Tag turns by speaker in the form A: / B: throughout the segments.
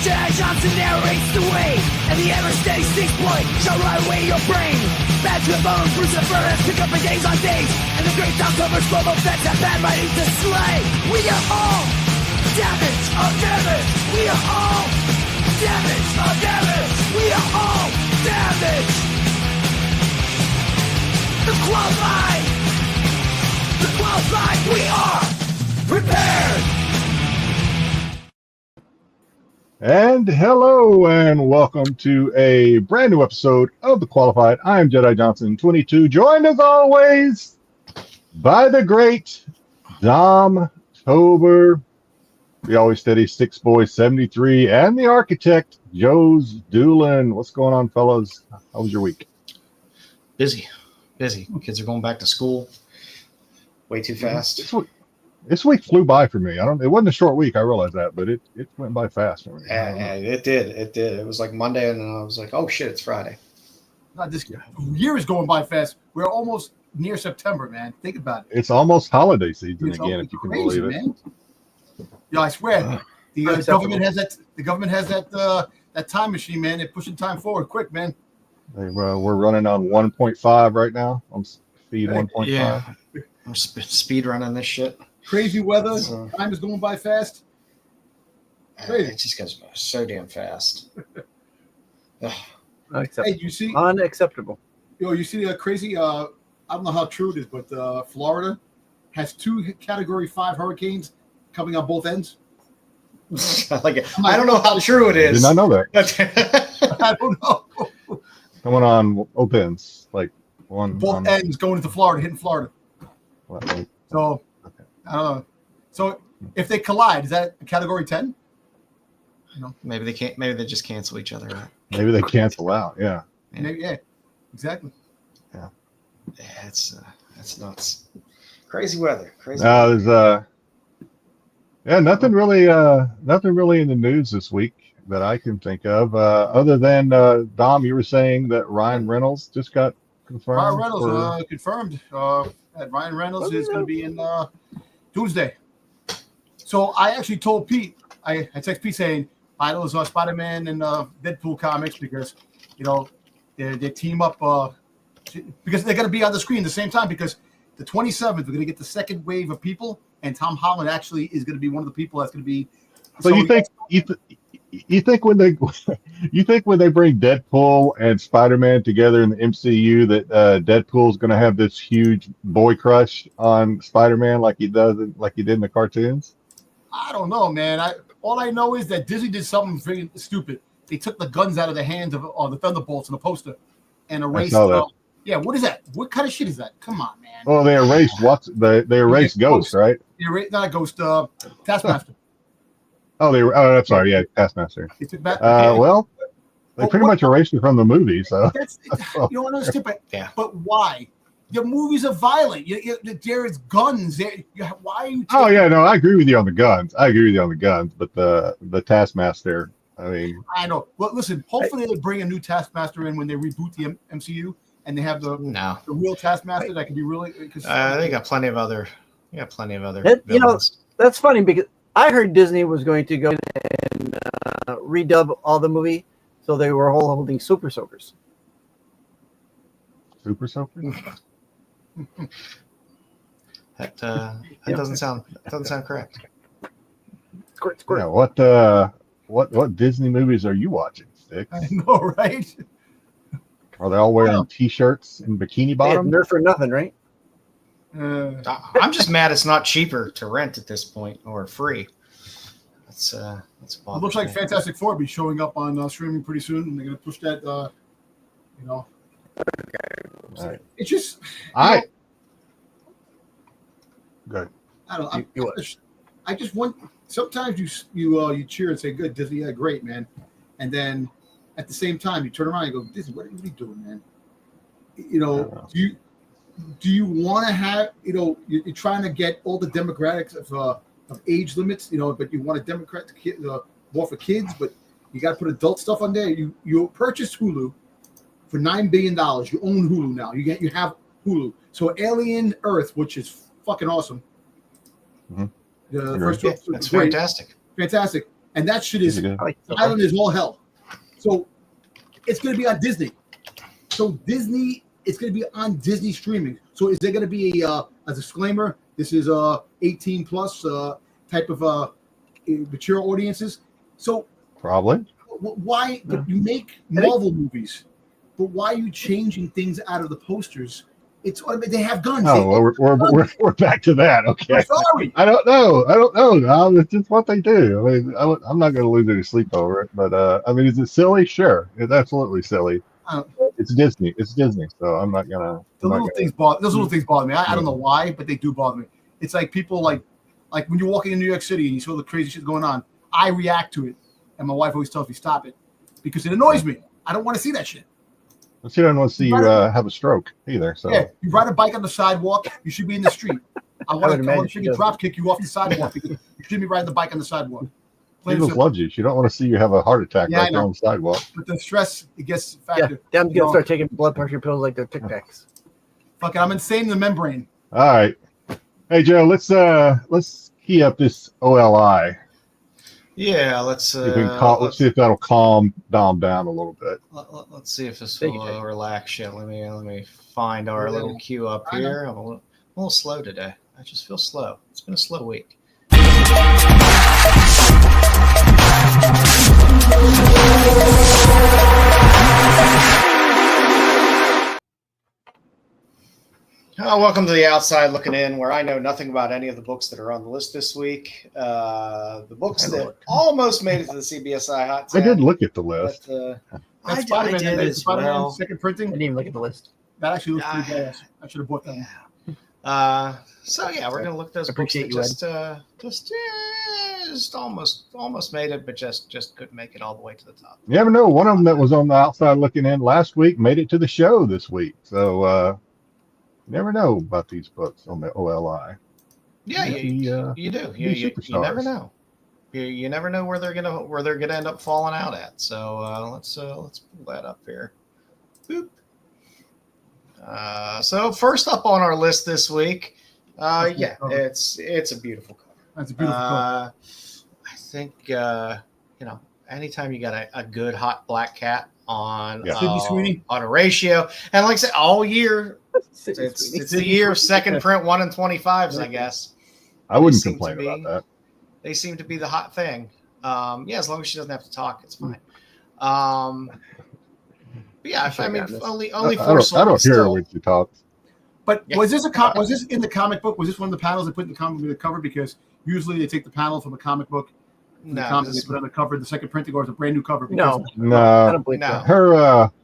A: Jedi Johnson narrates the way, and the ever-steady Styx boy shall ride away your brain. Badge your bones, Bruce and Furnace, pick up in days on days, and the great October's global feds have bad writing to slay. We are all damage of damage. We are all damage of damage. We are all damage. The qualified, we are prepared.
B: And hello and welcome to a brand new episode of The Qualified. I'm Jedi Johnson 22, joined as always by the great Dom Tober, the always steady Six Boy 73, and the architect joesduelin. What's going on, fellas? How was your week?
C: Busy. Kids are going back to school way too fast.
B: This week flew by for me. It wasn't a short week, I realize that, but it went by fast.
C: Yeah, it did. It was like Monday, and then I was like, oh shit, it's Friday.
D: Not this year is going by fast. We're almost near September, man. Think about it.
B: It's almost holiday season again, if you can
D: crazy,
B: believe it.
D: Man. Yeah, I swear. The government has that. The government has that time machine, man. They're pushing time forward quick, man.
B: We're running on 1.5 right now. On speed 1.5.
C: Yeah, I'm speed running this shit.
D: Crazy weather. Time is going by fast. Crazy.
C: It just goes by so damn fast.
D: Hey, you see?
E: Unacceptable.
D: You see the crazy? I don't know how true it is, but Florida has 2 Category 5 hurricanes coming on both ends.
C: I don't know how true it is.
B: Did not know that.
D: I don't know.
B: Coming on both ends, like
D: both ends going into Florida, hitting Florida. So.
B: Okay.
D: I don't know. So if they collide, is that a Category 10?
C: Maybe they can't. Maybe they just cancel each other out.
B: Maybe they cancel out. Yeah.
D: Yeah. Exactly.
C: Yeah, it's nuts. Crazy weather.
B: There's nothing really in the news this week that I can think of, other than Dom, you were saying that Ryan Reynolds just got confirmed.
D: Ryan Reynolds confirmed that Ryan Reynolds is going to be in Doomsday. So I actually told Pete, I text Pete saying, buy those Spider-Man and Deadpool comics because, they team up because they're going to be on the screen at the same time because the 27th, we're going to get the second wave of people, and Tom Holland actually is going to be one of the people that's going to be.
B: So you think when they bring Deadpool and Spider-Man together in the MCU that Deadpool is going to have this huge boy crush on Spider-Man like he did in the cartoons?
D: I don't know, man. All I know is that Disney did something very stupid. They took the guns out of the hands of the Thunderbolts in the poster and erased. Yeah, what is that? What kind of shit is that? Come on, man.
B: Well, they erased they erased Ghost, right?
D: They erased not Ghost, Taskmaster.
B: I'm sorry. Yeah, Taskmaster.
D: They took back.
B: Well, they pretty much erased it from the movie. So
D: you know what? Stupid. Yeah. But why? The movies are violent. There is guns. Why are you?
B: Oh yeah, no, I agree with you on the guns. But the Taskmaster. I mean,
D: I know. Well, listen. Hopefully, they bring a new Taskmaster in when they reboot the MCU, and they have the real Taskmaster that can be really.
C: They got plenty of other. Villains.
E: That's funny because I heard Disney was going to go and redub all the movie, so they were all holding Super Soakers.
B: Super Soakers?
C: That doesn't sound correct.
E: Squirt.
B: Yeah, what Disney movies are you watching, Styx?
D: I know, right?
B: Are they all wearing T-shirts and bikini bottoms?
E: Nerf for nothing, right?
C: I'm just mad it's not cheaper to rent at this point or free. That's
D: it looks like Fantastic Four will be showing up on streaming pretty soon, and they're going to push that.
B: Right.
D: It's just
B: good.
D: I don't know. I just want. Sometimes you cheer and say, "Good, Disney, yeah, great, man," and then at the same time you turn around and go, "Disney, what are you doing, man?" Do you want to have, you're trying to get all the demographics of age limits, but you want a Democrat more for kids, but you got to put adult stuff on there. You purchased Hulu for $9 billion. You own Hulu now. You have Hulu. So Alien Earth, which is fucking awesome.
B: Mm-hmm.
D: The first
C: that's fantastic.
D: Fantastic. and that shit is
E: I like
D: the island is all hell. So it's going to be on Disney. So Disney, it's going to be on Disney streaming. So is there going to be a disclaimer? This is 18 plus type of mature audiences. So
B: Probably.
D: why? But you make Marvel movies, but why are you changing things out of the posters? They have guns.
B: Oh, well, we're back to that. Okay.
D: I'm sorry.
B: I don't know. It's just what they do. I mean, I'm not going to lose any sleep over it. But I mean, is it silly? Sure, it's absolutely silly. It's Disney. So I'm not gonna.
D: Those little things bother me. I don't know why, but they do bother me. It's like people like when you're walking in New York City and you saw the crazy shit going on. I react to it, and my wife always tells me stop it because it annoys me. I don't want to see that shit.
B: She don't want to see you have a stroke either. So
D: yeah, you ride a bike on the sidewalk, you should be in the street. I want to drop kick you off the sidewalk because you shouldn't be riding the bike on the sidewalk.
B: She just loves you. She don't want to see you have a heart attack right there on the sidewalk.
D: But the stress, it gets factor.
E: Yeah, I'm gonna start taking blood pressure pills like they're Tic Tacs.
D: Fuck it, I'm insane in the membrane.
B: All right, hey Joe, let's key up this OLI.
C: Yeah, let's see
B: if that'll calm Dom down a little bit.
C: Let's see if this will relax shit. Let me find our little queue up here. I'm a little slow today. I just feel slow. It's been a slow week. Welcome to the outside looking in, where I know nothing about any of the books that are on the list this week. The books that almost made it to the CBSI Hot 10.
B: I did look at the list.
C: But,
D: I
C: did as well.
D: Second printing.
E: I didn't even look at the list.
D: That actually looks pretty badass. I should have bought that.
C: So yeah, we're gonna look at those books that just almost made it, but just couldn't make it all the way to the top.
B: You never know. One of them that was on the outside looking in last week made it to the show this week. So you never know about these books on the OLI.
C: Yeah, you do. You never know. You never know where they're gonna end up falling out at. So let's pull that up here. Boop. So first up on our list this week, it's a beautiful cover.
D: That's a beautiful cover.
C: I think anytime you got a good hot black cat on on a ratio, and like I said, all year it's the year of second print 1 in 25s, I guess.
B: I wouldn't complain about that.
C: They seem to be the hot thing. As long as she doesn't have to talk, it's fine. But yeah, I mean, only four sold.
B: I don't hear when she talks.
D: But was this was this in the comic book? Was this one of the panels they put in the comic book the cover? Because usually they take the panel from a comic book, they put on the cover, the second printing, or it's a brand new cover.
B: No,
E: I don't believe
C: no.
B: Her,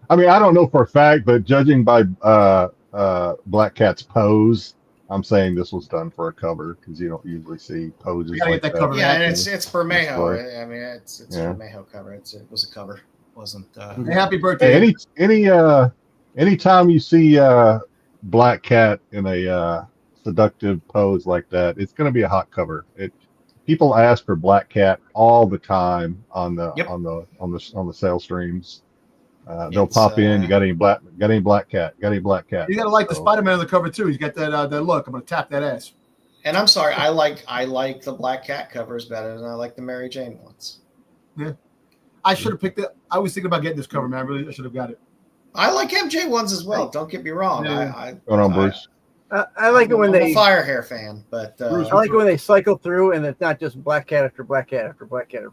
B: I mean, I don't know for a fact, but judging by Black Cat's pose, I'm saying this was done for a cover because you don't usually see poses like that.
D: Cover.
C: Yeah, and it's Bermejo. I mean, it's Bermejo cover. It was a cover. It wasn't.
D: Hey, happy birthday!
B: Anytime you see Black Cat in a seductive pose like that, it's going to be a hot cover. People ask for Black Cat all the time on the sales streams. They'll pop in. You got any black cat? Got any black cat?
D: You got to like the Spider-Man on the cover too. He's got that look. I'm gonna tap that ass.
C: And I'm sorry, I like the Black Cat covers better than I like the Mary Jane ones.
D: Yeah, I should have picked it. I was thinking about getting this cover, man. I should have got it.
C: I like MJ ones as well. Don't get me wrong.
B: Yeah. Going on, Bruce.
E: I like it when
C: I'm a Fire Hair fan, but
E: I like it when they cycle through and it's not just Black Cat after Black Cat after Black Cat,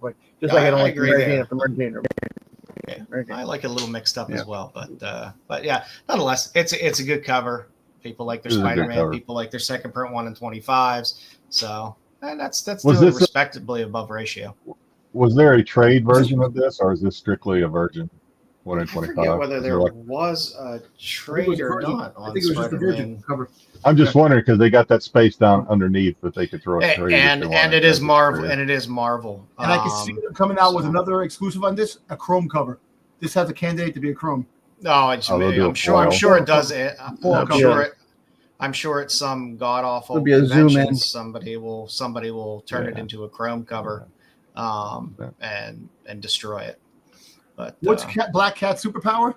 E: just like I don't like Mary Jane after Mary Jane.
C: Yeah. I like it a little mixed up as well, but yeah, nonetheless, it's a good cover. People like their Spider-Man. People like their second print 1 in 25s. So and that's doing respectably above ratio.
B: Was there a trade version of this, or is this strictly a virgin 1 in 25?
C: I forget whether there was a trade or not.
D: I think it was just a virgin cover.
B: I'm just wondering because they got that space down underneath that they could throw a trade.
C: And it is Marvel. And it is Marvel.
D: And I can see them coming out with another exclusive on this, a chrome cover. This has a candidate to be a chrome.
C: No, I'm sure it does. I'm sure it's some god awful convention. Somebody will turn it into a chrome cover, and destroy it. But
D: what's Black Cat's superpower?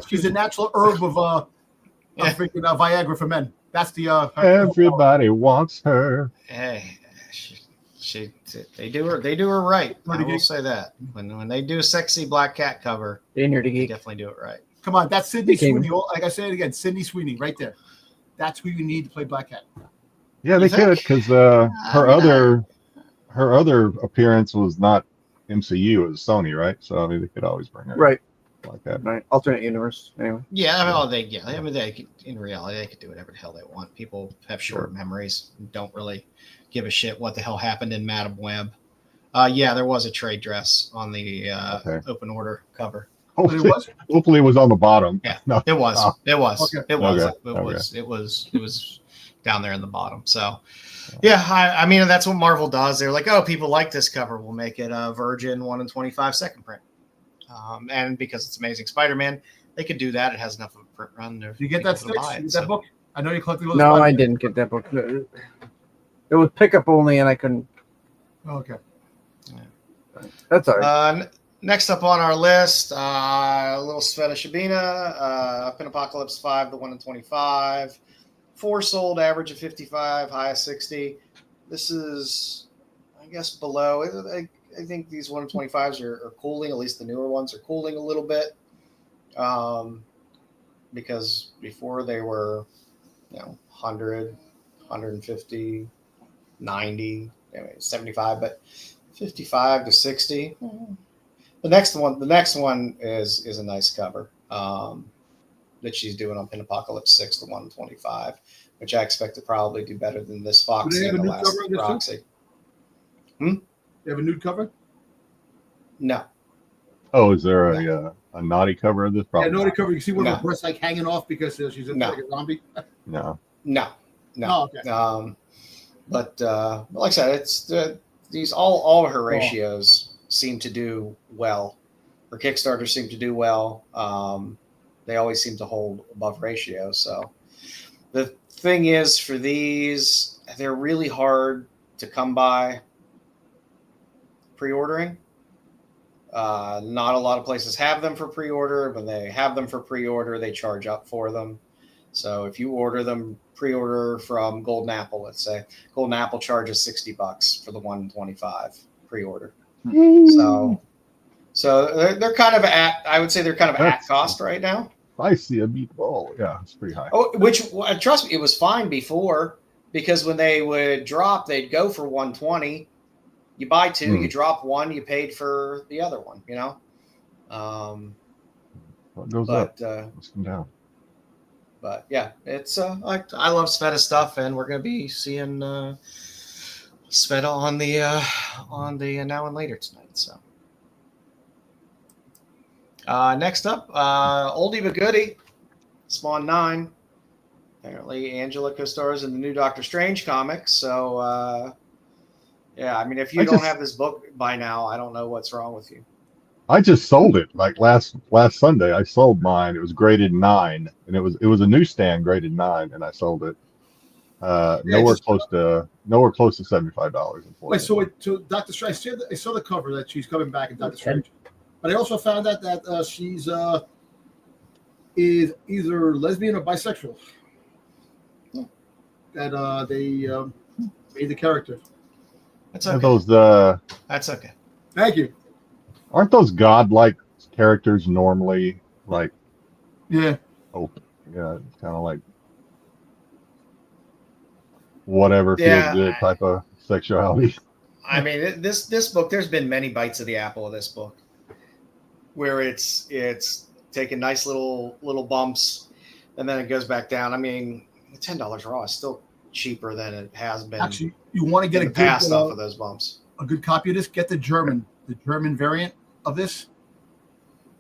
D: She's a natural herb of freaking Viagra for men. That's the
B: everybody wants her.
C: Hey, They do her right. I will say that when they do a sexy Black Cat cover, they definitely do it right.
D: Come on, that's Sydney Sweeney. Like I said again, Sydney Sweeney, right there. That's who you need to play Black Cat.
B: Yeah, they could, because her other appearance was not MCU, it was Sony, right? So I mean, they could always bring her
E: right.
B: Like that.
E: Right. Alternate universe. Anyway.
C: Yeah, I mean, they could, in reality, they could do whatever the hell they want. People have short memories and don't really give a shit what the hell happened in Madam Web. Yeah, there was a trade dress on the open order cover.
B: Hopefully it was on the bottom.
C: Yeah, no. It was. It was down there in the bottom. So, yeah, I mean, that's what Marvel does. They're like, oh, people like this cover. We'll make it a Virgin 1 in 25 second print. And because it's Amazing Spider-Man, they could do that. It has enough of a print run.
D: Did you get that Styx? That book? I know you collected those.
E: No, I didn't get that book. It was pickup only, and I couldn't.
D: Okay.
E: Yeah. That's all right.
C: Next up on our list, a little Sveta Shabina, Pin Apocalypse 5, the 1 in 25. 4 sold, average of 55, high of 60. This is, I guess, below. I think these 1 in 25s are cooling. At least the newer ones are cooling a little bit. Because before they were, 100, 150, 90, 75, but 55 to 60. The next one is a nice cover that she's doing on Pin Apocalypse 6, the 1 in 25, which I expect to probably do better than this Foxy and the last Roxy.
D: You have a nude cover?
C: No.
B: Oh, is there a naughty cover of this? Probably.
D: Yeah, naughty cover. You see one of her breasts like hanging off because she's like a zombie?
B: No.
C: Oh, okay. But like I said, it's these all of her ratios seem to do well. Her Kickstarters seem to do well. They always seem to hold above ratio. So the thing is, for these, they're really hard to come by pre-ordering. Not a lot of places have them for pre-order. When they have them for pre-order, they charge up for them. So if you order them pre-order from Golden Apple, let's say, Golden Apple charges $60 for the 1 in 25 pre-order. So they're kind of at cost right now.
B: I see a meatball. Yeah, it's pretty high.
C: Oh, which trust me, it was fine before, because when they would drop, they'd go for 120. You buy 2, you drop 1, you paid for the other one.
B: What goes up? Let's come down.
C: But yeah, it's I love Sveta stuff, and we're gonna be seeing Sveta on the Now and Later tonight. So next up, oldie but goodie, Spawn 9. Apparently, Angela co-stars in the new Doctor Strange comics. So yeah, I mean, if you don't have this book by now, I don't know what's wrong with you.
B: I just sold it like last Sunday. I sold mine. It was graded 9, and it was a newsstand graded 9, and I sold it. Nowhere close to $75.
D: Wait, so Doctor Strange, I saw the cover that she's coming back in Doctor Strange, but I also found out that she's is either lesbian or bisexual. That they made the character.
C: That's okay. That's okay.
D: Thank you.
B: Aren't those godlike characters normally like?
D: Yeah.
B: Oh, yeah. It's kind of like whatever feels good type of sexuality.
C: I mean, this book. There's been many bites of the apple of this book, where it's taking nice little bumps, and then it goes back down. I mean, $10 raw is still cheaper than it has been.
D: Actually, you want to get a good
C: pass off of those bumps.
D: A good copy of this. Get the German variant of this.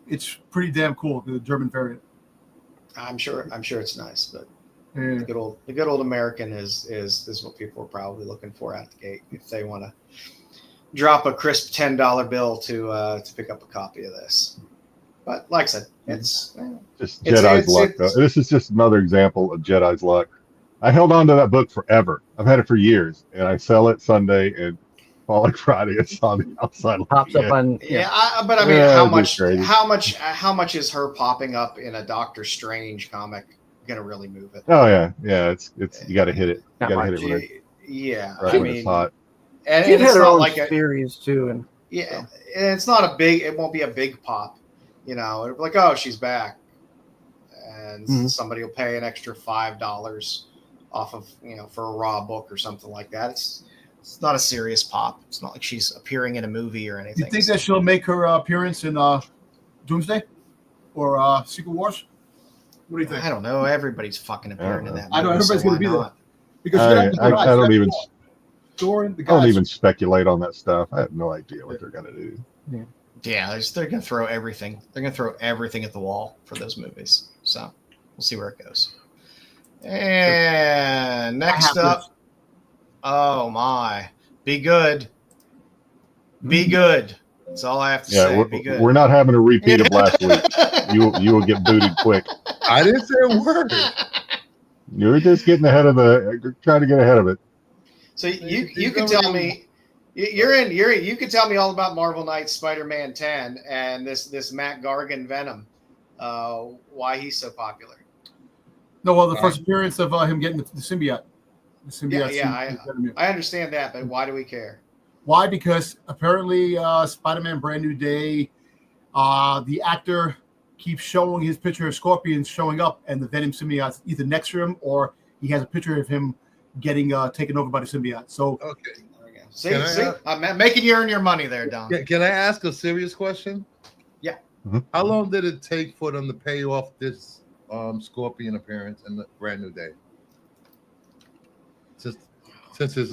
D: It's pretty damn cool. The German variant.
C: I'm sure it's nice, but the good old American is what people are probably looking for out the gate if they want to drop a crisp $10 bill to pick up a copy of this. But like I said, it's
B: just Jedi's luck. This is just another example of Jedi's luck. I held on to that book forever. I've had it for years, and I sell it Sunday, and following Friday it's on the outside.
E: Pops up on
C: but I mean, how much is her popping up in a Doctor Strange comic gonna really move it?
B: Oh yeah, it's you got to hit it. You got to hit it when
C: yeah.
B: right when it's hot.
C: and
E: She had
C: it's
E: her
C: not
E: own
C: like a
E: series too, and
C: yeah, and it's not a big. It won't be a big pop, you know. It'll be like, oh, she's back, and somebody will pay an extra $5 off of for a raw book or something like that. It's not a serious pop. It's not like she's appearing in a movie or anything.
D: You think that she'll make her appearance in Doomsday or Secret Wars? What do you think?
C: I don't know. Everybody's fucking appearing in that movie.
D: I know everybody's going to be there. Because
B: I don't even.
D: Doran, the
B: I don't
D: guys.
B: even speculate on that stuff. I have no idea what they're going to do.
C: Yeah, they're going to throw everything. They're going to throw everything at the wall for those movies. So we'll see where it goes. And next up, oh my, be good. Be good. That's all I have to say. Be good.
B: We're not having a repeat of last week. You will get booted quick.
F: I didn't say a word.
B: You're just getting ahead of you're trying to get ahead of it.
C: So you could tell me you could tell me all about Marvel Knights Spider-Man 10 and this Matt Gargan Venom, why he's so popular.
D: No, well, the first appearance of him getting the symbiote. The symbiote
C: I understand that, but why do we care?
D: Why? Because apparently Spider-Man Brand New Day, the actor keeps showing his picture of Scorpion showing up and the Venom symbiote's either next to him or he has a picture of him getting taken over by the symbiote. So
F: okay.
C: See, I'm making you earn your money there, Don.
F: Can I ask a serious question?
C: Yeah.
F: How long did it take for them to pay off this Scorpion appearance in the Brand New Day? Since his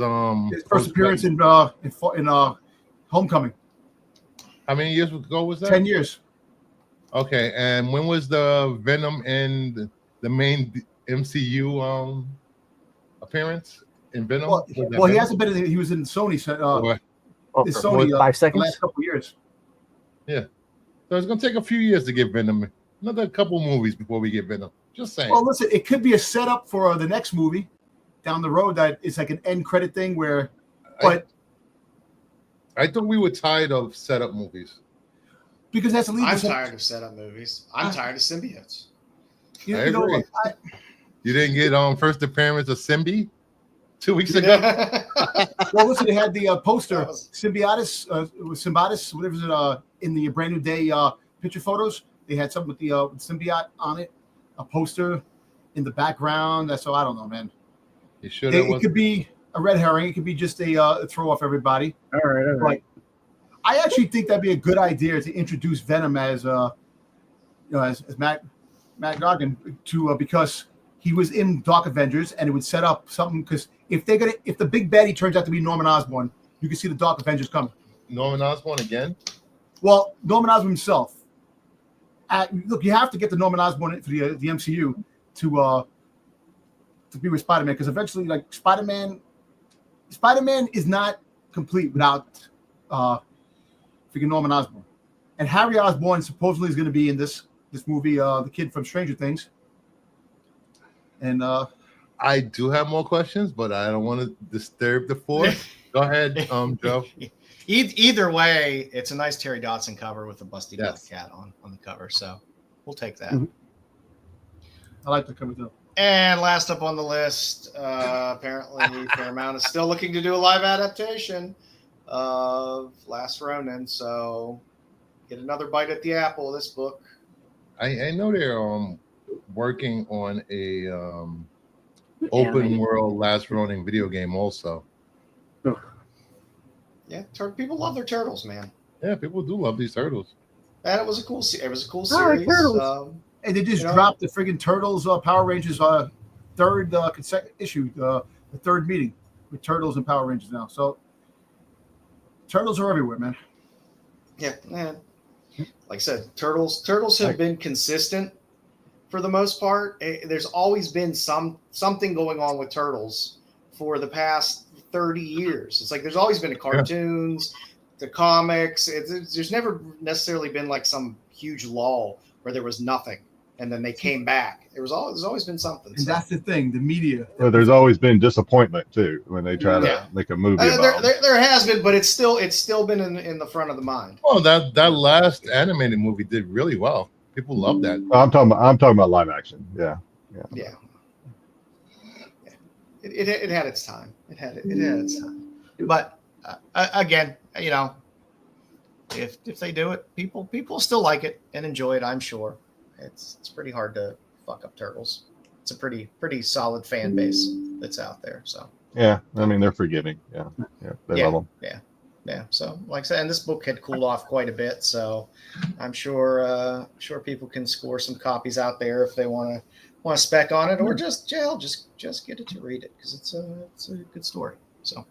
D: first appearance in Homecoming.
F: How many years ago was that?
D: 10 years.
F: Okay, and when was the Venom in the main MCU appearance in Venom?
D: Well, he hasn't been. He was in Sony. Sony
E: 5 seconds.
D: The last couple of years.
F: Yeah, so it's gonna take a few years to get Venom. Another couple movies before we get Venom. Just saying.
D: Well, listen, it could be a setup for the next movie down the road. That it's like an end credit thing where, but
F: I thought we were tired of setup movies.
D: Because that's
C: I'm tired of setup movies. I'm tired of symbiotes.
F: I agree. You didn't get first appearance of Symbi 2 weeks ago.
D: Well, listen, they had the poster Symbiotis, whatever it in the Brand New Day picture photos. They had something with the symbiote on it, a poster in the background. So I don't know, man.
F: You sure
D: it could be a red herring. It could be just a throw off everybody.
E: All right.
D: But I actually think that'd be a good idea to introduce Venom as as Matt Gargan because he was in Dark Avengers and it would set up something. Because if the big baddie turns out to be Norman Osborn, you can see the Dark Avengers coming.
F: Norman Osborn again?
D: Well, Norman Osborn himself. Look, you have to get the Norman Osborn for the MCU to be with Spider-Man because eventually, like Spider-Man is not complete without freaking Norman Osborn. And Harry Osborn supposedly is going to be in this movie, the kid from Stranger Things. And
F: I do have more questions, but I don't want to disturb the force. Go ahead, Joe.
C: Either way, it's a nice Terry Dodson cover with a busty black cat on the cover, so we'll take that.
D: Mm-hmm. I like the cover too.
C: And last up on the list, apparently Paramount is still looking to do a live adaptation of Last Ronin, so get another bite at the apple. This book.
F: I know they're working on a open world Last Ronin video game also.
C: Yeah, people love their turtles, man.
F: Yeah, people do love these turtles.
C: And it was a cool series.
D: And they just dropped the friggin' Turtles Power Rangers third consecutive issue, the third meeting with Turtles and Power Rangers now. So Turtles are everywhere, man.
C: Yeah, man. Like I said, Turtles have been consistent for the most part. There's always been something going on with Turtles for the past 30 years. It's like there's always been the cartoons, the comics. There's never necessarily been like some huge lull where there was nothing and then they came back. There's always been something.
D: And that's the thing, the media.
B: Well, there's always been disappointment too when they try to make a movie about it.
C: There has been, but it's still been in the front of the mind.
F: Oh, that last animated movie did really well. People love that.
B: I'm talking about live action. Yeah.
C: It had its time. It had its time. But again, if they do it, people still like it and enjoy it. I'm sure it's pretty hard to fuck up turtles. It's a pretty solid fan base that's out there. So
B: yeah, I mean they're forgiving. Yeah, they love them.
C: Yeah. So like I said, and this book had cooled off quite a bit. So I'm sure people can score some copies out there if they want to spec on it, or just get it to read it because it's a good story. So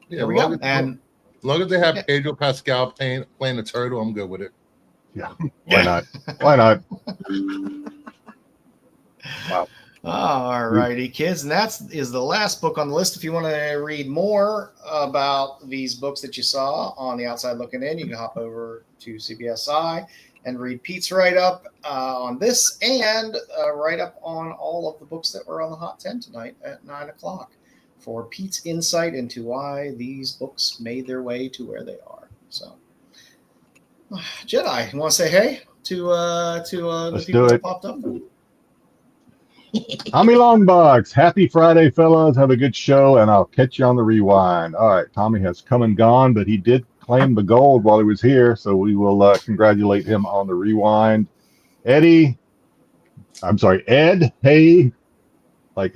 C: there we go. And
F: as long as they have Pedro Pascal playing the turtle, I'm good with it.
B: Yeah. Why not? Why not? Wow.
C: All righty, kids. And that is the last book on the list. If you want to read more about these books that you saw on The Outside Looking In, you can hop over to CBSI and read Pete's write-up on this and write-up on all of the books that were on the Hot 10 tonight at 9 o'clock for Pete's insight into why these books made their way to where they are. So, Jedi, you want to say hey to the people that popped up?
B: Tommy Longbox, happy Friday, fellas. Have a good show, and I'll catch you on the rewind. All right, Tommy has come and gone, but he did claim the gold while he was here, so we will congratulate him on the rewind. Ed, hey, like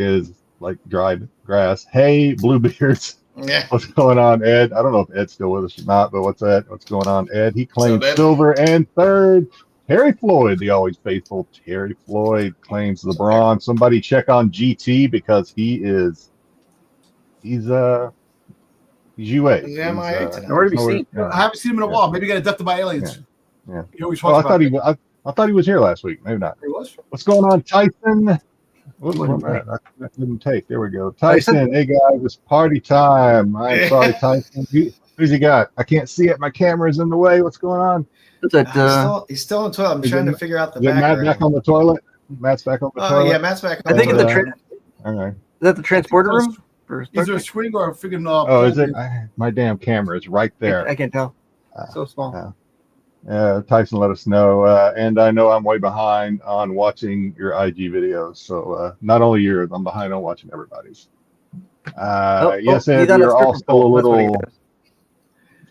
B: dried grass. Hey, Bluebeards.
C: Yeah.
B: What's going on, Ed? I don't know if Ed's still with us or not, but what's going on, Ed? He claimed silver and third. Terry Floyd, the always faithful Terry Floyd, claims the bronze. Somebody check on GT because he's UA.
C: He's MIA tonight.
E: Nowhere to be seen.
D: I haven't seen him in a while. Maybe he got abducted by aliens.
B: Yeah.
D: I
B: thought he was here last week. Maybe not.
D: He was.
B: What's going on, Tyson? I didn't take. There we go. Tyson, hey guys, it's party time. I'm sorry, Tyson. Who's he got? I can't see it. My camera's in the way. What's going on?
E: What's that?
C: He's still in the toilet. I'm trying to figure out the
B: Matt back on the toilet? Matt's back on the toilet?
C: Yeah, Matt's back on
E: I think
C: the
E: toilet.
B: All right.
E: Is that the transporter room?
D: Is there a swing or a freaking?
B: Is it? My damn camera is right there.
E: I can't tell. So small.
B: Tyson, let us know. And I know I'm way behind on watching your IG videos. So not only yours, I'm behind on watching everybody's. Yes, Ed, you're all still a little.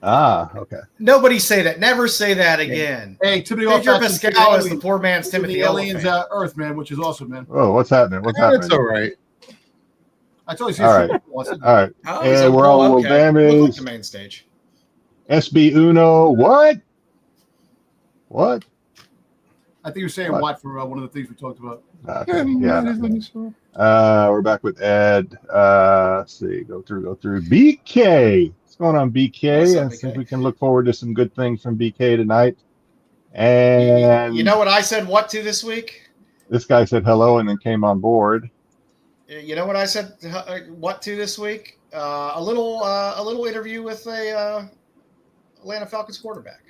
B: Okay.
C: Nobody say that. Never say that again.
D: Hey, Timothy
C: Pascal is the poor man's Timothy
D: aliens Earth, man, which is awesome, man.
B: Oh, what's happening?
F: It's all right.
D: I told you.
B: All right. And we're all a little damaged.
C: Like the main stage.
B: SB Uno. What?
D: I think you're saying what for one of the things we talked about.
B: Okay. We're back with Ed. Let's see. Go through. BK. What's going on, BK? I think we can look forward to some good things from BK tonight. And
C: you know what I said what to this week?
B: This guy said hello and then came on board.
C: You know what I said what to this week? A little interview with a Atlanta Falcons quarterback.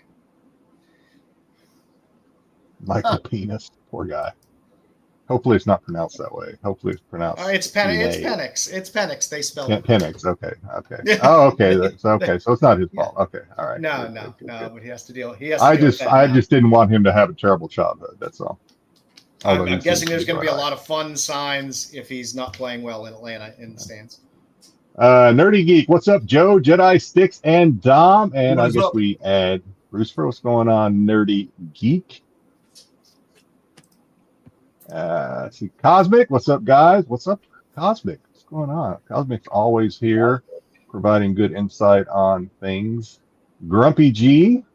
B: Michael Penis, poor guy. Hopefully it's not pronounced that way. Hopefully it's pronounced.
C: It's Penix. It's Penix. They spelled it.
B: Penix. Okay. Oh, okay. Okay. So it's not his fault. Okay. All right.
C: No. But he has to deal.
B: I just didn't want him to have a terrible childhood. That's all.
C: I'm guessing there's going to be a lot of fun signs if he's not playing well in Atlanta in the stands.
B: Nerdy Geek, what's up, Joe, Jedi, Styx, and Dom? And I guess we add Bruce for what's going on, Nerdy Geek. Let's see, Cosmic, what's up, guys? What's up, Cosmic? What's going on? Cosmic's always here, providing good insight on things. Grumpy G,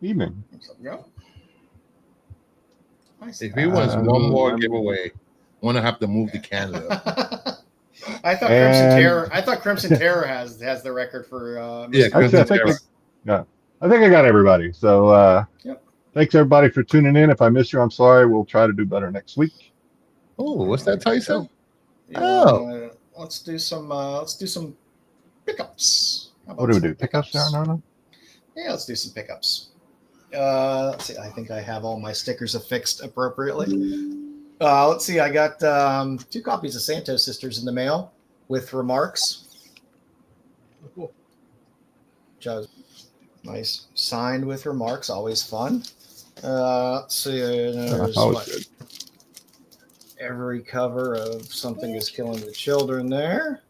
B: evening.
C: What's up, bro?
F: If he wants one more giveaway, want to have to move to Canada.
C: I thought Crimson Terror has the record for.
F: Crimson Terror.
B: I think I got everybody. So
C: yep.
B: Thanks everybody for tuning in. If I missed you, I'm sorry. We'll try to do better next week.
F: Oh, what's that, Tyson?
C: Let's do some pickups.
B: What do we do? Pickups? No.
C: Yeah, let's do some pickups. Let's see. I think I have all my stickers affixed appropriately. Let's see. I got 2 copies of Santos Sisters in the mail with remarks.
D: Cool.
C: Nice, signed with remarks. Always fun. Let's see. There's
B: good.
C: Every cover of Something is Killing the Children there.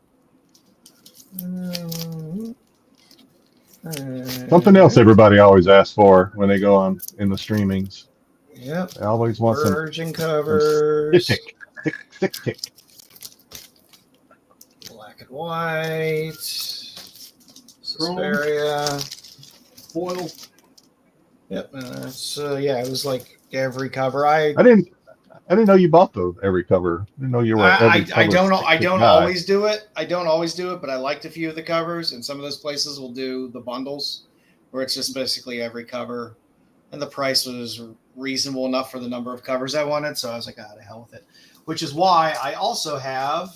B: Something else everybody always asks for when they go on in the streamings.
C: Yep.
B: They always want some
C: Virgin covers.
B: Stick.
C: Black and white. Suspiria.
D: Foil.
C: Yep. That's it was like every cover. I
B: didn't know you bought those every cover. I didn't know you were.
C: I don't always do it. I don't always do it, but I liked a few of the covers, and some of those places will do the bundles, where it's just basically every cover, and the price was reasonable enough for the number of covers I wanted. So I was like, to hell with it. Which is why I also have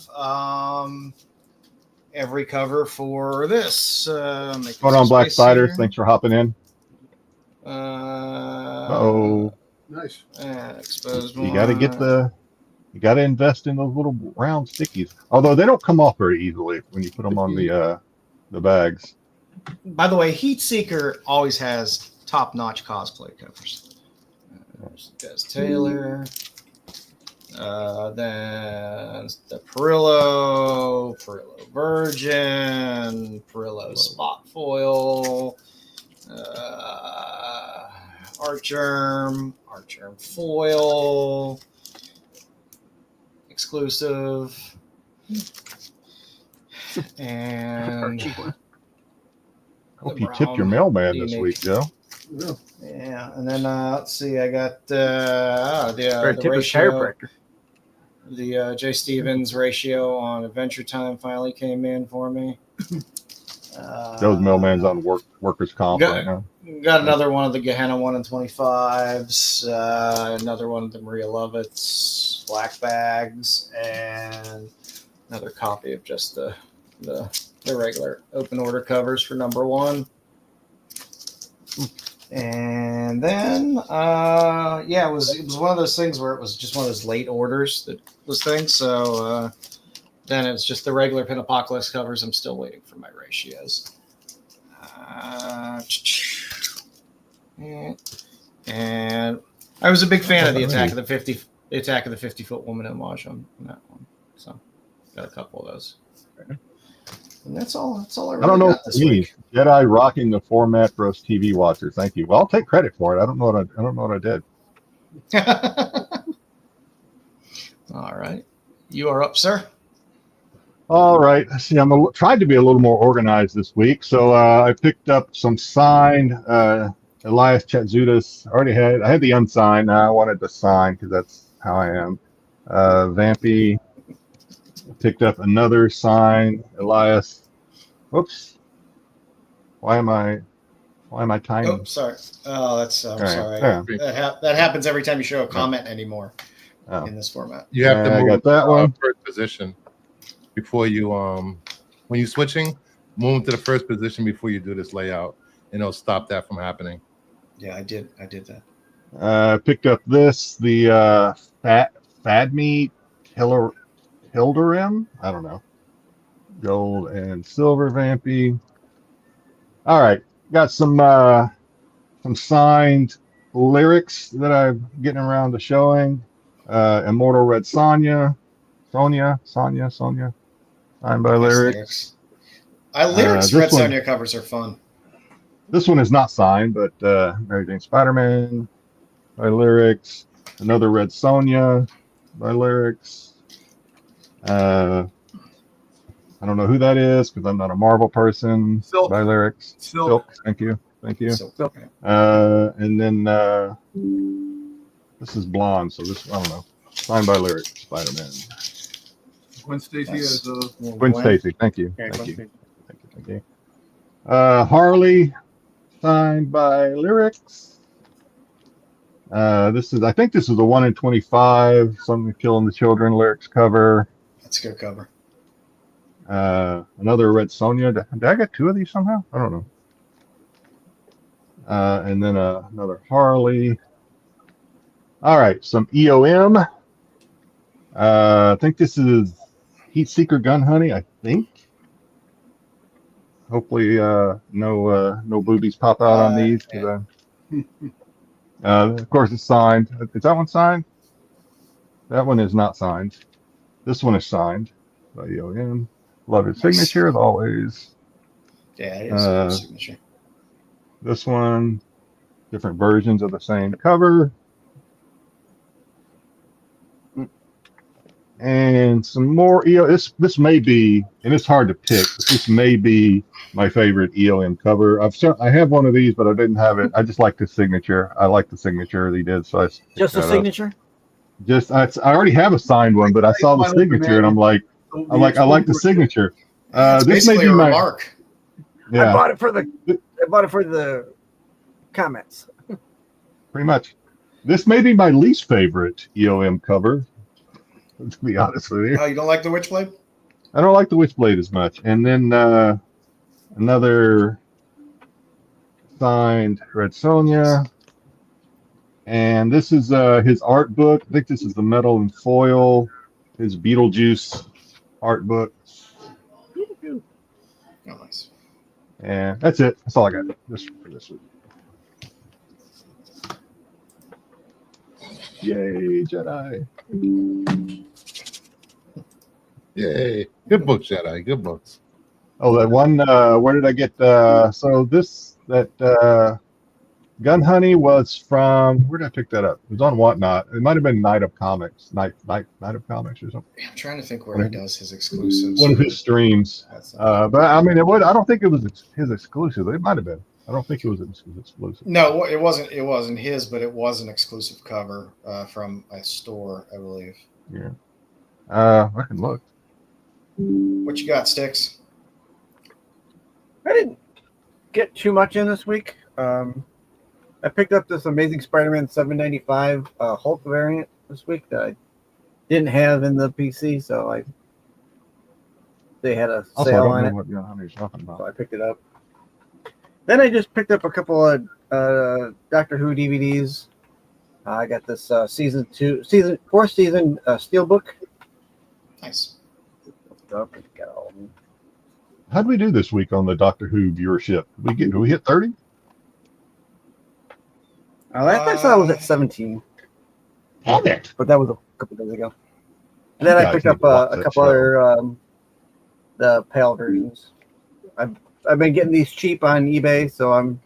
C: every cover for this.
B: Hold on, Black Spider.
C: Here.
B: Thanks for hopping in.
D: Nice.
C: Exposed
B: You got to invest in those little round stickies. Although they don't come off very easily when you put them on the bags.
C: By the way, Heat Seeker always has top-notch cosplay covers. There's Des Taylor. Then the Perillo Virgin, Perillo Spot Foil, Artgerm Foil, exclusive, and
B: Hope you tipped your mailman this week, Joe.
C: Yeah, and then let's see, I got the ratio. The J. Stevens ratio on Adventure Time finally came in for me.
B: Joe's mailman's on workers' comp right now.
C: Got another one of the Gehenna 1 in 25s, another one of the Maria Lovitz black bags, and another copy of just the regular open order covers for number 1. And then it was one of those things where it was just one of those late orders that was things. So then it's just the regular Pin Apocalypse covers. I'm still waiting for my ratios. And I was a big fan of the Attack of the 50-foot woman homage on that one. So got a couple of those. And that's all I really got this week.
B: Jedi rocking the format for us TV watchers. Thank you. Well, I'll take credit for it. I don't know what I did.
C: All right. You are up, sir.
B: All right. See, I'm tried to be a little more organized this week. So I picked up some signed Elias Chatzudas. I had the unsigned. Now I wanted the signed because that's how I am. Vampy. Picked up another signed Elias. Whoops. Why am I tiny?
C: Oh, sorry. Oh, that's I'm sorry.
B: Yeah.
C: That happens every time you show a comment anymore in this format.
F: You have to move
B: got that one.
F: First position before you when you're switching, move to the first position before you do this layout, and it'll stop that from happening.
C: Yeah, I did that.
B: Picked up the Fadme Hilderim. I don't know. Gold and silver Vampy. All right, got some signed lyrics that I'm getting around to showing. Immortal Red Sonya, signed by lyrics.
C: Lyrics Red Sonya covers are fun.
B: This one is not signed, but Mary Jane Spider-Man by lyrics. Another Red Sonya by lyrics. I don't know who that is because I'm not a Marvel person.
D: Silk.
B: By lyrics.
D: Silk.
B: Thank you.
C: Silk.
B: And then this is blonde, so this I don't know. Signed by lyrics. Spider-Man.
D: Gwen Stacy is
B: Gwen Stacy. Thank you. Thank you. Harley, signed by lyrics. I think this is the 1 in 25. Something Killing the Children lyrics cover.
C: That's a good cover.
B: Another Red Sonya. Did I get 2 of these somehow? I don't know. And then another Harley. All right, some EOM. I think this is Heat Seeker Gun Honey. I think. Hopefully, no boobies pop out on these. Of course, it's signed. Is that one signed? That one is not signed. This one is signed by EOM. Love his signature as always.
C: Yeah, it is a signature.
B: This one, different versions of the same cover. And some more this may be, and it's hard to pick, but this may be my favorite EOM cover. I have one of these, but I didn't have it. I just like the signature. I like the signature that he did. So
E: just the signature.
B: I already have a signed one, but I saw the signature and I'm like, I like the signature. This may be
C: a
B: my
C: remark.
B: Yeah,
E: I bought it for the comments.
B: Pretty much. This may be my least favorite EOM cover, to be honest with you.
C: Oh, you don't like the Witchblade?
B: I don't like the Witchblade as much. And then another signed Red Sonja. And this is his art book. I think this is the metal and foil, his Beetlejuice art book.
C: Oh, nice.
B: And that's it. That's all I got just for this week. Yay, Jedi.
F: Yay. Good books, Jedi. Good books.
B: Oh, that one, where did I get, Gun Honey was from, where did I pick that up? It was on Whatnot. It might have been Night of Comics or something.
C: I'm trying to think where he does his exclusives.
B: One of his streams. But I mean, I don't think it was his exclusive. It might have been. I don't think it was exclusive.
C: No, it wasn't. It wasn't his, but it was an exclusive cover from a store, I believe.
B: Yeah. I can look.
C: What you got, Styx?
E: I didn't get too much in this week. I picked up this Amazing Spider-Man 795 Hulk variant this week that I didn't have in the PC, so they had a sale on it. So I picked it up. Then I just picked up a couple of Doctor Who DVDs. I got this fourth season Steelbook.
C: Nice.
B: How'd we do this week on the Doctor Who viewership? Did we hit 30?
E: Last I saw it was at 17.
B: Damn it.
E: But that was a couple days ago. And then I picked up a couple other the PAL versions. I've been getting these cheap on eBay, so I'm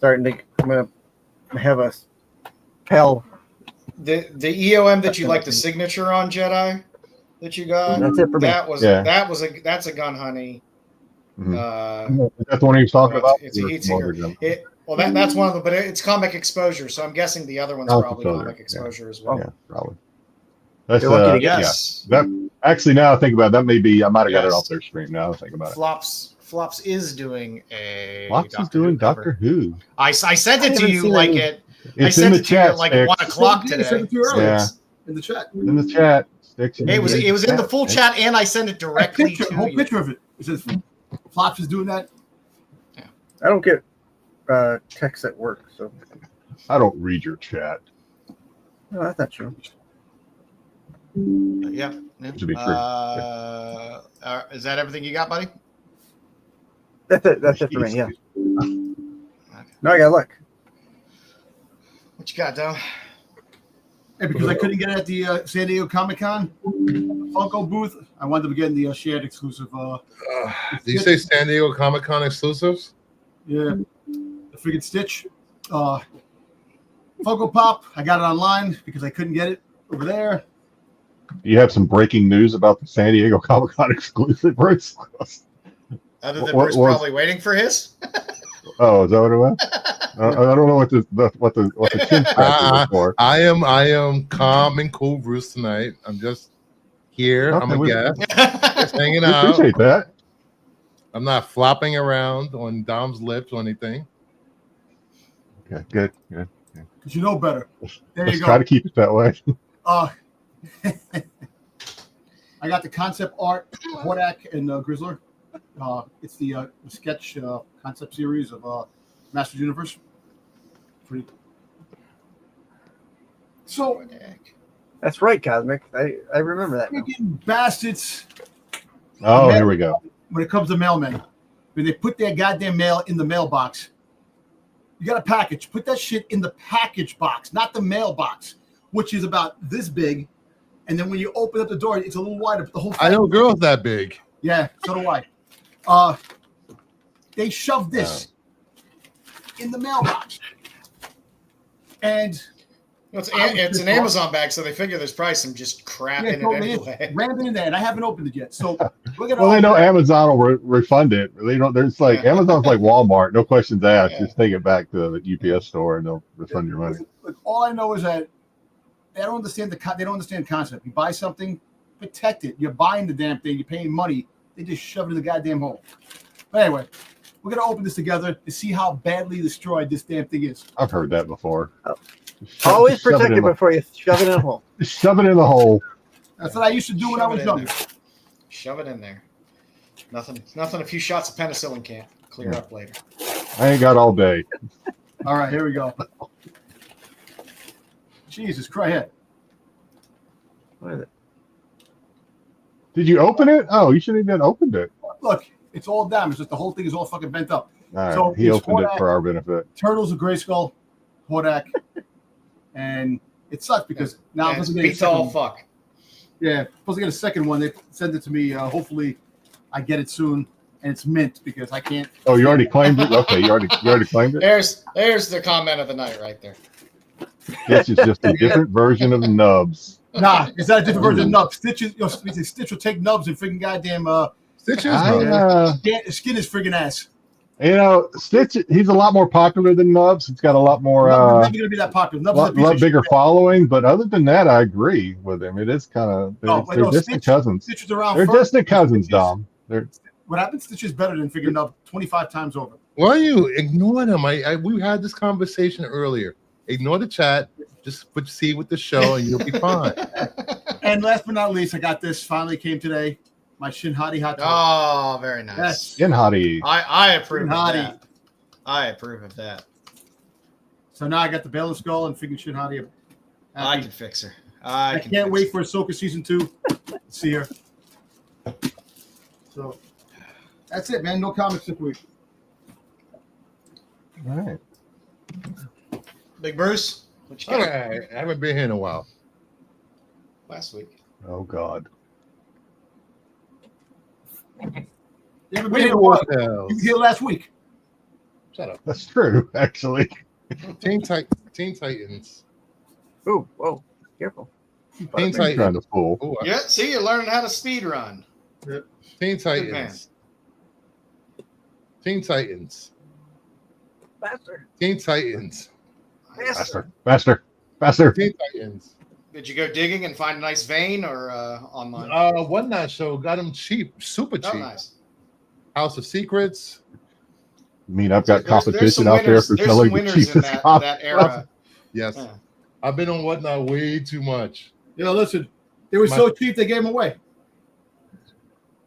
E: gonna have a PAL.
C: The EOM that you like the signature on, Jedi, that you got.
E: That's it for me.
C: That's a Gun Honey.
B: Mm-hmm. That's the one he was talking about.
C: It's a heat seeker. That's one of them, but it's Comic Exposure, so I'm guessing the other one's probably Comic Exposure as well.
B: Yeah, probably. That's
C: yes.
B: Yeah. That actually, now I think about it, that may be. I might have got it off their screen. Now I think about it.
C: Flops is doing a.
B: Flops is doing Doctor Who.
C: I sent it to you like it.
B: It's in the chat
C: like 1:00 today.
D: Sent it to you earlier.
B: Yeah.
D: In the chat.
B: In the chat.
C: It was in the full chat, and I sent it directly to you.
D: Whole picture of it. It says Flops is doing that.
E: Yeah. I don't get text at work, so
B: I don't read your chat.
E: No, that's not true.
C: Yeah.
B: To be true.
C: Is that everything you got, buddy?
E: That's it. That's it for me. Yeah. Okay. No, I got luck.
C: What you got, Dom?
D: Hey, because I couldn't get it at the San Diego Comic-Con Funko booth, I wound up getting the shared exclusive.
F: Did you say San Diego Comic-Con exclusives?
D: Yeah. The friggin' Stitch. Funko Pop. I got it online because I couldn't get it over there.
B: Do you have some breaking news about the San Diego Comic-Con exclusive?
C: Other than Bruce probably waiting for his.
B: Oh, is that what it was? I don't know what the chin strap is for.
F: I am calm and cool, Bruce, tonight. I'm just here.
B: Okay,
F: I'm a guest, just hanging
B: we
F: out.
B: Appreciate that.
F: I'm not flopping around on Dom's lips or anything.
B: Okay, good.
D: Because you know better. There
B: Let's
D: you go.
B: try to keep it that way.
D: I got the concept art, Hordak and Grizzler. It's the sketch concept series of Masters Universe. Pretty. So
E: that's right, Cosmic. I remember that.
D: Freaking bastards.
B: Oh, here we go.
D: When it comes to mailmen, when they put their goddamn mail in the mailbox, you got a package. Put that shit in the package box, not the mailbox, which is about this big. And then when you open up the door, it's a little wider. But the whole
F: I know girls that big.
D: Yeah, so do I. They shoved this in the mailbox. And
C: it's an Amazon bag, so they figure there's probably some just crap in it anyway.
D: Rammed in there, and I haven't opened it yet. So we're gonna.
B: Well, they know Amazon will refund it. They don't. There's like Amazon's like Walmart, no questions asked. Just take it back to the UPS store, and they'll refund your money.
D: Look, all I know is that they don't understand they don't understand the concept. You buy something, protect it. You're buying the damn thing. You're paying money. They just shove it in the goddamn hole. But anyway, we're gonna open this together to see how badly destroyed this damn thing is.
B: I've heard that before.
E: Oh. Always protect it before you shove it in a hole.
B: Shove it in the hole.
D: That's what I used to do when I was younger.
C: Shove it in there. Nothing a few shots of penicillin can't clear up later.
B: I ain't got all day.
D: All right, here we go. Jesus Christ.
E: What is it?
B: Did you open it? Oh, you shouldn't have even opened it.
D: Look, it's all damaged. Just the whole thing is all fucking bent up.
B: All right,
D: So
B: he opened
D: Hordak,
B: it for our benefit.
D: Turtles of Grayskull, Hordak, and it sucks because now I'm supposed to get a second.
C: Fuck.
D: Yeah, supposed to get a second one. They sent it to me. Hopefully, I get it soon, and it's mint because I can't.
B: Oh, you already claimed it? Okay, you already claimed it?
C: There's the comment of the night right there.
B: This is just a different version of Nubs.
D: Nah, it's not a different version of Nubs. Stitch will take Nubs and freaking goddamn
F: Stitches.
D: skin his friggin' ass.
B: You know, Stitch, he's a lot more popular than Nubs. It's got a lot more,
D: Nubs is never gonna be that popular. Nubs
B: lot bigger following, but other than that, I agree with him. It is kind of, they're distant cousins.
D: Stitch is around.
B: They're distant cousins, Dom.
D: What happens? Stitch is better than freaking Nubs 25 times over.
F: Why you ignore them? We had this conversation earlier. Ignore the chat. Just proceed with the show, and you'll be fine.
D: And last but not least, I got this. Finally came today. My Shin Hati hot tub.
C: Oh, very nice.
D: Yes.
B: Shin Hati.
C: I approve
D: Shin
C: of
D: Hati.
C: that. I approve of that.
D: So now I got the Bale of Skull and freaking Shin Hati.
C: I can fix her.
D: I can't wait for Ahsoka season 2. See her. So that's it, man. No comics this week.
B: All right.
C: Big Bruce, what you got?
F: Okay, I haven't been here in a while.
C: Last week.
B: Oh, God.
D: You haven't been here a while. You were here last week.
F: Shut up.
B: That's true, actually.
F: Teen Titans.
E: Ooh, whoa, careful.
F: Teen
B: Trying
F: Titans.
B: to fool.
F: Ooh,
C: Yeah, see, you're learning how to speed run.
F: Teen Titans. Teen Titans.
E: Faster.
F: Teen Titans.
B: Faster.
F: Teen Titans.
C: Did you go digging and find a nice vein or online?
F: One Night Show got them cheap, super cheap.
C: Oh, nice.
F: House of Secrets.
B: I mean, I've got
C: There's
B: competition
C: some
B: out there
C: winners-
B: for
C: there's
B: selling
C: some
B: the
C: winners in
B: cheapest
C: that era.
F: Yes.
C: Yeah.
F: I've been on Whatnot way too much.
D: You know, listen, they were so cheap they gave them away.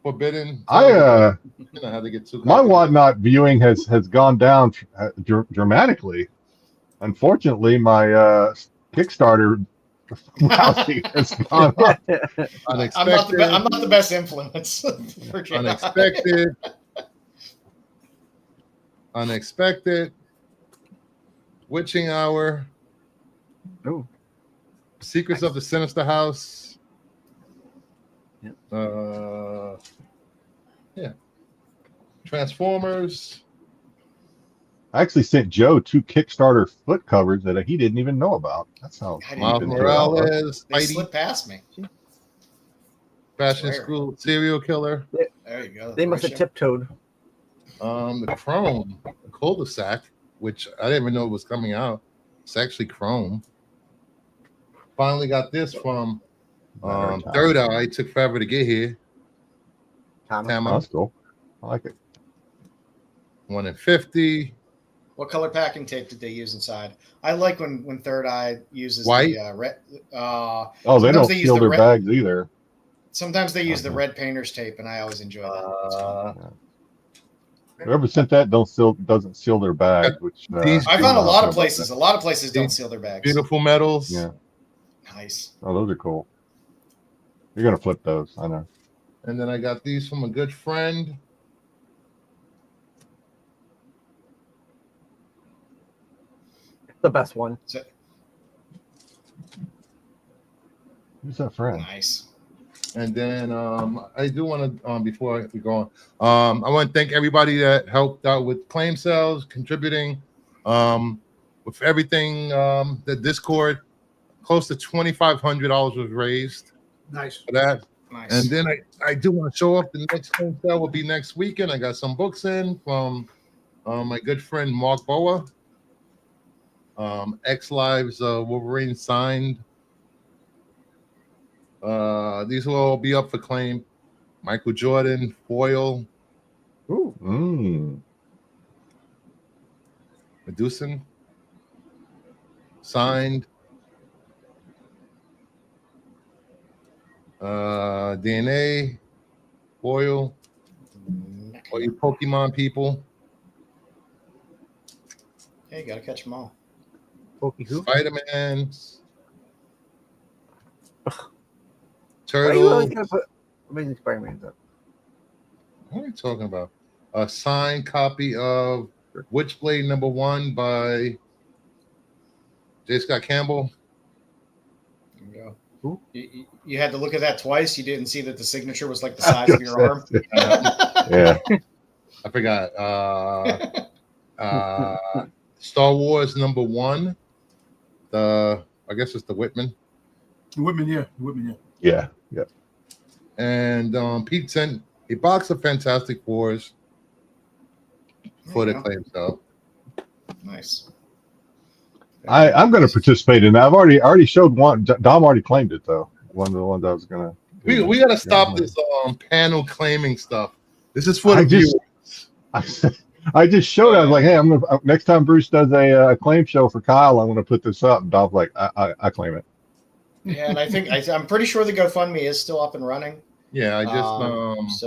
F: Forbidden.
B: I
F: you know how to get too
B: my Whatnot viewing has gone down dramatically. Unfortunately, my Kickstarter has gone up.
F: Unexpected.
C: I'm not the best influence. For Jedi.
F: Unexpected. Witching Hour.
E: Oh.
F: Secrets of the Sinister House.
E: Yep.
F: Yeah. Transformers.
B: I actually sent Joe 2 Kickstarter foot covers that he didn't even know about. That's how.
F: Miles Morales.
C: They
F: Spidey.
C: slipped past me.
F: Fashion School Serial Killer.
C: There you go.
E: They must have tiptoed.
F: The Chrome cul-de-sac, which I didn't even know was coming out. It's actually Chrome. Finally got this from Third Eye. It took forever to get here. Tama.
B: That's cool. I like it.
F: 1 in 50.
C: What color packing tape did they use inside? I like when Third Eye uses
F: white.
C: The red.
B: They don't seal their bags either.
C: Sometimes they use the red painter's tape, and I always enjoy that.
B: Whoever sent that doesn't seal their bag, which
C: I found a lot of places. A lot of places don't seal their bags.
F: Beautiful metals.
B: Yeah.
C: Nice.
B: Oh, those are cool. You're gonna flip those, I know.
F: And then I got these from a good friend.
E: The best one.
B: Who's that friend?
C: Nice.
F: And then I do want to, before we go on, I want to thank everybody that helped out with claim sales, contributing with everything. The Discord, close to $2,500 was raised.
D: Nice.
F: For that.
C: Nice.
F: And then I do want to show off the next claim sale will be next weekend. I got some books in from my good friend Mark Boa. X Lives Wolverine signed. These will all be up for claim. Michael Jordan foil.
B: Ooh.
F: Medusan signed. DNA foil. All you Pokemon people.
C: Hey, you gotta catch them all.
F: Spider-Man.
E: Why
F: Turtle.
E: you always gonna put Amazing Spider-Man up?
F: What are you talking about? A signed copy of Witchblade #1 by J. Scott Campbell.
C: There you go. You had to look at that twice. You didn't see that the signature was like the size of your arm.
B: Yeah.
F: I forgot. Star Wars #1. I guess it's the Whitman.
D: Whitman, yeah.
B: Yeah. Yeah.
F: And Pete sent a box of Fantastic Fours for the claim sale.
C: Nice.
B: I'm going to participate in that. I've already showed one. Dom already claimed it though. One of the ones I was going to.
F: We got to stop this panel claiming stuff. This is for the viewers.
B: I just showed. I was like, hey, I'm gonna next time Bruce does a claim show for Kyle, I'm gonna put this up. And Dom's like, I claim it.
C: Yeah, and I think I'm pretty sure the GoFundMe is still up and running.
F: Yeah, I just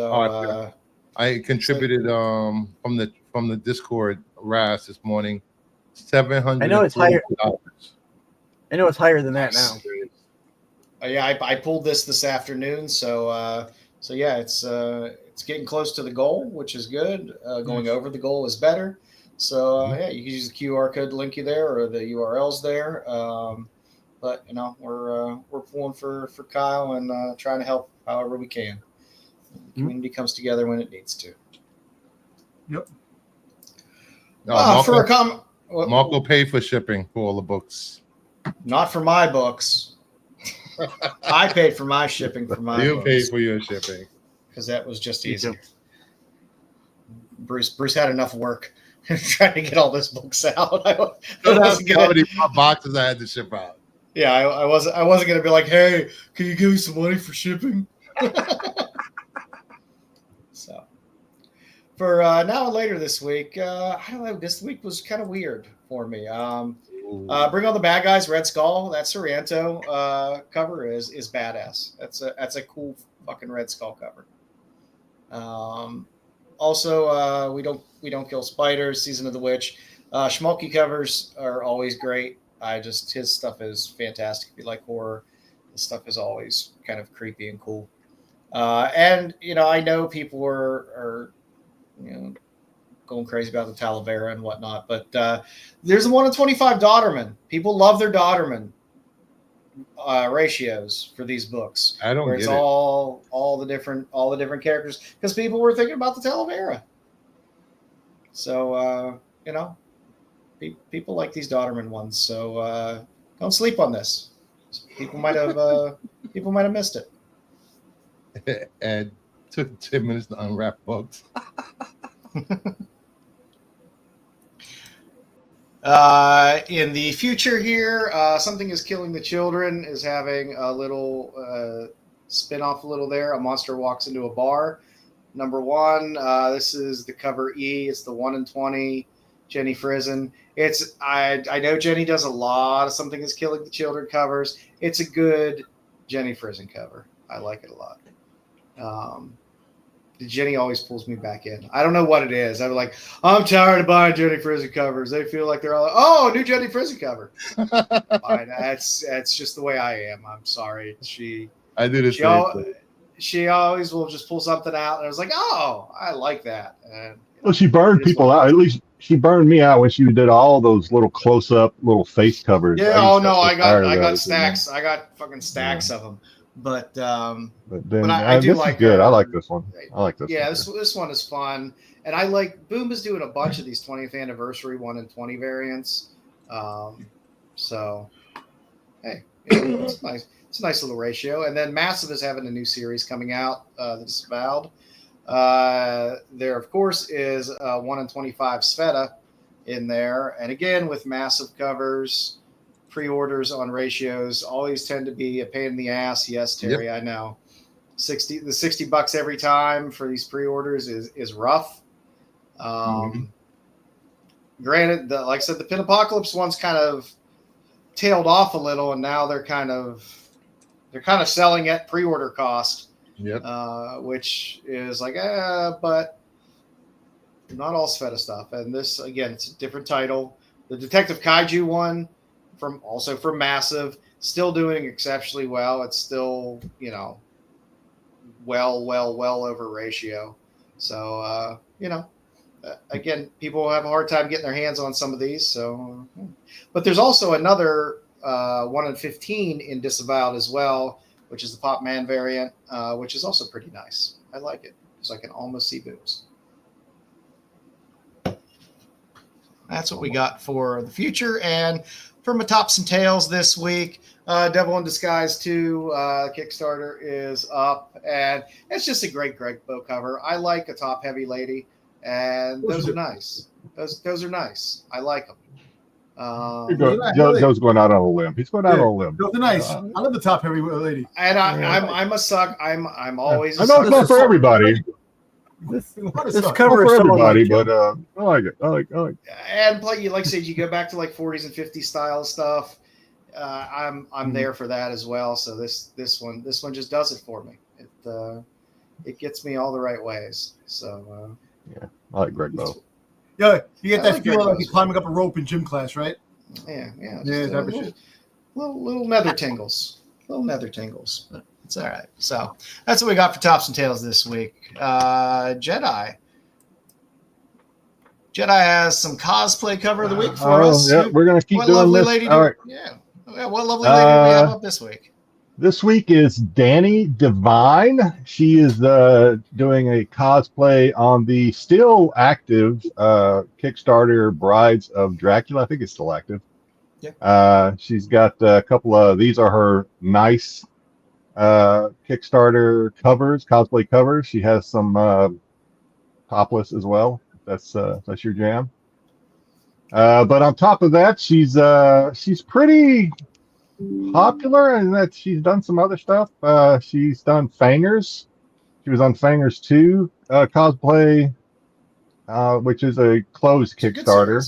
F: I contributed from the Discord RAS this morning. $700.
E: I know it's higher. I know it's higher than that now.
C: Yeah, I pulled this afternoon, so yeah, it's getting close to the goal, which is good. Going over the goal is better. So yeah, you can use the QR code to link you there, or the URL's there. But we're pulling for Kyle and trying to help however we can. The community comes together when it needs to.
D: Yep.
F: Mark will pay for shipping for all the books.
C: Not for my books. I paid for my shipping for my books.
F: You paid for your shipping.
C: Because that was just easier. Bruce had enough work trying to get all those books out. How
F: many boxes I had to ship out?
C: Yeah, I wasn't gonna be like, hey, can you give me some money for shipping? So for now and later this week, I don't know. This week was kind of weird for me. Bring All the Bad Guys, Red Skull. That Sorrento cover is badass. That's a cool fucking Red Skull cover. Also, we don't kill spiders. Season of the Witch. Schmalky covers are always great. His stuff is fantastic. If you like horror, the stuff is always kind of creepy and cool. And I know people are going crazy about the Talavera and whatnot, but there's a 1 in 25 Daughterman. People love their Daughterman ratios for these books.
F: I don't
C: where
F: get
C: it's
F: it.
C: all the different characters, because people were thinking about the Talavera. So people like these Daughterman ones. So don't sleep on this. People might have missed it.
F: And took 10 minutes to unwrap books.
C: In the future here, Something is Killing the Children is having a little spin-off there. A monster walks into a bar. #1. This is the cover E. It's the 1 in 20 Jenny Frizen. I know Jenny does a lot of Something is Killing the Children covers. It's a good Jenny Frizen cover. I like it a lot. Jenny always pulls me back in. I don't know what it is. I'm like, I'm tired of buying Jenny Frizen covers. They feel like they're all like, oh, new Jenny Frizen cover. Fine. That's just the way I am. I'm sorry.
F: I do the same thing.
C: She always will just pull something out, and I was like, oh, I like that. And,
B: well, she burned people out. At least she burned me out when she did all those little close-up little face covers.
C: Yeah. Oh no, I got stacks. I got fucking stacks of them. But
B: I do
C: this
B: like
C: is
B: good. I like this one. I like this.
C: Yeah,
B: one
C: this one is fun, and I like Boom is doing a bunch of these 20th anniversary 1 in 20 variants. So, hey, it's nice. It's a nice little ratio. And then Massive is having a new series coming out, the Disavowed. There, of course, is 1 in 25 Sveta in there, and again with massive covers. Pre-orders on ratios always tend to be a pain in the ass. Yes, Terry, yep. I know. $60 every time for these pre-orders is rough. Granted, like I said, the Pin Apocalypse one's kind of tailed off a little, and now they're kind of selling at pre-order cost.
F: Yep.
C: Which is like, but not all Sveta stuff. And this, again, it's a different title. The Detective Kaiju one from Massive, still doing exceptionally well. It's still, well over ratio. So, again, people have a hard time getting their hands on some of these. So, but there's also another 1 in 15 in Disavowed as well, which is the Pop Man variant, which is also pretty nice. I like it because I can almost see boobs. That's what we got for the future. And for my tops and tails this week, Devil in Disguise 2 Kickstarter is up, and it's just a great Greg Bow cover. I like a top-heavy lady, and those are nice. Those are nice. I like them.
B: Joe's going out on a limb. He's going out on a limb.
D: Those are nice. I love the top-heavy lady.
C: And I'm a suck. I'm always.
B: I know it's not for everybody.
E: This cover is
B: for everybody, but I like it. I like it.
C: And like I said, you go back to like 40s and 50s style stuff. I'm there for that as well. So this one just does it for me. It gets me all the right ways. So
B: yeah, I like Greg Bow.
D: Yeah, you get that feeling like you're climbing up a rope in gym class, right?
C: Yeah.
D: Little
C: nether tingles. But it's all right. So that's what we got for tops and tails this week. Jedi has some cosplay cover of the week for us.
B: Yeah, we're gonna keep doing this. All right.
C: Yeah. What lovely lady do we have up this week?
B: This week is Danny Devine. She is doing a cosplay on the still active Kickstarter Brides of Dracula. I think it's still active. Yeah. She's got a couple of, these are her nice Kickstarter covers, cosplay covers. She has some topless as well. That's your jam. But on top of that, she's pretty popular in that she's done some other stuff. She's done Fangers. She was on Fangers 2 cosplay, which is a closed Kickstarter.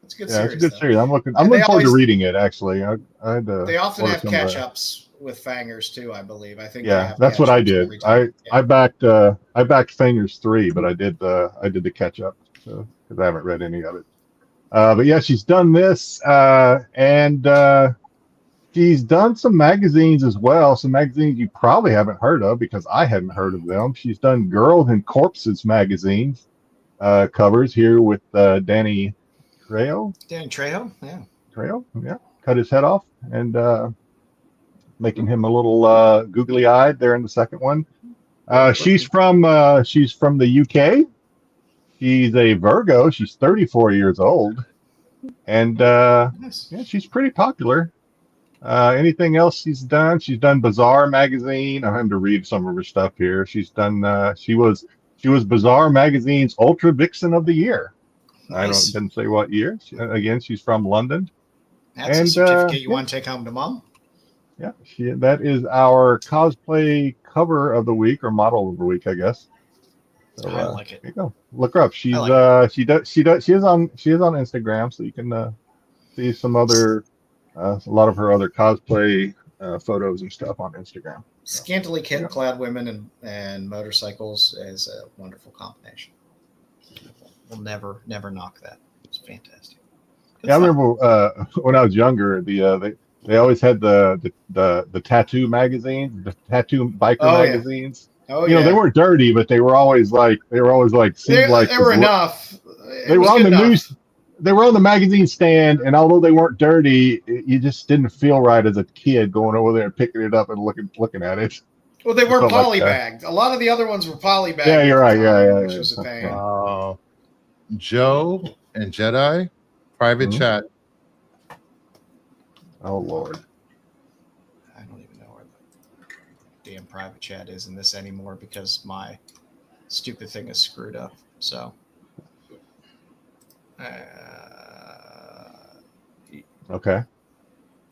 C: It's a good series.
B: It's a good series. I'm looking forward to reading it. Actually,
C: they often have catch-ups with Fangers too, I believe. I think.
B: Yeah, that's what I did. I backed Fangers 3, but I did the catch-up because I haven't read any of it. But yeah, she's done this, and she's done some magazines as well. Some magazines you probably haven't heard of because I hadn't heard of them. She's done Girls and Corpses magazines covers here with Danny Trejo.
C: Danny Trejo, yeah.
B: Trejo, yeah. Cut his head off and making him a little googly-eyed there in the second one. She's from the UK. She's a Virgo. She's 34 years old, and
C: nice.
B: Yeah, she's pretty popular. Anything else she's done? She's done Bazaar magazine. I'm having to read some of her stuff here. She's done. She was Bazaar magazine's Ultra Vixen of the Year.
C: Nice.
B: Didn't say what year. She's from London.
C: That's a certificate you want to take home to mom.
B: Yeah, that is our cosplay cover of the week or model of the week, I guess. So,
C: I like it.
B: There you go. Look her up. She's she is on Instagram, so you can see some other a lot of her other cosplay photos and stuff on Instagram.
C: Scantily clad women and motorcycles is a wonderful combination. We'll never knock that. It's fantastic.
B: I remember when I was younger, they always had the tattoo magazines, the tattoo biker magazines.
C: Oh,
B: you know, they weren't dirty, but they were always like
C: they were enough.
B: They were on the news. they were on the magazine stand, and although they weren't dirty, you just didn't feel right as a kid going over there and picking it up and looking at it.
C: Well, they weren't polybagged. A lot of the other ones were polybagged.
B: Yeah, you're right.
C: Which was a pain.
F: Joe and Jedi private chat.
B: Oh Lord.
C: I don't even know where the damn private chat is in this anymore because my stupid thing is screwed up. So.
B: Okay.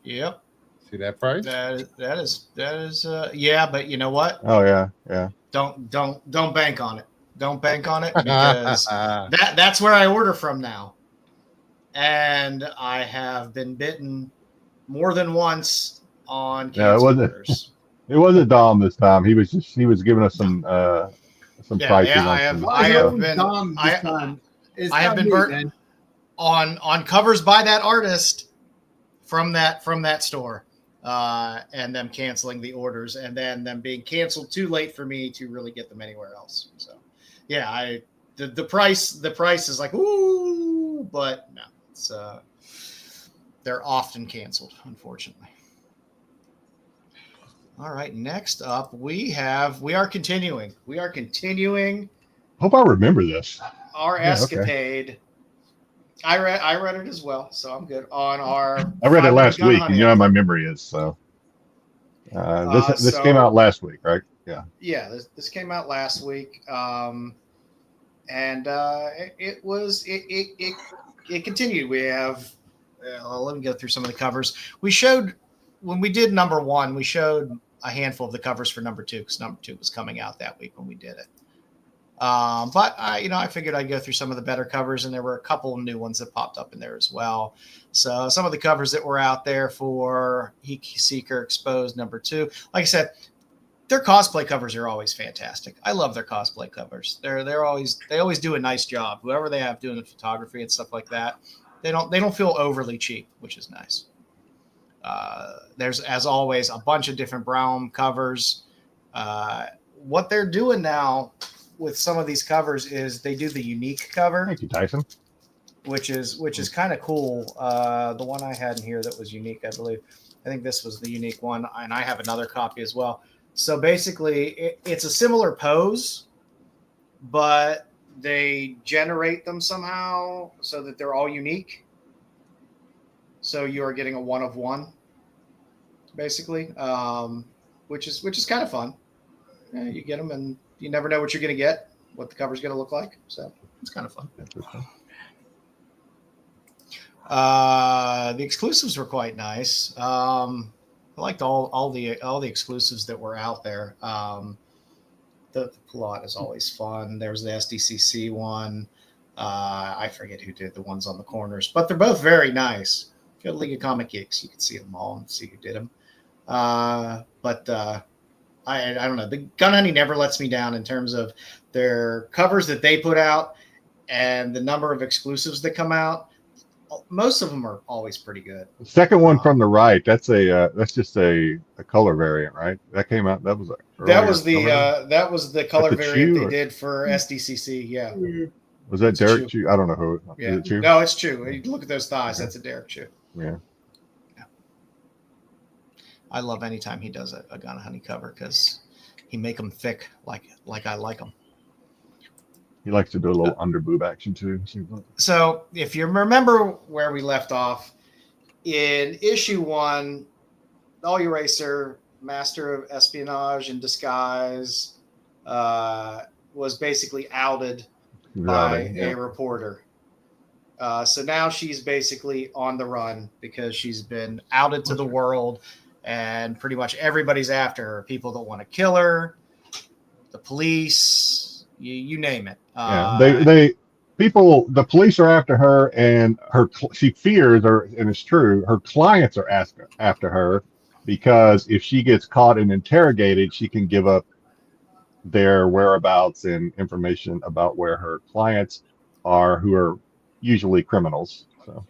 C: Yep.
F: See that price?
C: That is yeah, but you know what?
B: Oh yeah.
C: Don't bank on it. Don't bank on it because that's where I order from now. And I have been bitten more than once on orders.
B: It wasn't Dom this time. He was giving us some prices.
C: Yeah, I have been burnt on covers by that artist from that store, and them canceling the orders, and then them being canceled too late for me to really get them anywhere else. So, yeah, the price is like ooh, but no, it's they're often canceled, unfortunately. All right, next up we are continuing.
B: Hope I remember this.
C: Our escapade. Okay. I read it as well, so I'm good. I
B: read it last week, and you know how my memory is. So this came out last week, right? Yeah. Yeah,
C: this came out last week, and it continued. We have. Let me go through some of the covers. We showed when we did number 1. We showed a handful of the covers for number 2 because number 2 was coming out that week when we did it. But I figured I'd go through some of the better covers, and there were a couple of new ones that popped up in there as well. So some of the covers that were out there for Heat Seeker Exposed number 2, like I said, their cosplay covers are always fantastic. I love their cosplay covers. They always do a nice job. Whoever they have doing the photography and stuff like that, they don't feel overly cheap, which is nice. There's, as always, a bunch of different brown covers. What they're doing now with some of these covers is they do the unique cover.
B: Thank you, Tyson.
C: Which is kind of cool. The one I had in here that was unique, I believe. I think this was the unique one, and I have another copy as well. So basically, it's a similar pose, but they generate them somehow so that they're all unique. So you are getting a 1 of 1, basically, which is kind of fun. Yeah, you get them, and you never know what you're going to get, what the cover's going to look like. So it's kind of fun. The exclusives were quite nice. I liked all the exclusives that were out there. The plot is always fun. There's the SDCC one. I forget who did the ones on the corners, but they're both very nice. Go to League of Comic Geeks, you can see them all and see who did them. I don't know. The Gun Honey never lets me down in terms of their covers that they put out and the number of exclusives that come out. Most of them are always pretty good.
B: The second one from the right, that's just a color variant, right? That came out. That was the color variant they did for SDCC. Yeah.
C: Was that
B: Derek Chew? I don't know who.
C: Yeah. Is it Chew? No, it's Chew. Look at those thighs. That's a Derek Chew.
B: Yeah.
C: I love anytime he does a Gun Honey cover because he make them thick like I like them.
B: He likes to do a little under boob action too.
C: So if you remember where we left off in issue 1, All Eraser, Master of Espionage and Disguise, was basically outed by a reporter. So now she's basically on the run because she's been outed to the world. And pretty much everybody's after her. People that want to kill her, the police, you name it.
B: The police are after her, and she fears, and it's true, her clients are after her because if she gets caught and interrogated, she can give up their whereabouts and information about where her clients are, who are usually criminals. So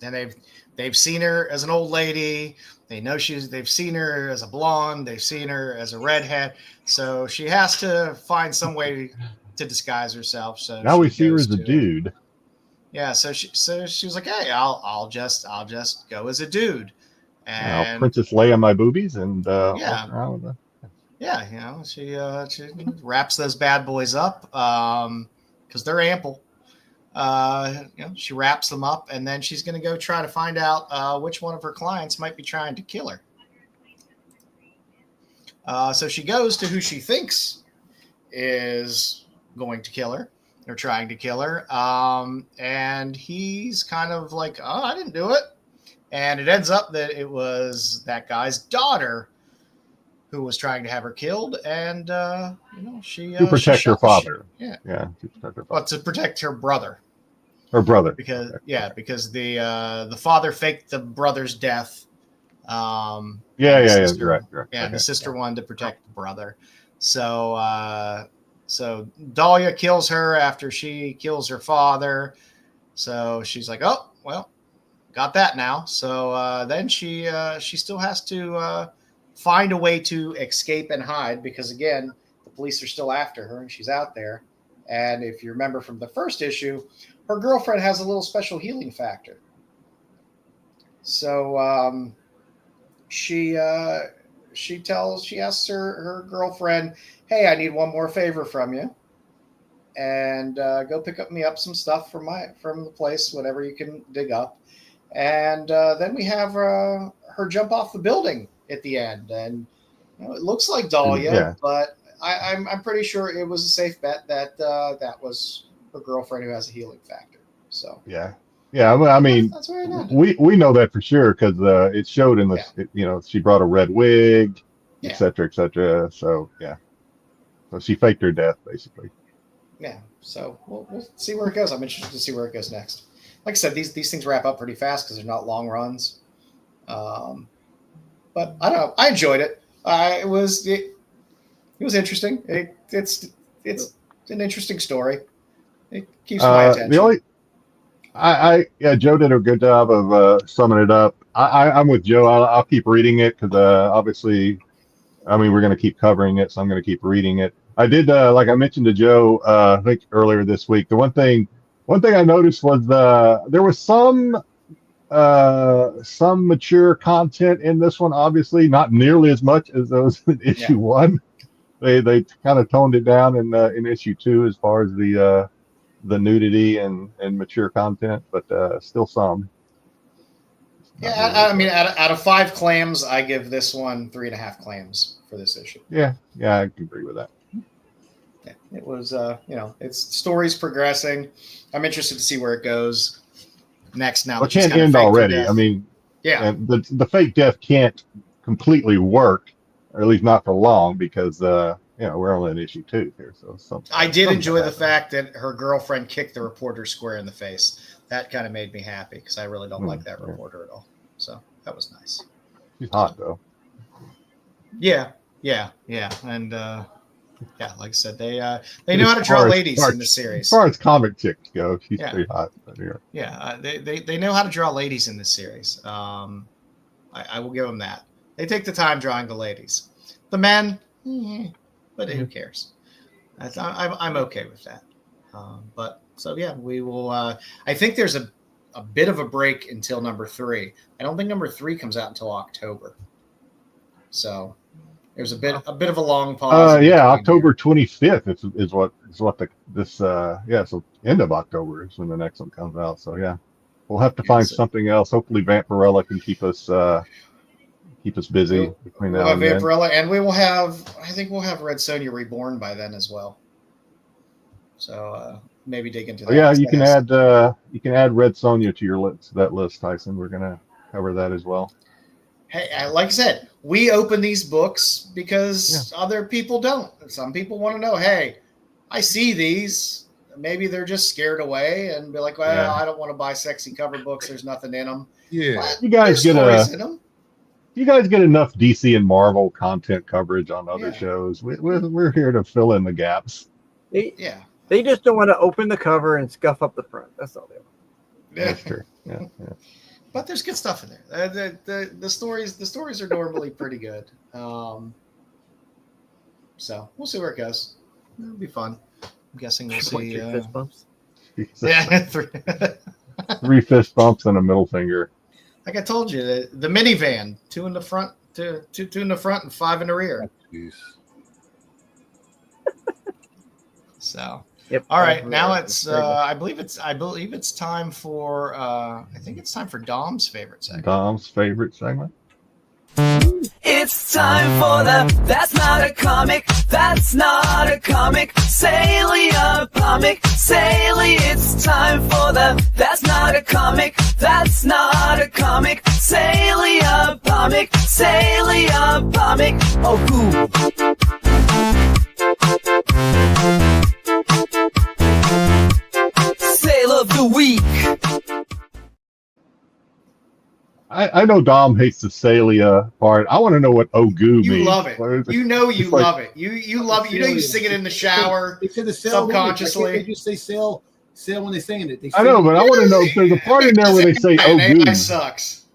C: and they've seen her as an old lady. They know they've seen her as a blonde. They've seen her as a redhead. So she has to find some way to disguise herself. So
B: now we see her as a dude.
C: Yeah, so she was like, "Hey, I'll just go as a dude."
B: I'll
C: And
B: Princess Leia my boobies and
C: yeah,
B: walk around with them.
C: yeah, she wraps those bad boys up because they're ample. She wraps them up, and then she's going to go try to find out which one of her clients might be trying to kill her. So she goes to who she thinks is going to kill her or trying to kill her. And he's kind of like, "Oh, I didn't do it." And it ends up that it was that guy's daughter who was trying to have her killed. And, she...
B: to protect her father.
C: Yeah.
B: To protect her father.
C: Well, to protect her brother.
B: Her brother.
C: Because, because the father faked the brother's death.
B: You're right.
C: Yeah, and the sister wanted to protect the brother. So Dahlia kills her after she kills her father. So she's like, "Oh, well, got that now." So then she still has to find a way to escape and hide because, again, the police are still after her and she's out there. And if you remember from the first issue, her girlfriend has a little special healing factor. So she asks her girlfriend, "Hey, I need one more favor from you, and go pick me up some stuff from the place, whatever you can dig up." And then we have her jump off the building at the end, and it looks like Dahlia, but I'm pretty sure it was a safe bet that that was her girlfriend who has a healing factor. So
B: yeah. I mean,
C: that's where it ended.
B: we know that for sure because it showed in the she brought a red wig, etc., etc. So so she faked her death basically.
C: Yeah. So we'll see where it goes. I'm interested to see where it goes next. Like I said, these things wrap up pretty fast because they're not long runs. But I don't know. I enjoyed it. It was interesting. It's an interesting story. It keeps my attention.
B: Joe did a good job of summing it up. I'm with Joe. I'll keep reading it because obviously, I mean, we're going to keep covering it, so I'm going to keep reading it. I did, like I mentioned to Joe, I think earlier this week. The one thing I noticed was there was some mature content in this one. Obviously, not nearly as much as those in issue 1. They kind of toned it down in issue 2 as far as the nudity and mature content, but still some.
C: Yeah, I mean, out of 5 clams, I give this one 3.5 clams for this issue.
B: Yeah, I can agree with that.
C: Yeah, it was, its story's progressing. I'm interested to see where it goes next. Now,
B: it can't end already. I mean, and the fake death can't completely work, or at least not for long, because we're only in issue 2 here. So
C: I did enjoy the fact that her girlfriend kicked the reporter square in the face. That kind of made me happy because I really don't like that reporter at all. So that was nice.
B: She's hot though.
C: Yeah, and like I said, they know how to draw ladies in the series.
B: As far as comic chicks go, she's pretty hot.
C: They know how to draw ladies in this series. I will give them that. They take the time drawing the ladies. The men, but who cares? I'm okay with that. We will. I think there's a bit of a break until number 3. I don't think number 3 comes out until October. So there's a bit of a long pause.
B: October 25th is what so end of October is when the next one comes out. So we'll have to find something else. Hopefully Vampirella can keep us busy between now and then.
C: Vampirella, and we will have. I think we'll have Red Sonja Reborn by then as well. So maybe dig into that.
B: You can add Red Sonja to that list, Tyson. We're gonna cover that as well.
C: Hey, like I said, we open these books because other people don't. Some people want to know, hey, I see these. Maybe they're just scared away and be like, well, I don't want to buy sexy cover books. There's nothing in them.
B: Yeah. You guys get enough DC and Marvel content coverage on other shows. We're here to fill in the gaps.
E: They just don't want to open the cover and scuff up the front. That's all they want.
B: That's true. Yeah.
C: But there's good stuff in there. The stories are normally pretty good. So we'll see where it goes. It'll be fun. I'm guessing we'll see. Yeah,
B: Three fist bumps and a middle finger.
C: like I told you, the minivan, two in the front, two in the front, and 5 in the rear.
F: Jeez.
C: So,
E: Yep.
C: all right, now it's I believe it's time for I think it's time for Dom's favorite segment.
B: Dom's favorite segment.
A: It's time for the That's Not a Comic, That's Not a Comic, Salia Comic, Salia. It's time for the That's Not a Comic, That's Not a Comic, Salia Comic, Salia Comic. Oh, cool. Sale of the week.
B: I know Dom hates the Salia part. I want to know what Ogu means.
C: You love it. You know you
B: It's like-
C: love it. You love it. You know you sing it in the shower
D: They say the sale
C: subconsciously.
D: They just say sale when they're saying it. They
B: I know, but I want to know if there's a part in there where they say
C: And AI
B: Ogu.
C: sucks.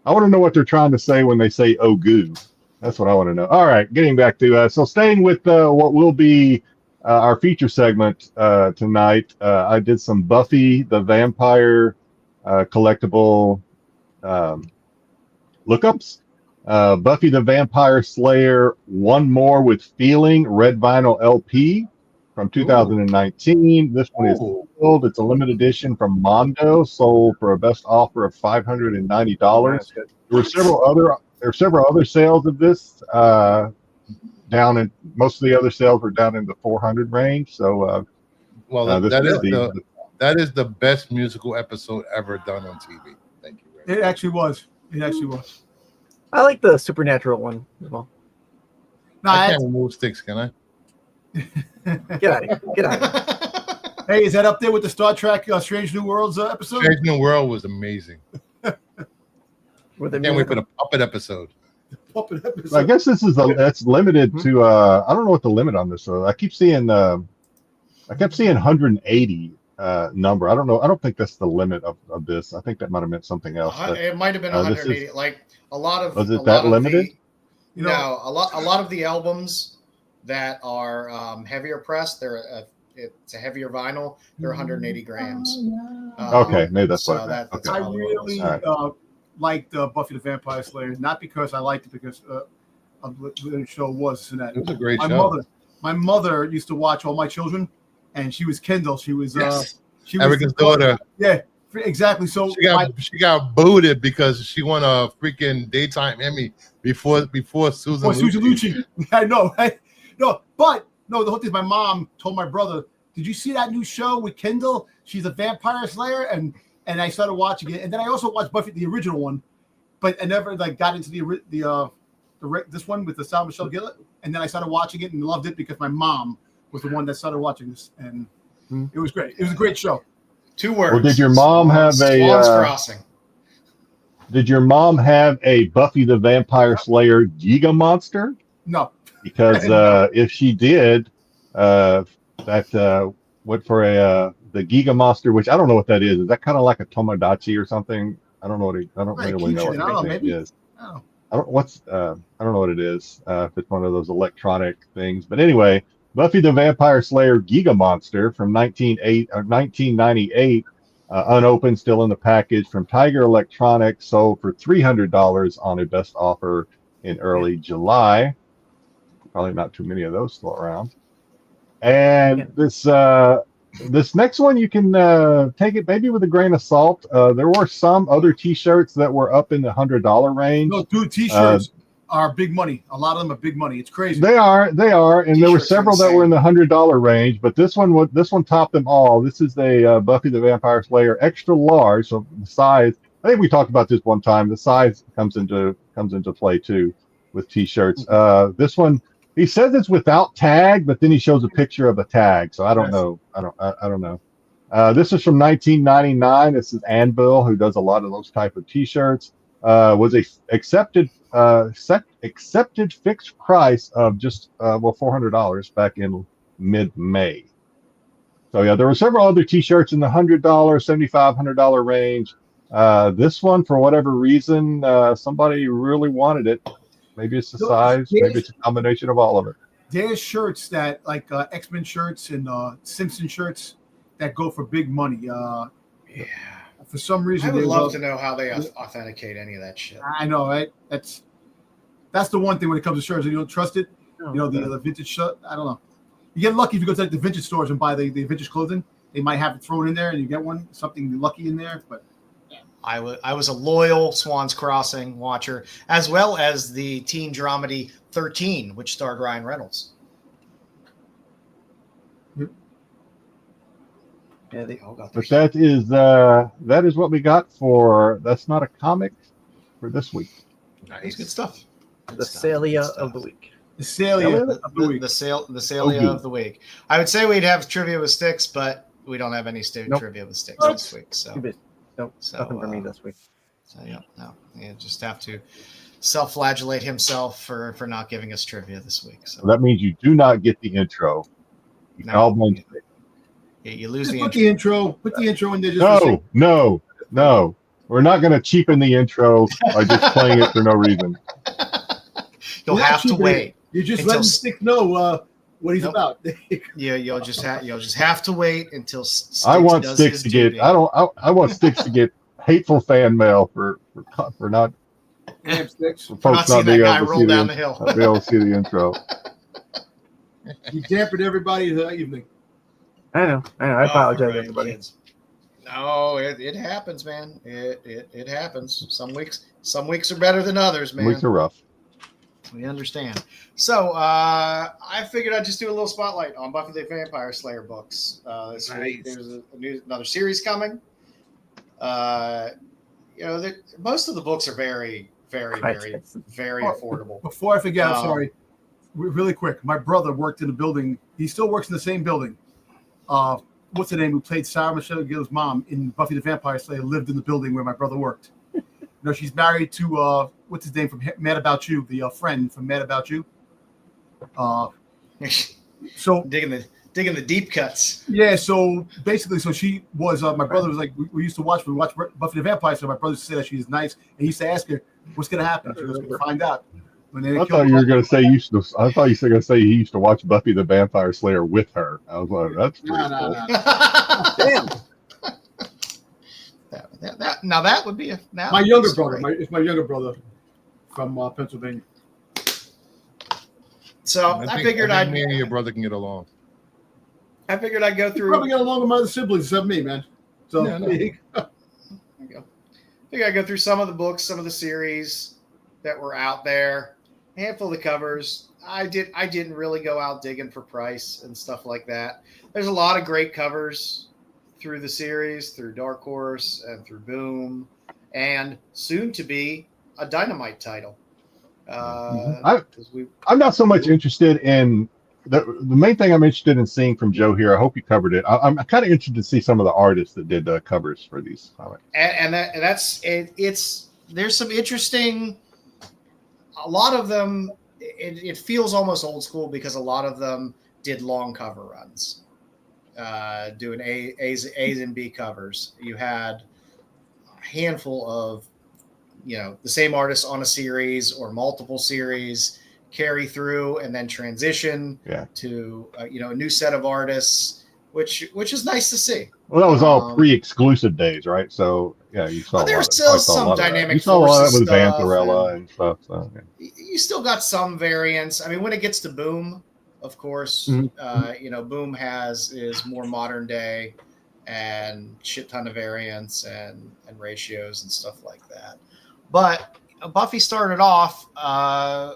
B: I want to know what they're trying to say when they say Ogu. That's what I want to know. All right, getting back to so staying with what will be our feature segment tonight. I did some Buffy the Vampire collectible lookups. Buffy the Vampire Slayer One More with Feeling red vinyl LP from 2019. This one is sold. It's a limited edition from Mondo, sold for a best offer of $590. There were several other sales of this down in most of the other sales were down in the 400 range. So
F: that is the best musical episode ever done on TV. Thank you.
D: It actually was. It actually was.
E: I like the supernatural one as well.
D: No,
F: I can't remove Styx, can I?
E: Get out of here. Get out of here.
D: Hey, is that up there with the Star Trek Strange New Worlds episode?
F: Strange New World was amazing.
E: With the
F: Can't wait for the puppet episode.
D: Puppet episode.
B: I guess this is that's limited to I don't know what the limit on this is. I keep seeing I kept seeing 180 number. I don't know. I don't think that's the limit of this. I think that might have meant something else. But,
C: It might have been 180. Like a lot of
B: was it that limited?
C: No, a lot of the albums that are heavier pressed, it's a heavier vinyl. They're 180 grams.
B: Okay, maybe that's
C: so
B: what.
C: that's
B: Okay.
D: I
C: probably
D: really
C: what it was.
D: liked Buffy the Vampire Slayer, not because I liked it because of what the show was. And that
F: It was a great show.
D: My mother used to watch All My Children, and she was Kendall. She was she was
F: Erica's daughter.
D: Yeah, exactly. So
F: She got booted because she won a freaking daytime Emmy before Susan
D: Lucci. I know. No, the whole thing is my mom told my brother, "Did you see that new show with Kendall? She's a vampire slayer." And I started watching it, and then I also watched Buffy, the original one, but I never got into this one with the Sarah Michelle Gellar. And then I started watching it and loved it because my mom was the one that started watching this, and it was great. It was a great show.
C: 2 words.
B: Well, did your mom have
C: Swans Crossing?
B: Did your mom have a Buffy the Vampire Slayer Giga Monster?
D: No,
B: because if she did, that went for the Giga Monster, which I don't know what that is. Is that kind of like a Tomodachi or something? I don't know what I don't really know what it is. I don't know what it is. If it's one of those electronic things, but anyway, Buffy the Vampire Slayer Giga Monster from 1998, unopened, still in the package, from Tiger Electronics, sold for $300 on a best offer in early July. Probably not too many of those still around. And this next one, you can take it maybe with a grain of salt. There were some other T-shirts that were up in the $100 range.
D: No, dude, T-shirts are big money. A lot of them are big money. It's crazy.
B: They are, and there were several that were in the $100 range, but this one topped them all. This is the Buffy the Vampire Slayer extra large. So the size, I think we talked about this one time. The size comes into play too with T-shirts. This one, he says it's without tag, but then he shows a picture of a tag. So I don't know. I don't know. This is from 1999. This is Anvil, who does a lot of those type of T-shirts. Was a accepted fixed price of just $400 back in mid-May. So yeah, there were several other T-shirts in the $100, $75, $100 range. This one, for whatever reason, somebody really wanted it. Maybe it's the size. Maybe it's a combination of all of it.
D: There's shirts that like X-Men shirts and Simpson shirts that go for big money.
C: Yeah.
D: For some reason,
C: I would love to know how they authenticate any of that shit.
D: I know, right? That's the one thing when it comes to shirts, you don't trust it.
E: No,
D: You know, the vintage shirt. I don't know. You get lucky if you go to like the vintage stores and buy the vintage clothing. They might have it thrown in there, and you get something lucky in there. But
C: I was a loyal Swans Crossing watcher, as well as the teen dramedy 13, which starred Ryan Reynolds.
E: Yeah,
C: They all got
B: But
C: their
B: that is what we got for That's Not a Comic for this week.
C: Nice. Good stuff.
E: the Salia of the week.
D: the Salia of the week.
C: The Salia of the week. I would say we'd have trivia with Styx, but we don't have any trivia with Styx this week. So
E: Nope, nothing for me this week.
C: So yeah, no, you just have to self-flagellate himself for not giving us trivia this week. So
B: that means you do not get the intro. You can all blame Styx.
C: You lose
D: Just
C: the
D: put
C: intro.
D: Put the intro in there. Just
B: No. We're not going to cheapen the intro by just playing it for no reason.
C: You'll have to wait.
D: You just let Styx know what he's about.
C: Yeah, you'll just have to wait until Styx
B: I want
C: does
B: Styx
C: his
B: to get.
C: duty.
B: I want Styx to get hateful fan mail for not
D: Damn, Styx.
B: for folks not being able to see
C: down the hill.
B: not be able to see the intro.
D: You dampened everybody's evening.
E: I know. I apologize,
C: Right,
E: everybody.
C: kids. No, it happens, man. It happens. Some weeks are better than others, man.
B: Weeks are rough.
C: We understand. So I figured I'd just do a little spotlight on Buffy the Vampire Slayer books. This week there's another series coming. Most of the books are very, very, very, very affordable.
D: Before I forget, I'm sorry. Really quick, my brother worked in a building. He still works in the same building. What's the name? Who played Sarah Michelle Gellar's mom in Buffy the Vampire Slayer? Lived in the building where my brother worked. She's married to what's his name from Mad About You, the friend from Mad About You. So
C: digging the deep cuts.
D: Yeah, so basically, she was my brother was like we used to watch Buffy the Vampire Slayer. My brother used to say that she's nice, and he used to ask her what's going to happen. She was going to find out.
B: I thought you were going to say he used to watch Buffy the Vampire Slayer with her. I was like, that's pretty cool.
D: Damn.
C: Now that would be
D: my younger brother. It's my younger brother from Pennsylvania.
C: So I figured I'd
F: me and your brother can get along.
C: I figured I'd go through.
D: Probably get along with my other siblings except me, man. So
C: there you go. I figured I'd go through some of the books, some of the series that were out there. A handful of the covers. I didn't really go out digging for price and stuff like that. There's a lot of great covers through the series, through Dark Horse and through Boom, and soon to be a Dynamite title.
B: I'm not so much interested in the main thing I'm interested in seeing from Joe here. I hope you covered it. I'm kind of interested to see some of the artists that did the covers for these comics.
C: There's some interesting. A lot of them, it feels almost old school because a lot of them did long cover runs, doing A's and B covers. You had a handful of, the same artists on a series or multiple series carry through and then transition to, a new set of artists, which is nice to see.
B: Well, that was all pre-exclusive days, right? So you saw.
C: There's still some dynamic.
B: You saw a lot of that with Vampirella and stuff. So
C: you still got some variants. I mean, when it gets to Boom, of course, Boom is more modern day and shit ton of variants and ratios and stuff like that. But Buffy started off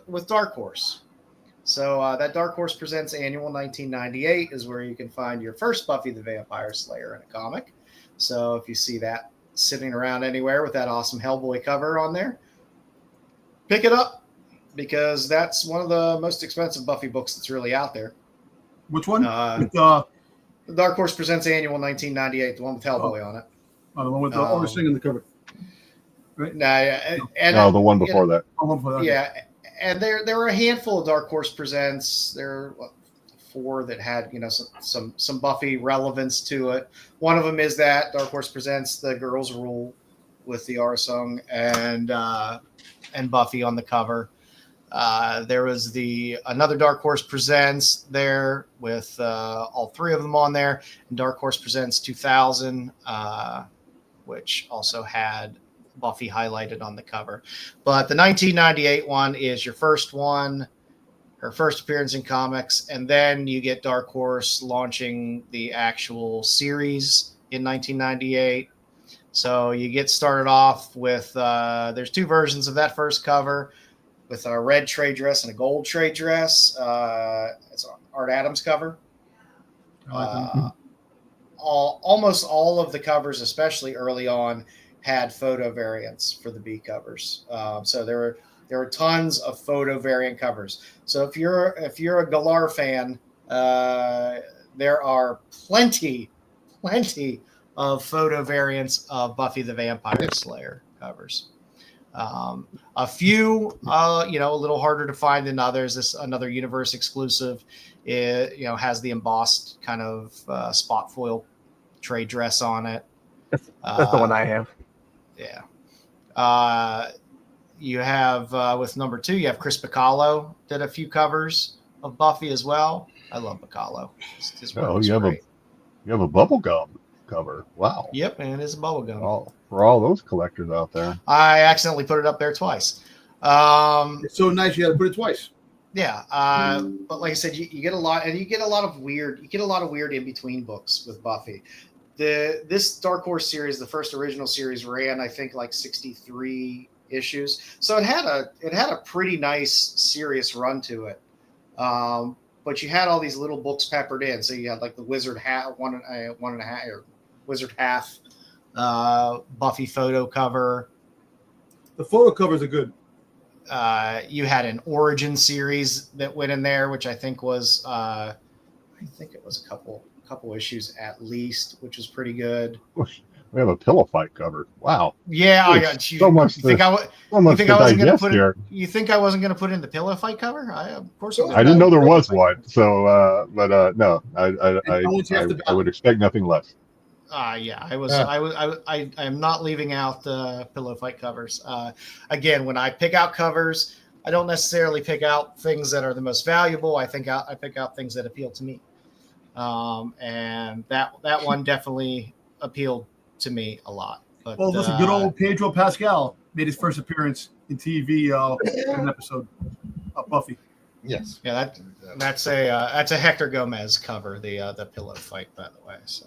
C: with Dark Horse. So that Dark Horse Presents Annual 1998 is where you can find your first Buffy the Vampire Slayer in a comic. So if you see that sitting around anywhere with that awesome Hellboy cover on there, pick it up because that's one of the most expensive Buffy books that's really out there.
D: Which one?
C: The Dark Horse Presents Annual 1998, the one with Hellboy on it.
D: Oh, the one with the thing in the cover. Right?
B: The one before that.
C: Yeah. And there were a handful of Dark Horse Presents. There were 4 that had some Buffy relevance to it. One of them is that Dark Horse Presents The Girls Rule with the Arsung and Buffy on the cover. There was another Dark Horse Presents there with all three of them on there, and Dark Horse Presents 2000, which also had Buffy highlighted on the cover. But the 1998 one is your first one, her first appearance in comics, and then you get Dark Horse launching the actual series in 1998. So you get started off with there's two versions of that first cover, with a red trade dress and a gold trade dress. It's Art Adams cover. Almost all of the covers, especially early on, had photo variants for the B covers. So there were tons of photo variant covers. So if you're a Galar fan, there are plenty of photo variants of Buffy the Vampire Slayer covers. A few, a little harder to find than others. This another universe exclusive. It, has the embossed kind of spot foil trade dress on it.
E: That's the one I have.
C: Yeah. You have with number 2, you have Chris Bacallo did a few covers of Buffy as well. I love Bacallo.
B: You have a bubblegum cover. Wow.
C: Yep, and it is a bubblegum.
B: For all those collectors out there.
C: I accidentally put it up there twice.
D: It's so nice you got to put it twice.
C: Yeah, but like I said, you get a lot, and you get a lot of weird in between books with Buffy. This Dark Horse series, the first original series, ran I think like 63 issues, so it had a pretty nice serious run to it. But you had all these little books peppered in, so you had like the Wizard Half, one and a half, or Wizard Half, Buffy photo cover.
D: The photo covers are good.
C: You had an origin series that went in there, which I think was a couple issues at least, which was pretty good.
B: We have a pillow fight cover. Wow.
C: Yeah, I got you. You think I wasn't going to put in the pillow fight cover? Of course.
B: I didn't know there was one. So, no, I would expect nothing less.
C: Yeah, I am not leaving out the pillow fight covers. Again, when I pick out covers, I don't necessarily pick out things that are the most valuable. I pick out things that appeal to me. And that one definitely appealed to me a lot. But,
D: well, listen, good old Pedro Pascal made his first appearance in TV in an episode of Buffy.
F: Yes.
C: Yeah, that's a Hector Gomez cover, the pillow fight, by the way. So.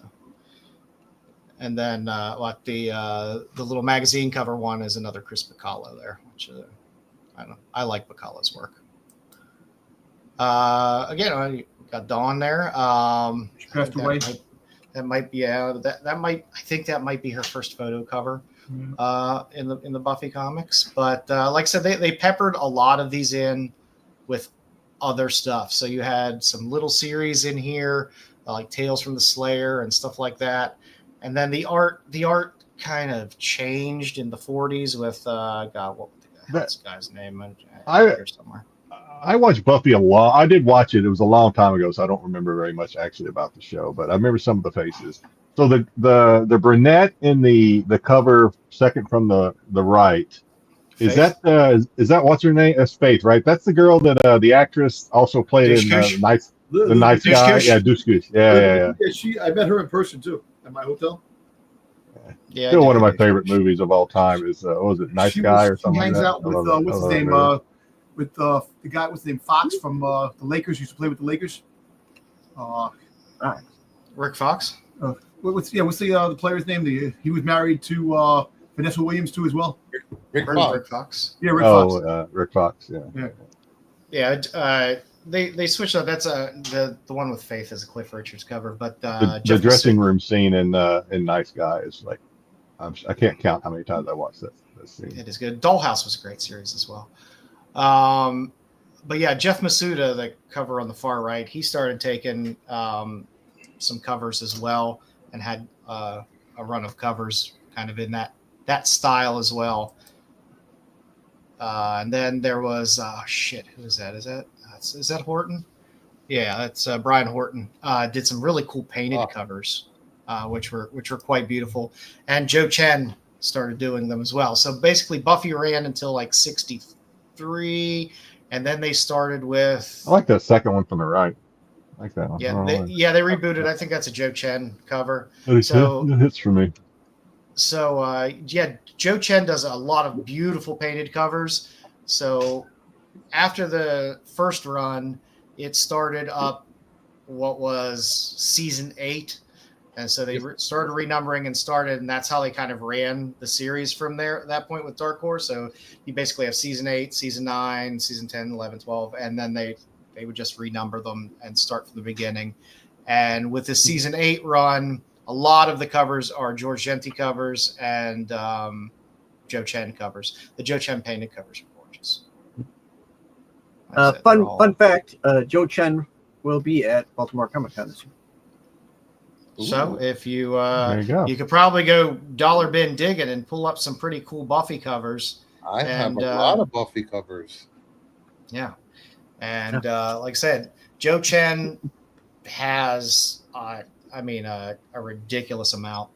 C: And then the little magazine cover one is another Chris Bacallo there, which I like Bacallo's work. Again, I got Dawn there.
D: She passed away.
C: That might be I think that might be her first photo cover in the Buffy comics. But like I said, they peppered a lot of these in with other stuff. So you had some little series in here, like Tales from the Slayer and stuff like that. And then the art kind of changed in the 40s with what the guy's name? Here somewhere.
B: I watched Buffy a lot. I did watch it. It was a long time ago, so I don't remember very much actually about the show, but I remember some of the faces. So the brunette in the cover second from the right, Faith. Is that what's her name? That's Faith, right? That's the girl that the actress also played in the nice guy. Yeah, Dushkush. Yeah.
D: I met her in person too at my hotel.
B: Yeah, still one of my favorite movies of all time is was it Nice Guy or something?
D: She hangs out with what's his name? With the guy with the name Fox from the Lakers. Used to play with the Lakers.
C: Rick Fox.
D: What's the player's name? He was married to Vanessa Williams too as well.
C: Rick Fox.
D: Yeah, Rick Fox.
B: Rick Fox.
C: Yeah. They switched up. That's the one with Faith is a Cliff Richards cover, but
B: the dressing room scene in Nice Guy is like I can't count how many times I watched that scene.
C: It is good. Dollhouse was a great series as well. But yeah, Jeff Masuda, the cover on the far right, he started taking some covers as well and had a run of covers kind of in that style as well. And then there was who is that? Is that Horton? Yeah, that's Brian Horton. Did some really cool painted covers, which were quite beautiful. And Joe Chen started doing them as well. So basically, Buffy ran until like 63, And then they started with.
B: I like that second one from the right. I like that one.
C: Yeah, they rebooted. I think that's a Joe Chen cover.
B: So it hits for me.
C: So Joe Chen does a lot of beautiful painted covers. So after the first run, it started up what was season 8. And so they started renumbering and that's how they kind of ran the series from there at that point with Dark Horse. So you basically have season 8, season 9, season 10, 11, 12, and then they would just renumber them and start from the beginning. And with the season 8 run, a lot of the covers are George Genti covers and Joe Chen covers. The Joe Chen painted covers are gorgeous.
E: Fun fact, Joe Chen will be at Baltimore Comic Con this year.
C: So if you
B: you
C: could probably go dollar bin digging and pull up some pretty cool Buffy covers.
F: I have a lot of Buffy covers.
C: Yeah. And like I said, Joe Chen has a ridiculous amount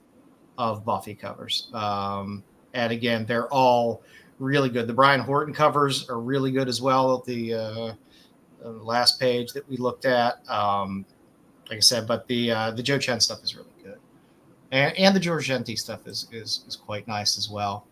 C: of Buffy covers. And again, they're all really good. The Brian Horton covers are really good as well. The last page that we looked at. Like I said, but the Joe Chen stuff is really good, and the George Genti stuff is quite nice as well.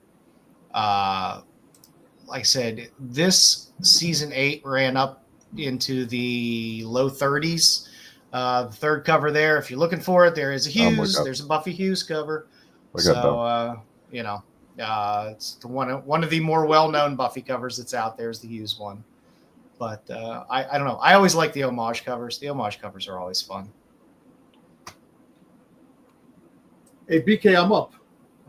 C: Like I said, this season 8 ran up into the low 30s. The third cover there, if you're looking for it, there is a Hughes. There's a Buffy Hughes cover. So it's one of the more well-known Buffy covers that's out there is the Hughes one. But I don't know. I always like the homage covers. The homage covers are always fun.
D: Hey, BK, I'm up.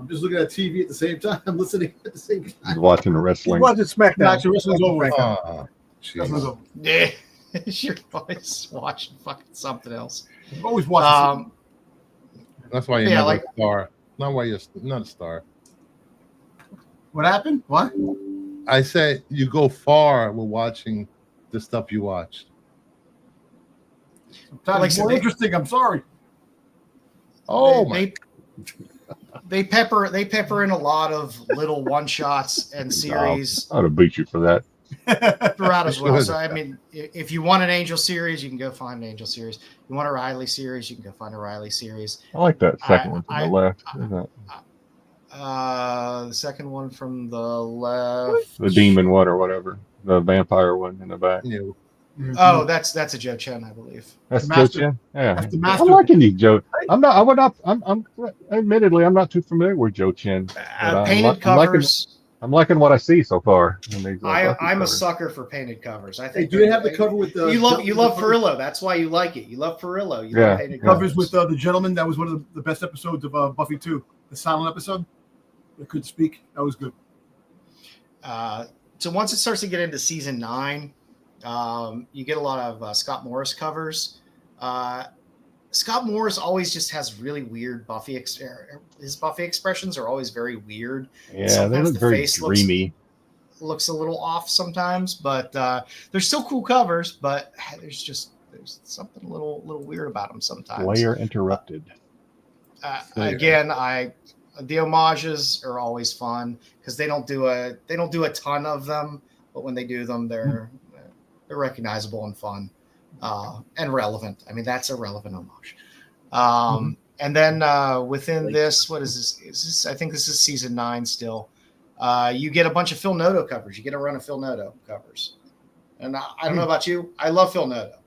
D: I'm just looking at TV at the same time. I'm listening at the same time.
B: He's watching the wrestling.
E: Watching SmackDown.
D: Actually, wrestling's over.
F: Wrestling's over.
C: Yeah, you're always watching fucking something else.
D: I'm always watching.
F: That's why you're not a star. Not why you're not a star.
D: What happened? What?
F: I said you go far with watching the stuff you watched.
D: Sometimes it's more interesting. I'm sorry.
C: They pepper in a lot of little one shots and series.
B: I'd have beat you for that.
C: Throughout as well. So I mean, if you want an Angel series, you can go find an Angel series. If you want a Riley series, you can go find a Riley series.
B: I like that second one from the left.
C: The second one from the left.
B: The demon one or whatever. The vampire one in the back.
F: Yeah.
C: Oh, that's a Joe Chen, I believe.
B: That's Joe Chen. Yeah,
D: that's the master.
B: I'm liking these Joe. Admittedly, I'm not too familiar with Joe Chen.
C: Painted covers.
B: I'm liking what I see so far.
C: I'm a sucker for painted covers. I think.
D: Hey, do they have the cover with the?
C: You love Perillo. That's why you like it. You love Perillo. You love painted
D: covers with the gentleman. That was one of the best episodes of Buffy 2, the silent episode. I couldn't speak. That was good.
C: So once it starts to get into season 9, you get a lot of Scott Morris covers. Scott Morris always just has really weird Buffy. His Buffy expressions are always very weird.
B: Yeah,
C: sometimes
B: they look very dreamy.
C: Looks a little off sometimes, but they're still cool covers. But there's something a little weird about them sometimes.
B: Player interrupted.
C: Again, the homages are always fun because they don't do a ton of them, but when they do them, they're recognizable and fun and relevant. I mean, that's a relevant homage. And then within this, what is this? Is this? I think this is season 9 still. You get a bunch of Phil Noto covers. You get a run of Phil Noto covers. And I don't know about you. I love Phil Noto.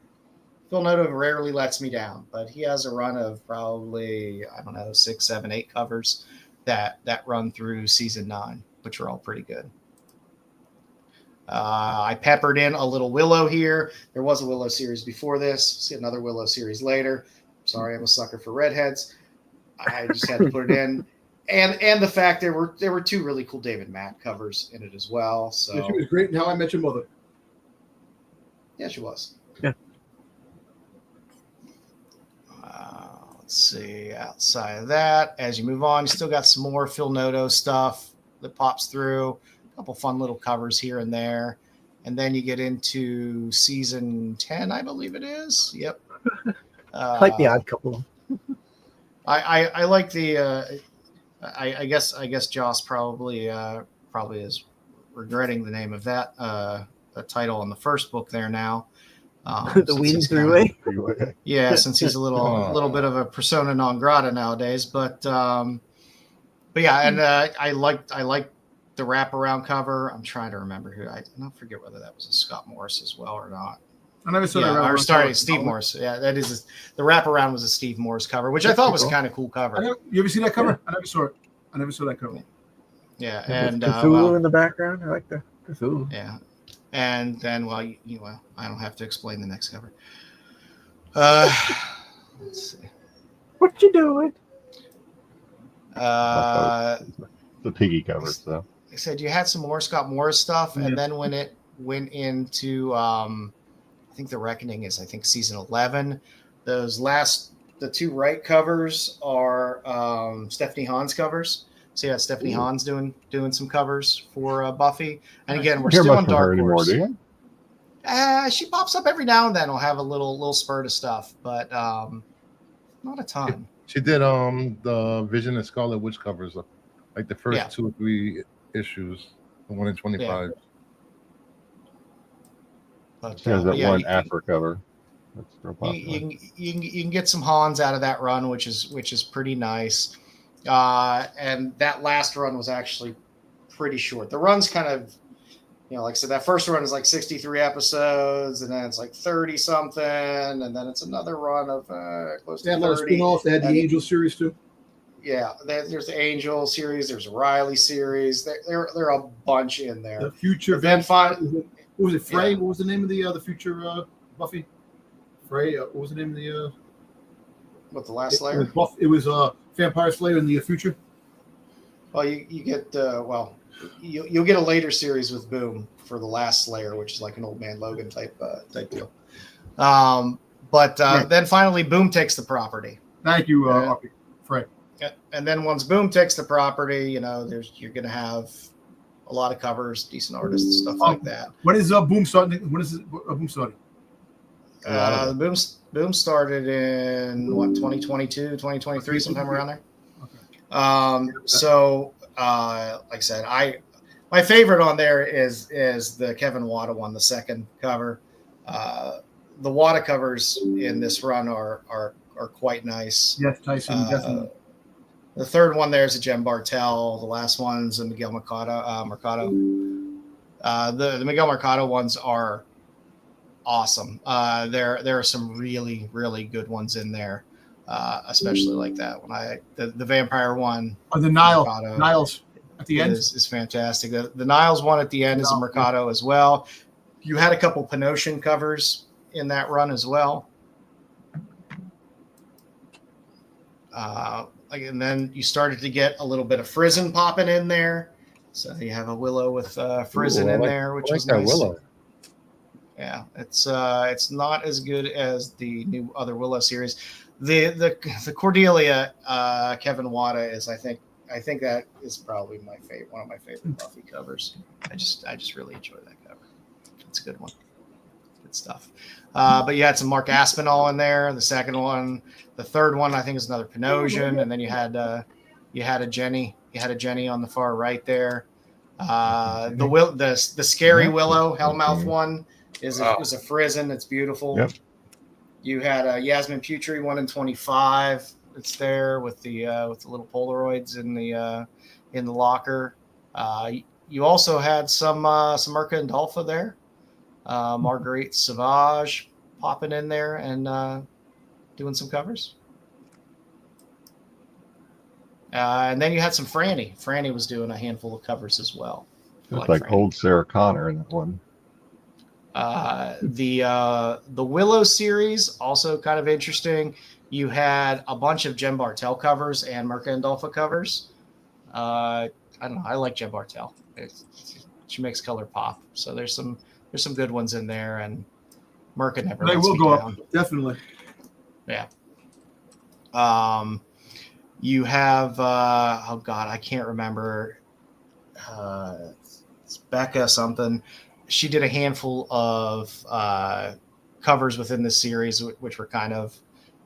C: Phil Noto rarely lets me down, but he has a run of probably, 6, 7, 8 covers that run through season 9, which are all pretty good. I peppered in a little Willow here. There was a Willow series before this. See another Willow series later. Sorry, I'm a sucker for redheads. I just had to put it in. And the fact there were 2 really cool David Mack covers in it as well. So
D: yeah, she was great in How I Met Your Mother.
C: Yeah, she was.
E: Yeah.
C: Let's see. Outside of that, as you move on, you still got some more Phil Noto stuff that pops through. A couple fun little covers here and there. And then you get into season 10, I believe it is. Yep.
E: Like the Odd Couple.
C: I like the. I guess Joss probably is regretting the name of that a title on the first book there now.
E: The Whedon Three-Way.
C: Yeah, since he's a little bit of a persona non grata nowadays, but yeah, and I like the wraparound cover. I'm trying to remember who I don't forget whether that was a Scott Morris as well or not.
D: I never saw that.
C: Or sorry, Steve Morris. Yeah, that is the wraparound was a Steve Morris cover, which I thought was a kind of cool cover.
D: You ever see that cover? I never saw it. I never saw that cover.
C: Yeah, and
E: Cthulhu in the background. I like the Cthulhu.
C: Yeah, and then I don't have to explain the next cover. Let's see.
E: What you doing?
B: The piggy cover. So
C: I said you had some more Scott Morris stuff, and then when it went into I think the Reckoning is season 11. The two right covers are Stephanie Hahn's covers. So you had Stephanie Hahn's doing some covers for Buffy, and again we're still on Dark Horse.
B: Anymore, do you?
C: She pops up every now and then. I'll have a little spurt of stuff, but not a ton.
F: She did the Vision and Scarlet Witch covers, like the first 2 or 3 issues, the 1 in 25.
C: Yeah. But,
B: she has that one Afro cover. That's real popular.
C: You can get some Hans out of that run, which is pretty nice. And that last run was actually pretty short. The run's kind of, like I said, that first run is like 63 episodes, and then it's like 30 something, and then it's another run of close to 30. They had a lot of spin-offs.
D: They had the Angel series too.
C: Yeah, there's the Angel series. There's a Riley series. There are a bunch in there.
D: The future.
C: Then
D: what was it? Frey. Yeah. What was the name of the future Buffy? Frey. What was the name of the?
C: What, the last Slayer?
D: It was Vampire Slayer in the future.
C: Well, you get you'll get a later series with Boom for the last Slayer, which is like an Old Man Logan type deal. But then finally Boom takes the property.
D: Thank you, Frey.
C: And then once Boom takes the property, you're going to have a lot of covers, decent artists, stuff like that.
D: When is Boom starting? When is Boom starting?
C: Boom started in 2022, 2023, sometime around there.
D: Okay.
C: So like I said, my favorite on there is the Kevin Wada one, the second cover. The Wada covers in this run are quite nice.
D: Yes, Tyson, definitely.
C: The third one there is a Jem Bartel. The last one's a Miguel Mercado. The Miguel Mercado ones are awesome. There are some really, really good ones in there, especially like that one. The vampire one.
D: Oh, the Niles at the end
C: is fantastic. The Niles one at the end is a Mercado as well. You had a couple Penosian covers in that run as well. And then you started to get a little bit of Frizen popping in there. So you have a Willow with Frizen in there, which is nice. Willow. Yeah, it's not as good as the new other Willow series. The Cordelia Kevin Wada is I think that is probably one of my favorite Buffy covers. I just really enjoy that cover. It's a good one. Good stuff. But you had some Mark Aspinall in there. The second one, the third one, I think is another Penosian, and then you had a Jenny. You had a Jenny on the far right there. The scary Willow Hellmouth one is a Frizen. It's beautiful. Yep. You had Yasmin Putri 1 in 25. It's there with the little Polaroids in the locker. You also had some Mirka and Dolpha there. Marguerite Sauvage popping in there and doing some covers. And then you had some Franny. Franny was doing a handful of covers as well.
B: It's like old Sarah Connor in that one.
C: The Willow series, also kind of interesting. You had a bunch of Jem Bartel covers and Mirka and Dolpha covers. I don't know. I like Jem Bartel. She makes color pop. So there's some good ones in there, and Mirka never.
D: They will go down. Up, definitely.
C: Yeah. You have oh God, I can't remember. It's Becca something. She did a handful of covers within this series, which were kind of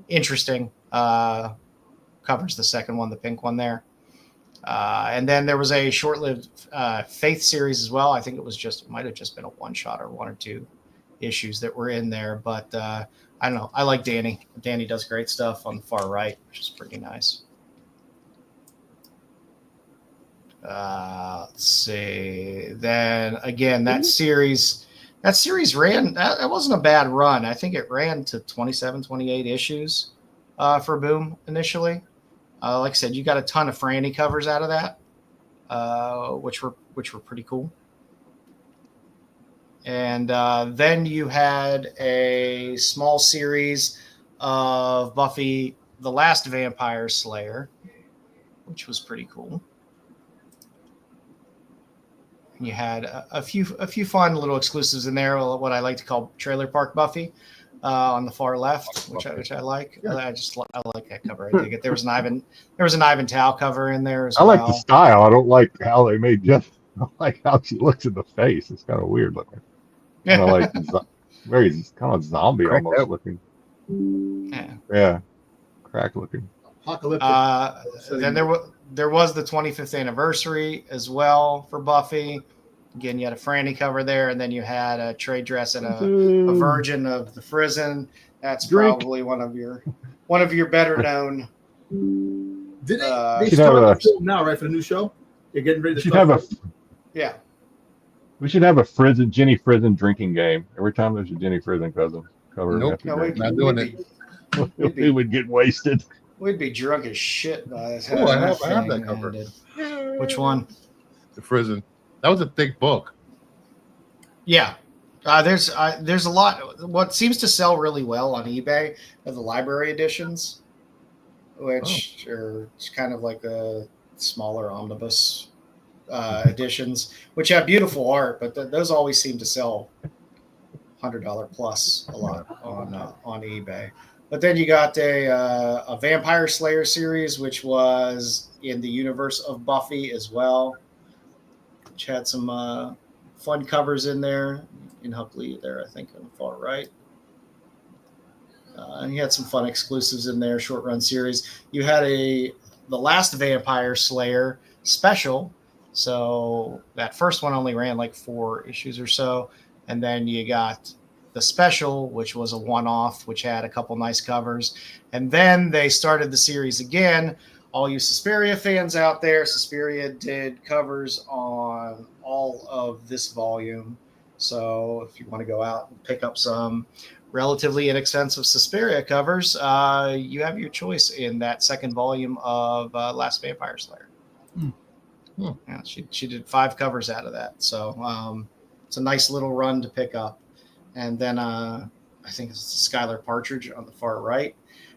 C: interesting. Covers the second one, the pink one there. And then there was a short-lived Faith series as well. I think it might have just been a one-shot or 1 or 2 issues that were in there. But I don't know. I like Danny. Danny does great stuff on the far right, which is pretty nice. Let's see. Then again, that series ran. That wasn't a bad run. I think it ran to 27, 28 issues for Boom initially. Like I said, you got a ton of Franny covers out of that, which were pretty cool. And then you had a small series of Buffy, the Last Vampire Slayer, which was pretty cool. And you had a few fun little exclusives in there, what I like to call Trailer Park Buffy. On the far left, which I like. Yeah. I like that cover. I dig it. There was an Ivan Tao cover in there as well.
B: I like the style. I don't like how they made Jeff. I like how she looks in the face. It's kind of weird looking. Kind of like very kind of zombie almost looking. Yeah, crack looking.
C: Apocalyptic. Then there was the 25th anniversary as well for Buffy. Again, you had a Franny cover there, and then you had a trade dress and a Virgin of the Prison. That's probably one of your better known.
D: Did they start the film now, right, for the new show? They're getting ready to start.
C: Yeah.
B: We should have a Jenny Frizen drinking game. Every time there's a Jenny Frizen cover.
F: Nope, not doing it.
B: We would get wasted.
C: We'd be drunk as shit by this.
F: Oh, I have that cover.
C: Which one?
F: The Frizen. That was a thick book.
C: Yeah. There's a lot. What seems to sell really well on eBay are the library editions, which are kind of like the smaller omnibus editions, which have beautiful art, but those always seem to sell $100 plus a lot on eBay. But then you got a Vampire Slayer series, which was in the universe of Buffy as well, which had some fun covers in there. In Huckley there, I think, on the far right. And you had some fun exclusives in there, short run series. You had the Last Vampire Slayer special. So that first one only ran like 4 issues or so. And then you got the special, which was a one-off, which had a couple nice covers. And then they started the series again. All you Suspiria fans out there, Suspiria did covers on all of this volume. So if you want to go out and pick up some relatively inexpensive Suspiria covers, you have your choice in that second volume of Last Vampire Slayer. Yeah, she did 5 covers out of that. So it's a nice little run to pick up. And then I think it's Skylar Partridge on the far right.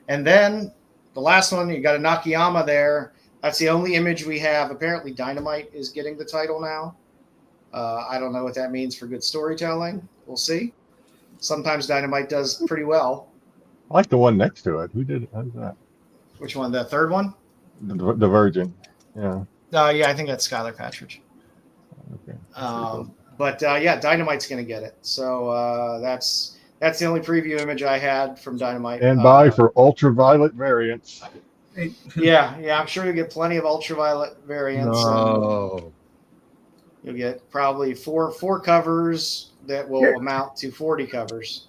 C: And then the last one, you got a Nakayama there. That's the only image we have. Apparently Dynamite is getting the title now. I don't know what that means for good storytelling. We'll see. Sometimes Dynamite does pretty well.
B: I like the one next to it. Who's that?
C: Which one? The third one?
B: The Virgin. Yeah.
C: Yeah, I think that's Skylar Partridge.
B: Okay.
C: Cool. But yeah, Dynamite's going to get it. So that's the only preview image I had from Dynamite.
B: And buy for ultraviolet variants.
C: Yeah, I'm sure you'll get plenty of ultraviolet variants.
F: No.
C: You'll get probably four covers that will amount to 40 covers.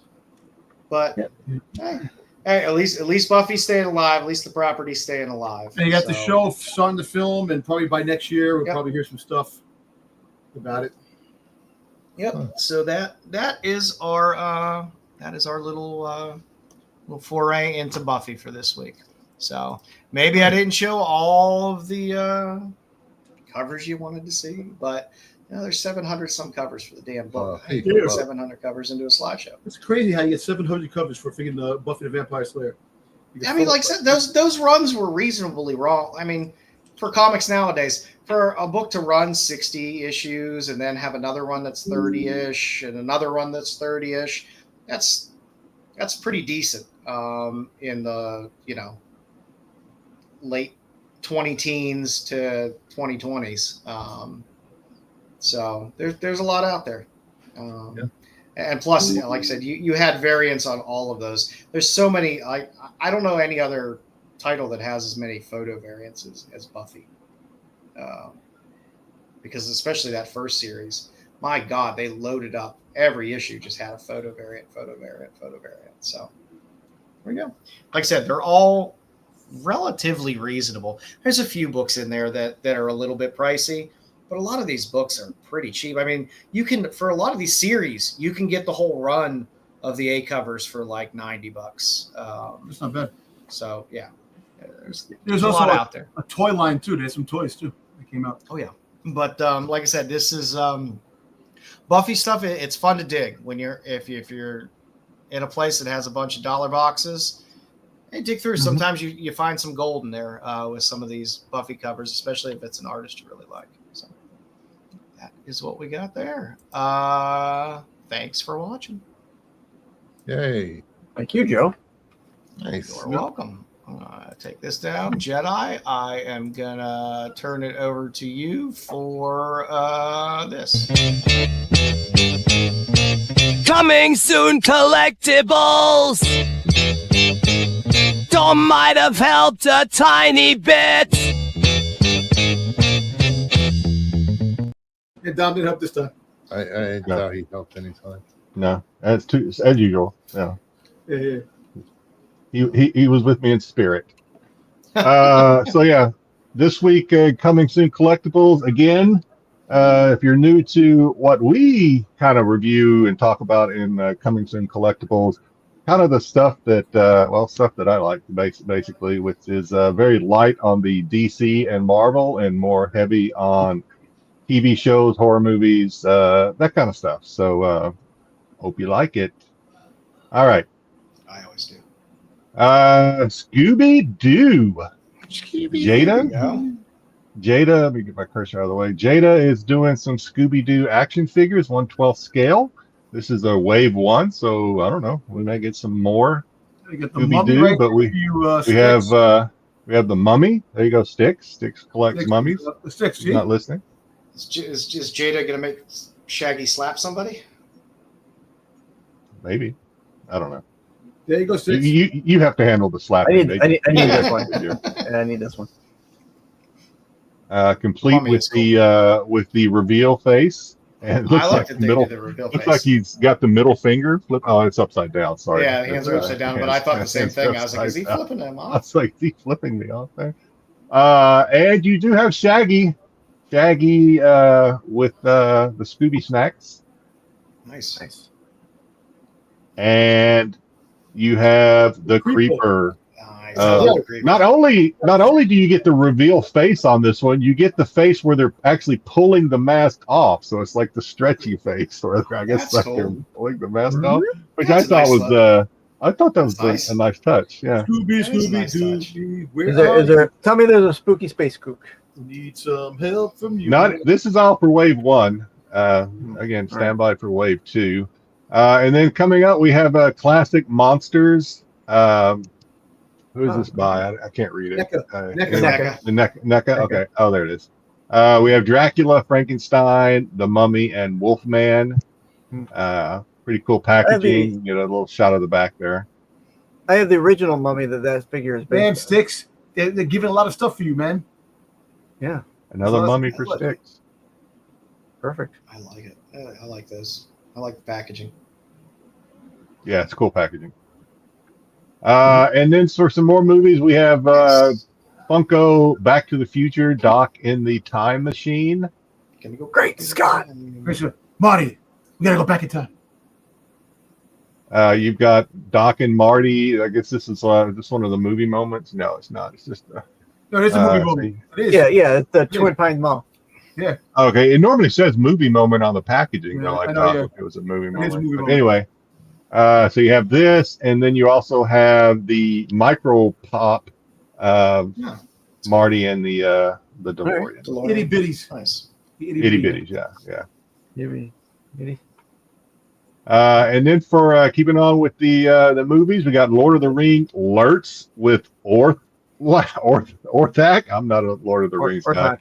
C: But hey, at least Buffy's staying alive. At least the property's staying alive.
D: And you got the show starting to film, and probably by next year we'll probably hear some stuff about it.
C: Yep. So that is our little foray into Buffy for this week. So maybe I didn't show all of the covers you wanted to see, but there's 700 some covers for the damn book. 700 covers into a slideshow.
D: It's crazy how you get 700 covers for freaking Buffy the Vampire Slayer.
C: I mean, like I said, those runs were reasonably wrong. I mean, for comics nowadays, for a book to run 60 issues and then have another one that's 30-ish and another one that's 30-ish, that's pretty decent in the late 20-teens to 2020s. So there's a lot out there. And plus, like I said, you had variants on all of those. There's so many. I don't know any other title that has as many photo variants as Buffy. because especially that first series, my God, they loaded up every issue. Just had a photo variant. So there we go. Like I said, they're all relatively reasonable. There's a few books in there that are a little bit pricey, but a lot of these books are pretty cheap. I mean, you can, for a lot of these series, you can get the whole run of the A covers for like $90.
D: It's not bad.
C: So yeah,
D: there's
C: a
D: also
C: lot out there.
D: A toy line too. There's some toys too that came out.
C: Oh yeah, but like I said, this is Buffy stuff. It's fun to dig when if you're in a place that has a bunch of dollar boxes. Hey, dig through. Sometimes you find some gold in there with some of these Buffy covers, especially if it's an artist you really like. So that is what we got there. Thanks for watching.
F: Yay.
E: Thank you, Joe.
F: Nice.
C: You're welcome. Take this down. Jedi, I am going to turn it over to you for this.
A: Coming soon, collectibles. Don't might have helped a tiny bit.
D: Yeah, Dom didn't help this time.
F: I doubt he helped anytime.
B: No, as usual. No.
D: Yeah.
B: He was with me in spirit. So yeah, this week coming soon collectibles again. If you're new to what we kind of review and talk about in coming soon collectibles, kind of the stuff that stuff that I like basically, which is very light on the DC and Marvel and more heavy on TV shows, horror movies, that kind of stuff. So hope you like it. All right.
C: I always do.
B: Scooby-Doo. Jada? Jada, let me get my cursor out of the way. Jada is doing some Scooby-Doo action figures, 1/12 scale. This is a wave 1, so I don't know. We may get some more Scooby-Doo, right, but we have the Mummy. There you go, Styx. Styx collects mummies.
D: Styx,
B: not listening.
C: Is Jada gonna make Shaggy slap somebody?
B: Maybe. I don't know.
D: There you go, Styx.
B: You have to handle the slapping.
E: I need this one. I need this one.
B: Complete with the reveal face, and it looks like the middle. Looks like he's got the middle finger flip. Oh, it's upside down. Sorry.
C: Yeah, hands are upside down. But I thought the same thing. I was like, is he flipping them off?
B: I was like, is he flipping me off there? And you do have Shaggy with the Scooby snacks.
C: Nice.
B: And you have the Creeper.
C: Nice.
B: Not only do you get the reveal face on this one, you get the face where they're actually pulling the mask off. So it's like the stretchy face, or I guess like they're pulling the mask off, which I thought that was nice. A nice touch. Yeah.
E: Is there? Tell me, there's a spooky space kook.
D: Need some help from you.
B: This is all for wave 1. Again, stand by for wave 2. And then coming up, we have classic monsters. Who is this by? I can't read it. NECA. Okay. Oh, there it is. We have Dracula, Frankenstein, the Mummy, and Wolfman. Pretty cool packaging. You get a little shot of the back there.
E: I have the original Mummy that figure is based on.
D: Styx. They're giving a lot of stuff for you, man.
E: Yeah.
B: Another Mummy for Styx.
E: Perfect.
C: I like it. I like those. I like the packaging.
B: Yeah, it's cool packaging. And then for some more movies, we have Funko Back to the Future, Doc in the Time Machine.
C: Can we go?
E: Great Scott!
D: Marty, we gotta go back in time.
B: You've got Doc and Marty. I guess this is just one of the movie moments. No, it's not. It's just
D: no, it's a movie moment. It is.
E: Yeah, it's the Twin Pines Mall.
D: Yeah.
B: Okay, it normally says movie moment on the packaging, though.
D: Yeah,
B: I thought it was a movie moment.
D: But
B: anyway, so you have this, and then you also have the micro pop Marty and the DeLorean.
D: Itty bitties.
C: Nice.
B: Itty bitties, yeah.
E: Itty.
B: And then for keeping on with the movies, we got Lord of the Rings Lurtz with Orthac. I'm not a Lord of the Rings guy.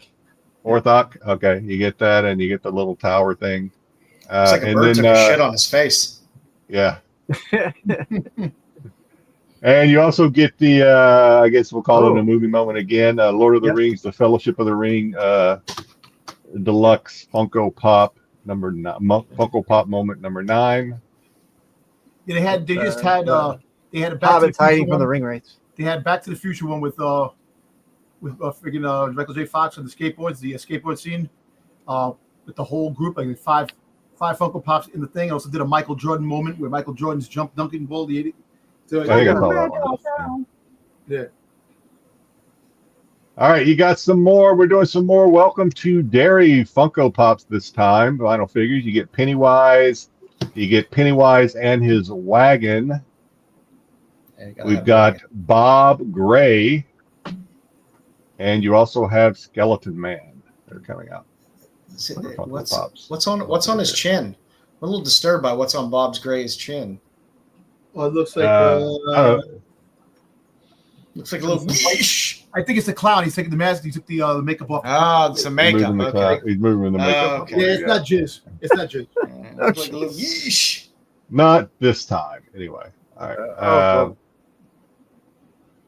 B: Orthoc. Okay, you get that, and you get the little tower thing.
C: It's like a bird took a shit on his face.
B: Yeah. And you also get the, I guess we'll call it a movie moment again, Lord of the Rings, The Fellowship of the Ring, Deluxe Funko Pop Funko Pop moment number 9.
D: Yeah, they just had a Back to the
E: Hobbits hiding
D: Future
E: from the
D: one.
E: ring rates.
D: They had Back to the Future one with freaking Michael J. Fox on the skateboards, the skateboard scene, with the whole group, like five Funko Pops in the thing. I also did a Michael Jordan moment where Michael Jordan's jump dunking ball. The
B: I think I saw that one.
D: Yeah.
B: All right, you got some more. We're doing some more. Welcome to Dairy Funko Pops this time. Vinyl figures. You get Pennywise. You get Pennywise and his wagon. We've got Bob Gray. And you also have Skeleton Man. They're coming out.
C: What's on his chin? I'm a little disturbed by what's on Bob Gray's chin.
D: Well, it looks like
C: looks like a little yeesh.
D: I think it's the clown. He's taking the mask. He took the makeup off.
C: Oh, it's a makeup.
B: He's moving the makeup.
C: Okay.
D: Yeah, it's not jizz. It's not jizz.
C: Looks like a little yeesh.
B: Not this time, anyway. All right.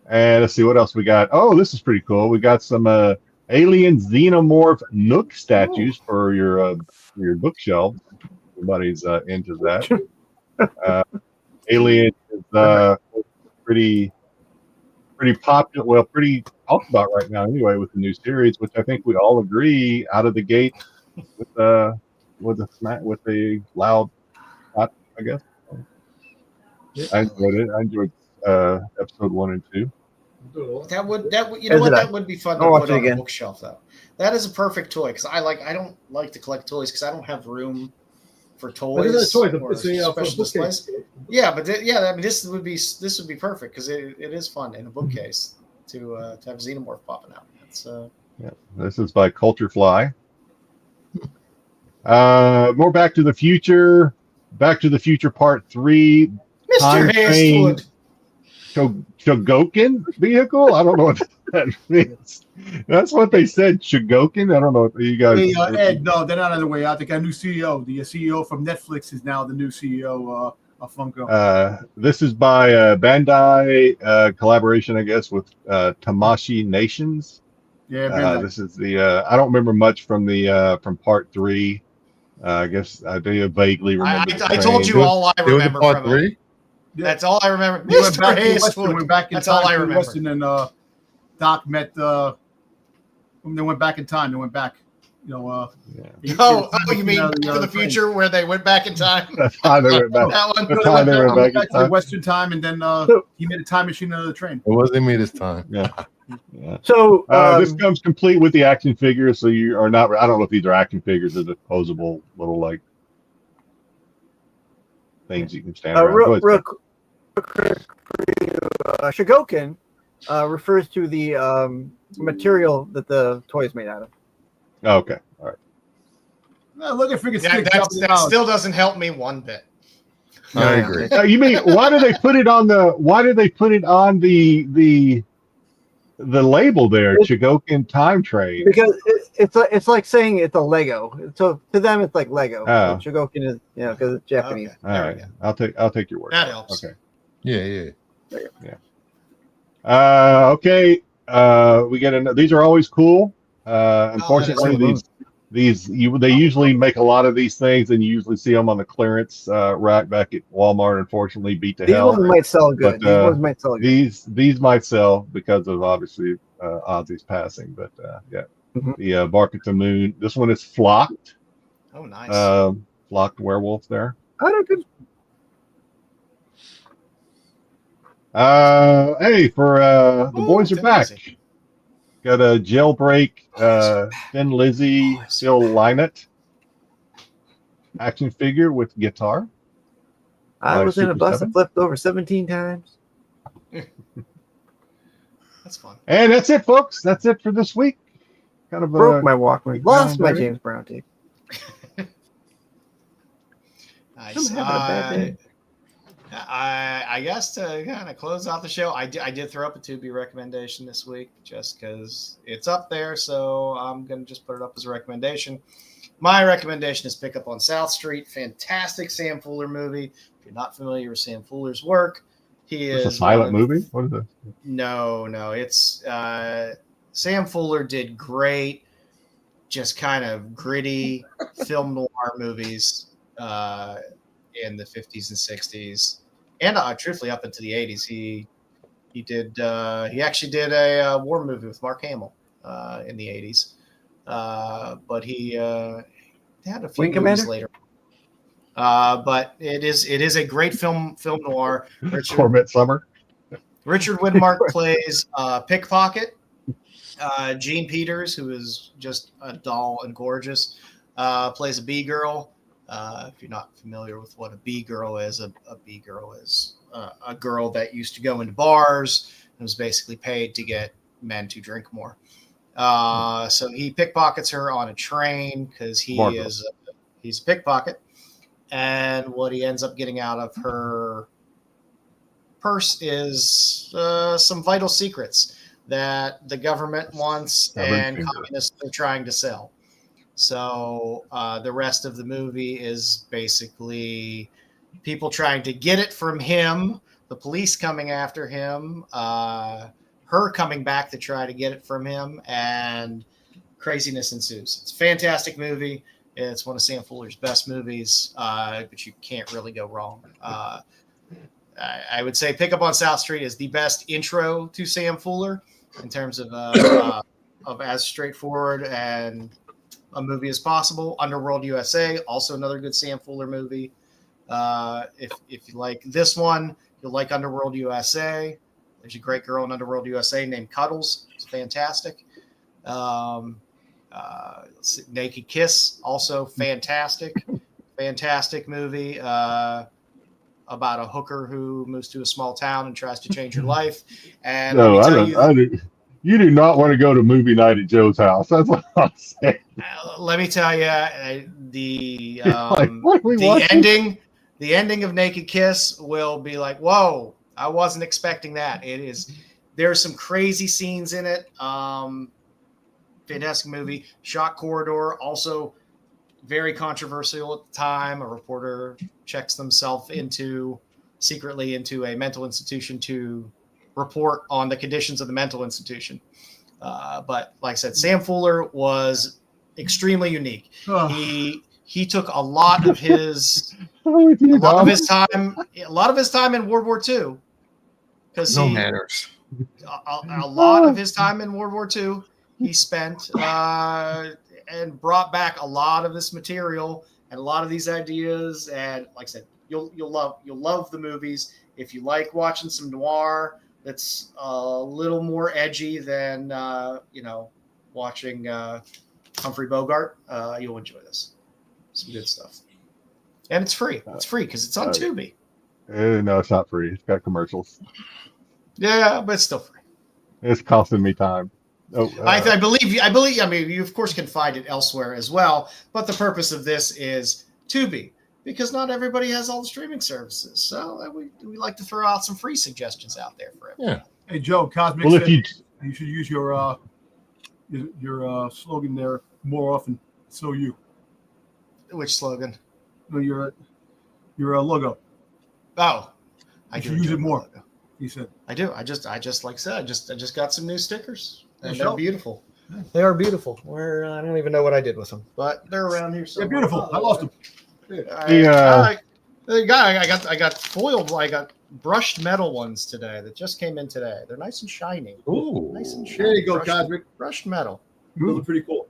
B: And let's see what else we got. Oh, this is pretty cool. We got some alien xenomorph Nook statues for your bookshelf. Everybody's into that. Alien is pretty popular. Well, pretty talked about right now anyway with the new series, which I think we all agree out of the gate with the loud shot, I guess. I enjoyed it. I enjoyed episode 1 and 2.
C: That would be fun to put on a bookshelf though. That is a perfect toy because I don't like to collect toys because I don't have room for toys.
D: It's a
C: special displays. Yeah, but I mean this would be perfect because it is fun in a bookcase to have a xenomorph popping out. It's
B: This is by Culture Fly. More Back to the Future. Back to the Future Part 3.
C: Mr. Hastwood.
B: Chogokin vehicle? I don't know what that means. That's what they said, Chogokin. I don't know what you guys.
D: Hey, Ed, no, they're not on the way out. They got a new CEO. The CEO from Netflix is now the new CEO of Funko.
B: This is by Bandai collaboration, I guess, with Tamashii Nations.
D: Yeah,
B: this is the. I don't remember much from the from Part 3. I guess I do vaguely remember.
C: I told you all I remember
F: Part
C: from
F: 3.
C: it. That's all I remember.
D: They went back to Western. Went back in
C: That's
D: time
C: all I remember.
D: Western and Doc met. When they went back in time, they went back. You know.
C: You mean to the future where they went back in time?
B: That's how they went back.
C: That one.
B: That's how they went back in
D: to the
B: time.
D: Western time, and then he made a time machine out of the train.
F: It wasn't me this time.
B: Yeah.
E: So
B: this comes complete with the action figures. So you are not. I don't know if these are action figures or disposable little like things you can stand around.
E: real quick, Shogokin refers to the material that the toy is made out of.
B: Oh, okay, all right.
D: Look at freaking Styx.
C: That still doesn't help me one bit.
F: I agree.
B: You mean why do they put it on the? Why do they put it on the label there? Chogokin Time Train.
E: Because it's like saying it's a Lego. So to them, it's like Lego.
B: Oh.
E: So Shogokin is because it's Japanese.
C: Okay.
B: All right, I'll take your word.
C: That helps.
B: Okay.
F: Yeah.
B: Okay. We get these are always cool. Unfortunately, they usually make a lot of these things, and you usually see them on the clearance rack back at Walmart. Unfortunately, beat to hell.
E: These ones might sell good.
B: But,
E: These ones might sell good.
B: These might sell because of obviously Ozzy's passing. But yeah, the Bark at the Moon. This one is flocked.
C: Oh, nice.
B: Flocked werewolf there.
E: I don't think.
B: Hey, for the boys are back.
C: Lizzie.
B: Got a jailbreak, Thin Lizzy, Phil Lynott action figure with guitar.
E: I was in a
B: Super
E: bus
B: 7.
E: and flipped over 17 times.
C: That's fun.
B: And that's it, folks. That's it for this week. Kind of
E: Broke my Walkman. Lost my James Brown tape.
C: Nice.
E: I'm having a bad day.
C: I guess to kind of close out the show, I did throw up a Tubi recommendation this week just because it's up there. So I'm going to just put it up as a recommendation. My recommendation is Pick Up on South Street. Fantastic Sam Fuller movie. If you're not familiar with Sam Fuller's work, He
B: It's
C: is
B: a silent movie. What is it?
C: No, it's Sam Fuller did great, just kind of gritty film noir movies in the 50s and 60s, and truthfully up into the 80s. He actually did a war movie with Mark Hamill in the 80s, but he had a few
E: Wing
C: movies
E: Commander?
C: later. But it is a great film noir.
B: Corvette Summer.
C: Richard Widmark plays Pickpocket. Jean Peters, who is just a doll and gorgeous, plays a B-girl. If you're not familiar with what a B-girl is, a B-girl is a girl that used to go into bars and was basically paid to get men to drink more. So he pickpockets her on a train because he's a pickpocket. And what he ends up getting out of her purse is some vital secrets that the government wants and communists are trying to sell. So the rest of the movie is basically people trying to get it from him, the police coming after him, her coming back to try to get it from him, and craziness ensues. It's a fantastic movie. It's one of Sam Fuller's best movies, but you can't really go wrong. I would say Pick Up on South Street is the best intro to Sam Fuller in terms of as straightforward and a movie as possible. Underworld USA, also another good Sam Fuller movie. If you like this one, you'll like Underworld USA. There's a great girl in Underworld USA named Cuddles. It's fantastic. Naked Kiss, also fantastic movie about a hooker who moves to a small town and tries to change her life. And
B: you do not want to go to movie night at Joe's house. That's what I'm saying.
C: Let me tell you, the ending of Naked Kiss will be like, whoa, I wasn't expecting that. There's some crazy scenes in it. Fantastic movie. Shock Corridor, also very controversial at the time. A reporter checks themselves secretly into a mental institution to report on the conditions of the mental institution. But like I said, Sam Fuller was extremely unique. He took a lot of his time in World War II, because
F: no manners.
C: A lot of his time in World War II he spent and brought back a lot of this material and a lot of these ideas. And like I said, you'll love the movies. If you like watching some noir that's a little more edgy than watching Humphrey Bogart, you'll enjoy this. Some good stuff. And it's free. It's free because it's on Tubi.
B: No, it's not free. It's got commercials.
C: Yeah, but it's still free.
B: It's costing me time.
C: I believe. I mean, you of course can find it elsewhere as well, but the purpose of this is Tubi, because not everybody has all the streaming services. So we like to throw out some free suggestions out there for everyone.
F: Yeah.
D: Hey Joe, Cosmic said you should use your slogan there more often. So you.
C: Which slogan?
D: No, your logo.
C: Oh,
D: I should use it more. He said.
C: I do. I just like I said, I just got some new stickers. And they're beautiful. They are beautiful. I don't even know what I did with them, but they're around here somewhere.
D: They're beautiful. I lost them.
C: I got foiled. I got brushed metal ones today that just came in today. They're nice and shiny.
F: Ooh,
C: nice and shiny.
D: There you go, Cosmic.
C: Brushed metal.
D: Those are pretty cool.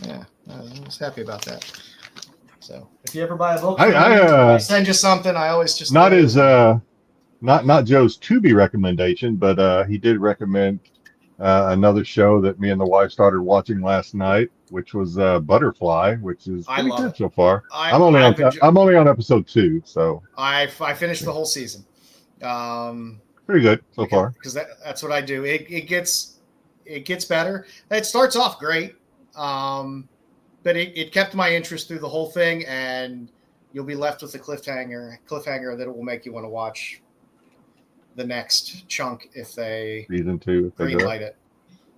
C: Yeah, I was happy about that. So if you ever buy a book,
B: I
C: send you something. I always just
B: not Joe's Tubi recommendation, but he did recommend another show that me and the wife started watching last night, which was Butterfly, which is pretty good so far. I'm only on episode 2, so
C: I finished the whole season.
B: Pretty good so far.
C: Because that's what I do. It gets better. It starts off great, but it kept my interest through the whole thing, and you'll be left with a cliffhanger that will make you want to watch the next chunk if they
B: season 2 if
C: green light it.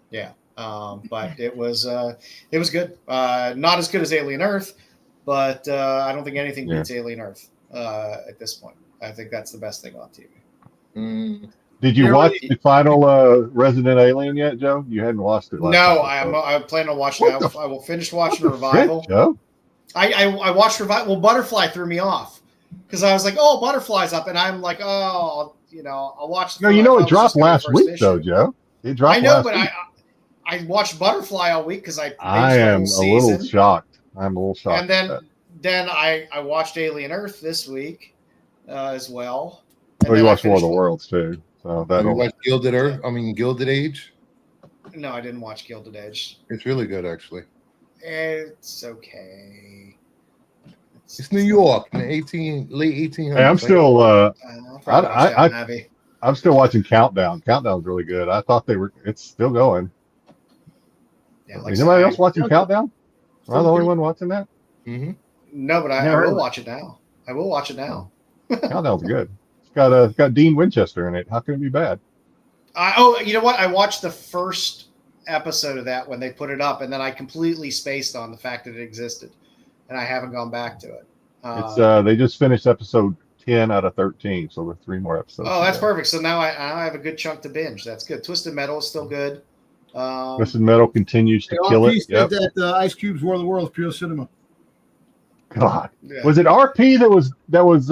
C: Yeah. But it was good. Not as good as Alien Earth, but I don't think anything beats Alien Earth at this point. I think that's the best thing on TV.
B: Did you watch the final Resident Alien yet, Joe? You hadn't watched it last
C: No,
B: time,
C: I plan on watching it. I will finish watching Revival.
B: Frick, Joe?
C: I watched Revival. Well, Butterfly threw me off because I was like, oh, Butterfly's up. And I'm like, oh, I'll watch.
B: No, it dropped last week, though, Joe. It dropped last week.
C: I watched Butterfly all week because
B: I am a little shocked. I'm a little shocked.
C: And then I watched Alien Earth this week as well.
B: You watched War of the Worlds too. So
F: you watched Gilded Age?
C: No, I didn't watch Gilded Age.
F: It's really good, actually.
C: It's okay.
F: It's New York in the late 1800s.
B: Hey, I'm still I'm still watching Countdown. Countdown's really good. I thought it's still going.
C: Yeah,
B: is anybody else watching Countdown? Am I the only one watching that?
F: Mm-hmm.
C: No, but I will watch it now. I will watch it now.
B: Countdown's good. It's got Dean Winchester in it. How can it be bad?
C: You know what? I watched the first episode of that when they put it up, and then I completely spaced on the fact that it existed, and I haven't gone back to it.
B: They just finished episode 10 out of 13, so there's 3 more episodes.
C: Oh, that's perfect. So now I have a good chunk to binge. That's good. Twisted Metal is still good.
B: Twisted Metal continues to kill it.
D: Yep. That Ice Cube's War of the Worlds pure cinema.
B: God, was it RP that was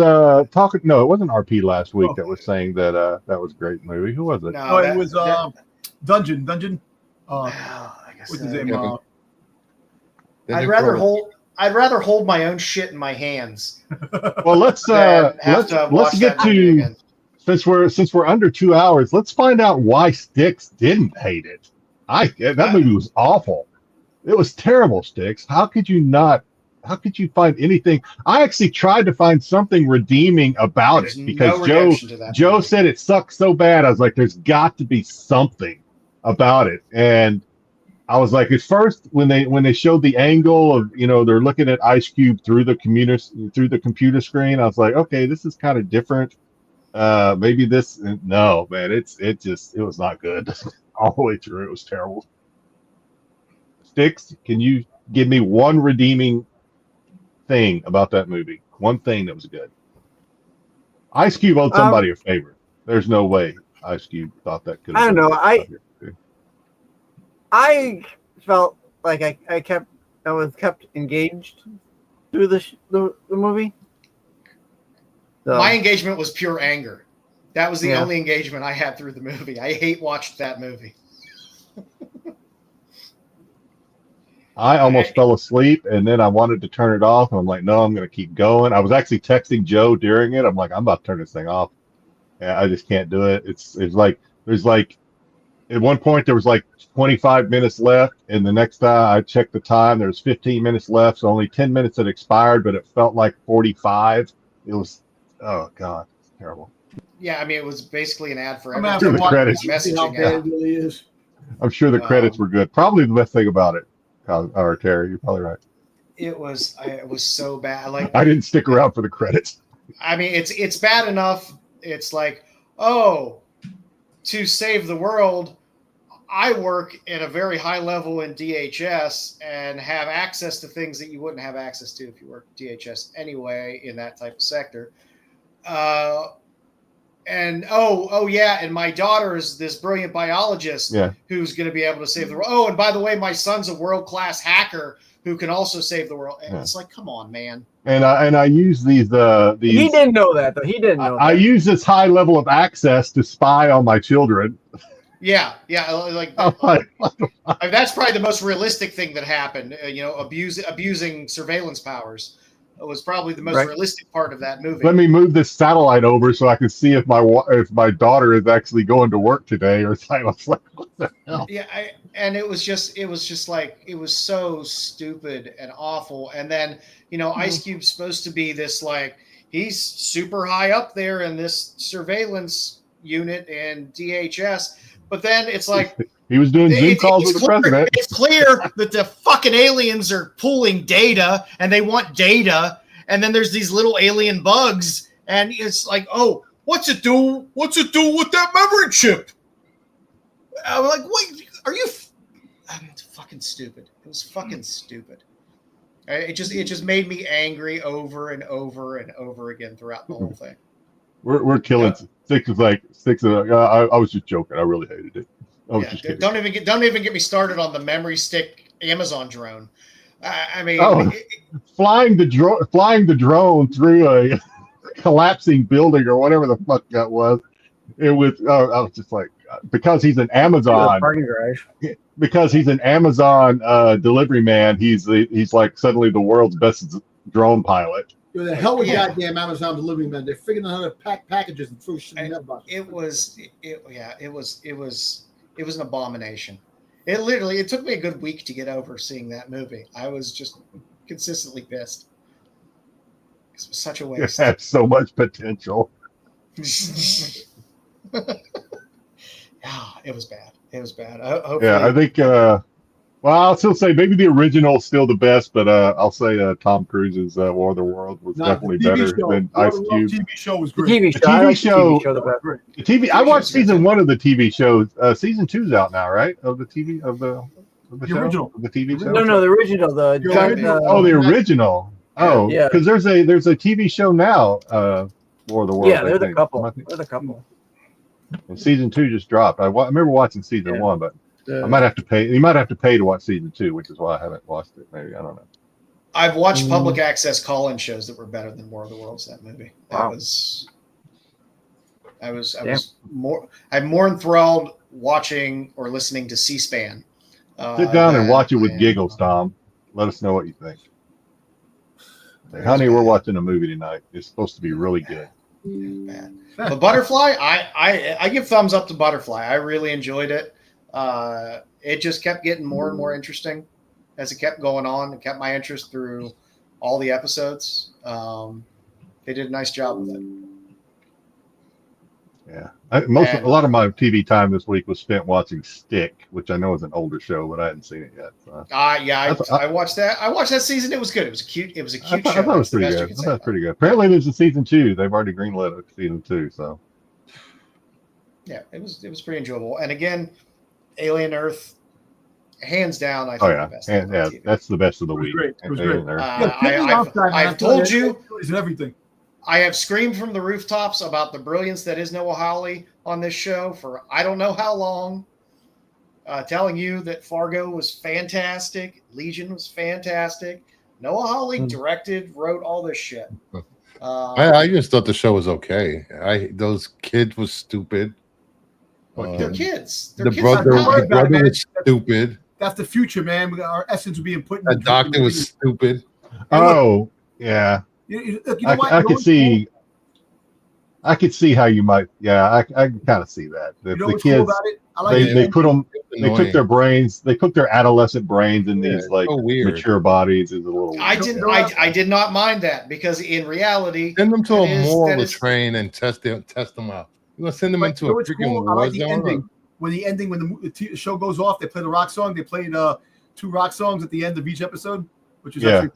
B: talking? No, it wasn't RP last week that was saying that was a great movie. Who was it?
D: No, it was Dungeon. What's his name?
C: I'd rather hold my own shit in my hands.
B: Well, let's get to since we're under 2 hours. Let's find out why Styx didn't hate it. That movie was awful. It was terrible, Styx. How could you find anything? I actually tried to find something redeeming about it because Joe said it sucked so bad. I was like, there's got to be something about it. And I was like, at first when they showed the angle of, they're looking at Ice Cube through the computer screen, I was like, okay, this is kind of different. Maybe this. No, man, it was not good all the way through. It was terrible. Styx, can you give me one redeeming thing about that movie? One thing that was good. Ice Cube owed somebody a favor. There's no way Ice Cube thought that could.
E: I don't know. I felt like I was kept engaged through the movie. So.
C: My engagement was pure anger. That was the only engagement I had through the movie. I watched that movie.
B: I almost fell asleep, and then I wanted to turn it off, and I'm like, no, I'm going to keep going. I was actually texting Joe during it. I'm like, I'm about to turn this thing off. Yeah, I just can't do it. It's like there's like at one point there was like 25 minutes left, and the next time I checked the time, there was 15 minutes left, so only 10 minutes had expired, but it felt like 45. It was, oh God, it's terrible.
C: Yeah, I mean, it was basically an ad for
B: everything. I'm sure the credits. I'm sure the credits were good. Probably the best thing about it. Or Terry, you're probably right.
C: It was so bad.
B: I didn't stick around for the credits.
C: I mean, it's bad enough. It's like, oh, to save the world, I work at a very high level in DHS and have access to things that you wouldn't have access to if you worked at DHS anyway in that type of sector. And and my daughter is this brilliant biologist who's going to be able to save the world. Oh, and by the way, my son's a world-class hacker who can also save the world. And it's like, come on, man. And
B: I use these.
E: He didn't know that, though. He didn't know.
B: I use this high level of access to spy on my children.
C: Yeah, like that's probably the most realistic thing that happened. Abusing surveillance powers. It was probably the most realistic part of that movie.
B: Let me move this satellite over so I can see if my daughter is actually going to work today or something. I was like, what the hell?
C: Yeah, and it was just like it was so stupid and awful. And then Ice Cube's supposed to be this like he's super high up there in this surveillance unit in DHS, but then it's like.
B: He was doing Zoom calls with the president.
C: It's clear that the fucking aliens are pulling data and they want data. And then there's these little alien bugs. And it's like, oh, what's it do? What's it do with that memory chip? I'm like, what? Are you? It's fucking stupid. It was fucking stupid. It just made me angry over and over and over again throughout the whole thing.
B: We're killing. Styx is like Styx. I was just joking. I really hated it. I was just kidding.
C: Don't even get me started on the memory stick Amazon drone. I mean,
B: flying the drone through a collapsing building or whatever the fuck that was. It was. I was just like, because he's an Amazon
E: parking garage.
B: Because he's an Amazon delivery man. He's like suddenly the world's best drone pilot.
D: The hell with goddamn Amazon delivery men. They're figuring out how to pack packages and throw shit in that box.
C: It was an abomination. It took me a good week to get over seeing that movie. I was just consistently pissed. It was such a waste.
B: It had so much potential.
C: It was bad.
B: I think. Well, I'll still say maybe the original is still the best, but I'll say Tom Cruise's War of the World was definitely better than Ice Cube.
D: The TV show was great.
B: The TV. I watched season 1 of the TV show. Season 2's out now, right? Of the TV of the show?
D: Original.
B: Of the TV show.
E: No, the original. The
B: original. Oh, yeah. Because there's a TV show now. War of the World.
E: Yeah, there's a couple.
B: And season 2 just dropped. I remember watching season 1, but I might have to pay. You might have to pay to watch season 2, which is why I haven't watched it. Maybe I don't know.
C: I've watched public access call-in shows that were better than War of the Worlds. That movie. I'm more enthralled watching or listening to C-SPAN.
B: Sit down and watch it with giggles, Tom. Let us know what you think. Hey, honey, we're watching a movie tonight. It's supposed to be really good.
C: Bad. But Butterfly, I give thumbs up to Butterfly. I really enjoyed it. It just kept getting more and more interesting as it kept going on. It kept my interest through all the episodes. They did a nice job with it.
B: Yeah, a lot of my TV time this week was spent watching Stick, which I know is an older show, but I hadn't seen it yet. So.
C: I watched that. I watched that season. It was good. It was cute. It was a cute show.
B: I thought it was pretty good. I thought it was pretty good. Apparently, there's a season 2. They've already greenlit a season 2. So.
C: Yeah, it was pretty enjoyable. And again, Alien Earth, hands down, I think the best.
B: That's the best of the week.
D: It was great.
C: I've told you
D: everything.
C: I have screamed from the rooftops about the brilliance that is Noah Hawley on this show for I don't know how long, telling you that Fargo was fantastic, Legion was fantastic. Noah Hawley directed, wrote all this shit.
F: I just thought the show was okay. Those kids was stupid.
C: They're kids.
F: The brother was stupid.
D: That's the future, man. Our essence will be put in
F: the doctor was stupid.
B: Oh, yeah. I could see how you might. Yeah, I can kind of see that. The kids, cool about it? They put them. They took their brains. They put their adolescent brains in these mature bodies. Is a little.
C: I did not mind that because in reality,
F: send them to a mall to train and test them out. You're gonna send them into a freaking war zone.
D: When the show goes off, they play the rock song. They played 2 rock songs at the end of each episode. Which is
B: the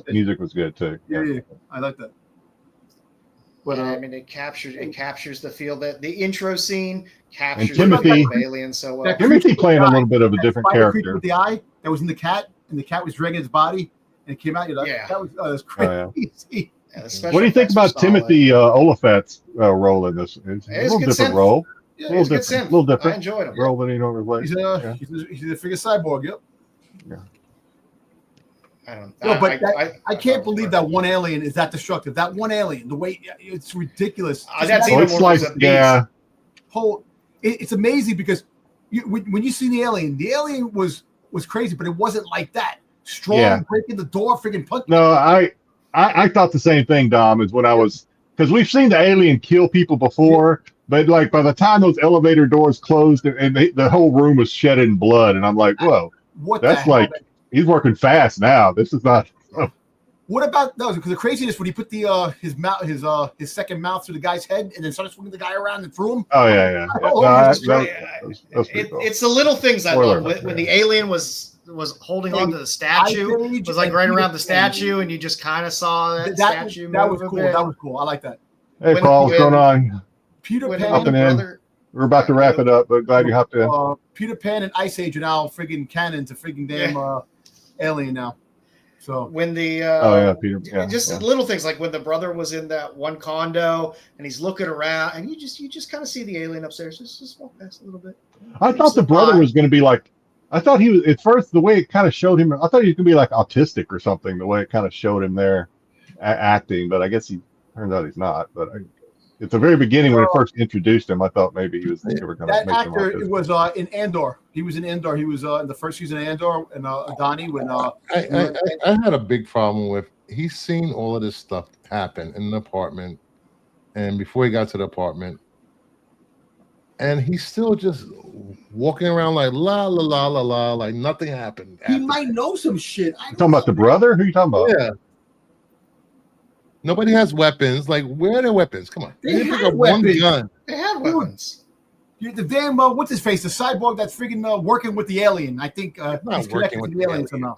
B: music was good too.
D: Yeah, I like that.
C: But I mean, it captures the feel that the intro scene captures
B: Timothy,
C: the alien so well.
B: Timothy playing a little bit of a different character
D: with the eye that was in the cat, and the cat was dragging its body, and it came out. That was crazy.
B: What do you think about Timothy Oliphant's role in this? It's a little different role.
C: Yeah,
B: a little different.
C: I enjoyed him.
B: Role that he normally plays.
D: He's a figure cyborg. Yep.
B: Yeah.
D: I can't believe that one alien is that destructive. That one alien, the way it's ridiculous.
C: That's even more
D: it's amazing because when you see the alien was crazy, but it wasn't like that. Strong, breaking the door, freaking punch.
B: No, I thought the same thing, Dom, is when I was because we've seen the alien kill people before, but like by the time those elevator doors closed and the whole room was shedding blood, and I'm like, whoa, that's like. He's working fast now. This is not.
D: What about those? Because the craziness when he put the his second mouth through the guy's head and then started swinging the guy around and threw him.
B: Oh yeah.
C: It's the little things I love. When the alien was holding on to the statue, it was like right around the statue, and you just kind of saw that statue.
D: That was cool. That was cool. I like that.
B: Hey, Paul, what's going on?
D: Peter Pan.
B: We're about to wrap it up, but glad you hopped in.
D: Peter Pan and Ice Age are now friggin' canon to friggin' damn alien now. So
C: when the
B: Peter,
C: little things like when the brother was in that one condo and he's looking around and you just kind of see the alien upstairs. Just walk past a little bit.
B: I thought the brother was going to be like. I thought he was at first. The way it kind of showed him, I thought he was going to be like autistic or something. The way it kind of showed him there acting, but I guess he turns out he's not. But at the very beginning when it first introduced him, I thought maybe he was going to
D: that
B: make
D: actor.
B: him
D: It was in Andor. He was in Andor. He was in the first season of Andor and Donnie when.
F: I had a big problem with. He's seen all of this stuff happen in the apartment, and before he got to the apartment, and he's still just walking around like la la la la la, like nothing happened.
D: He might know some shit.
B: You talking about the brother? Who are you talking about?
F: Yeah. Nobody has weapons. Like, where are their weapons? Come on.
D: They had weapons.
F: Gun.
C: They have weapons.
D: The damn what's his face? The cyborg that's freaking working with the alien. I think he's
F: working
D: connected
F: with
D: to
F: the
D: the alien
F: alien.
D: somehow.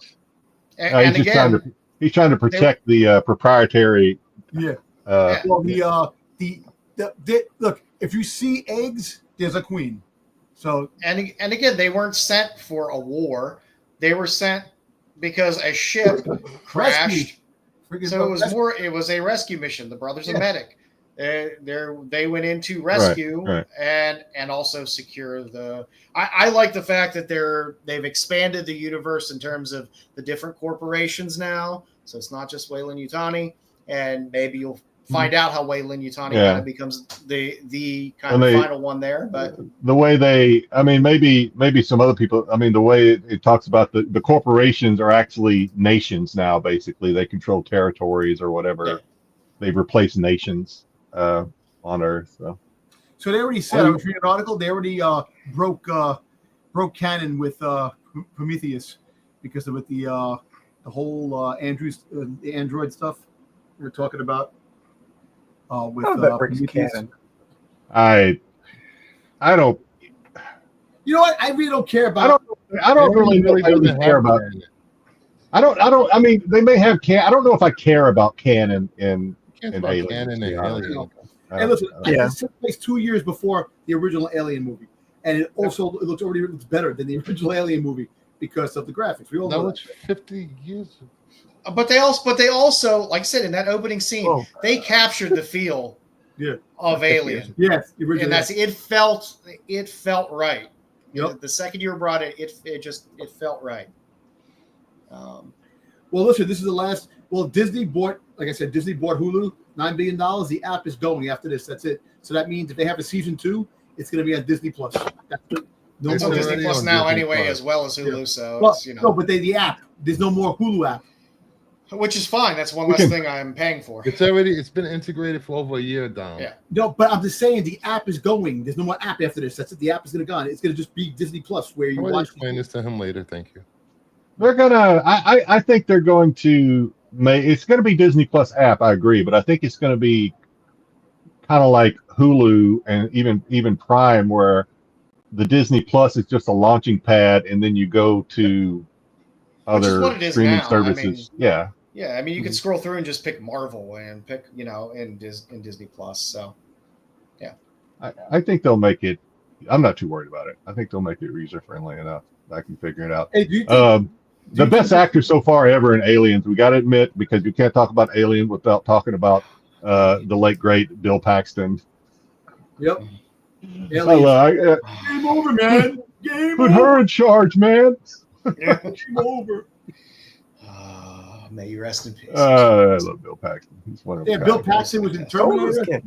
C: And
B: He's
C: again,
B: he's trying to protect the proprietary.
D: Yeah. Well, look. If you see eggs, there's a queen. So
C: and again, they weren't sent for a war. They were sent because a ship crashed. So it was a rescue mission. The brother's a medic. They went in to rescue and also secure the. I like the fact that they've expanded the universe in terms of the different corporations now. So it's not just Weyland-Yutani, and maybe you'll find out how Weyland-Yutani kind of becomes the kind of final one there. But
B: the way maybe some other people. I mean, the way it talks about the corporations are actually nations now. Basically, they control territories or whatever. Yeah. They've replaced nations on Earth.
D: So they already said. I was reading an article. They already broke canon with Prometheus because of the whole the android stuff we were talking about. With
E: canon.
B: I don't.
D: You know what? I really don't care about.
B: I don't really care about it. I don't. I mean, they may have canon. I don't know if I care about canon in Alien.
D: And listen, it took place 2 years before the original Alien movie, and it looks better than the original Alien movie because of the graphics. We all know
F: that. 50 years.
C: But they also, like I said, in that opening scene, they captured the feel of Alien.
D: Yes,
C: and it felt right. Yep. The second you brought it felt right.
D: Well, listen, this is the last. Well, Disney bought Hulu, $9 billion. The app is going after this. That's it. So that means if they have a season 2, it's going to be on Disney Plus.
C: It's on Disney Plus now anyway, as well as Hulu. So
D: no, but the app. There's no more Hulu app.
C: Which is fine. That's one less thing I'm paying for.
F: It's been integrated for over a year, Dom.
C: Yeah.
D: No, but I'm just saying the app is going. There's no more app after this. That's it. The app is going to go. It's going to just be Disney Plus where you watch.
F: Explain this to him later. Thank you.
B: They're gonna. I think they're going to make. It's going to be Disney Plus app. I agree, but I think it's going to be kind of like Hulu and even Prime, where the Disney Plus is just a launching pad, and then you go to other streaming services.
C: Yeah, I mean, you could scroll through and just pick Marvel and pick, in Disney Plus. So, yeah.
B: I think they'll make it. I'm not too worried about it. I think they'll make it user friendly enough. I can figure it out.
D: Hey,
B: the best actor so far ever in Aliens, we got to admit, because you can't talk about Alien without talking about the late great Bill Paxton.
D: Yep.
B: Game
D: over, man.
B: Put her in charge, man.
D: Game over.
C: May you rest in peace.
B: I love Bill Paxton. He's one of
D: Bill Paxton was in Terminator,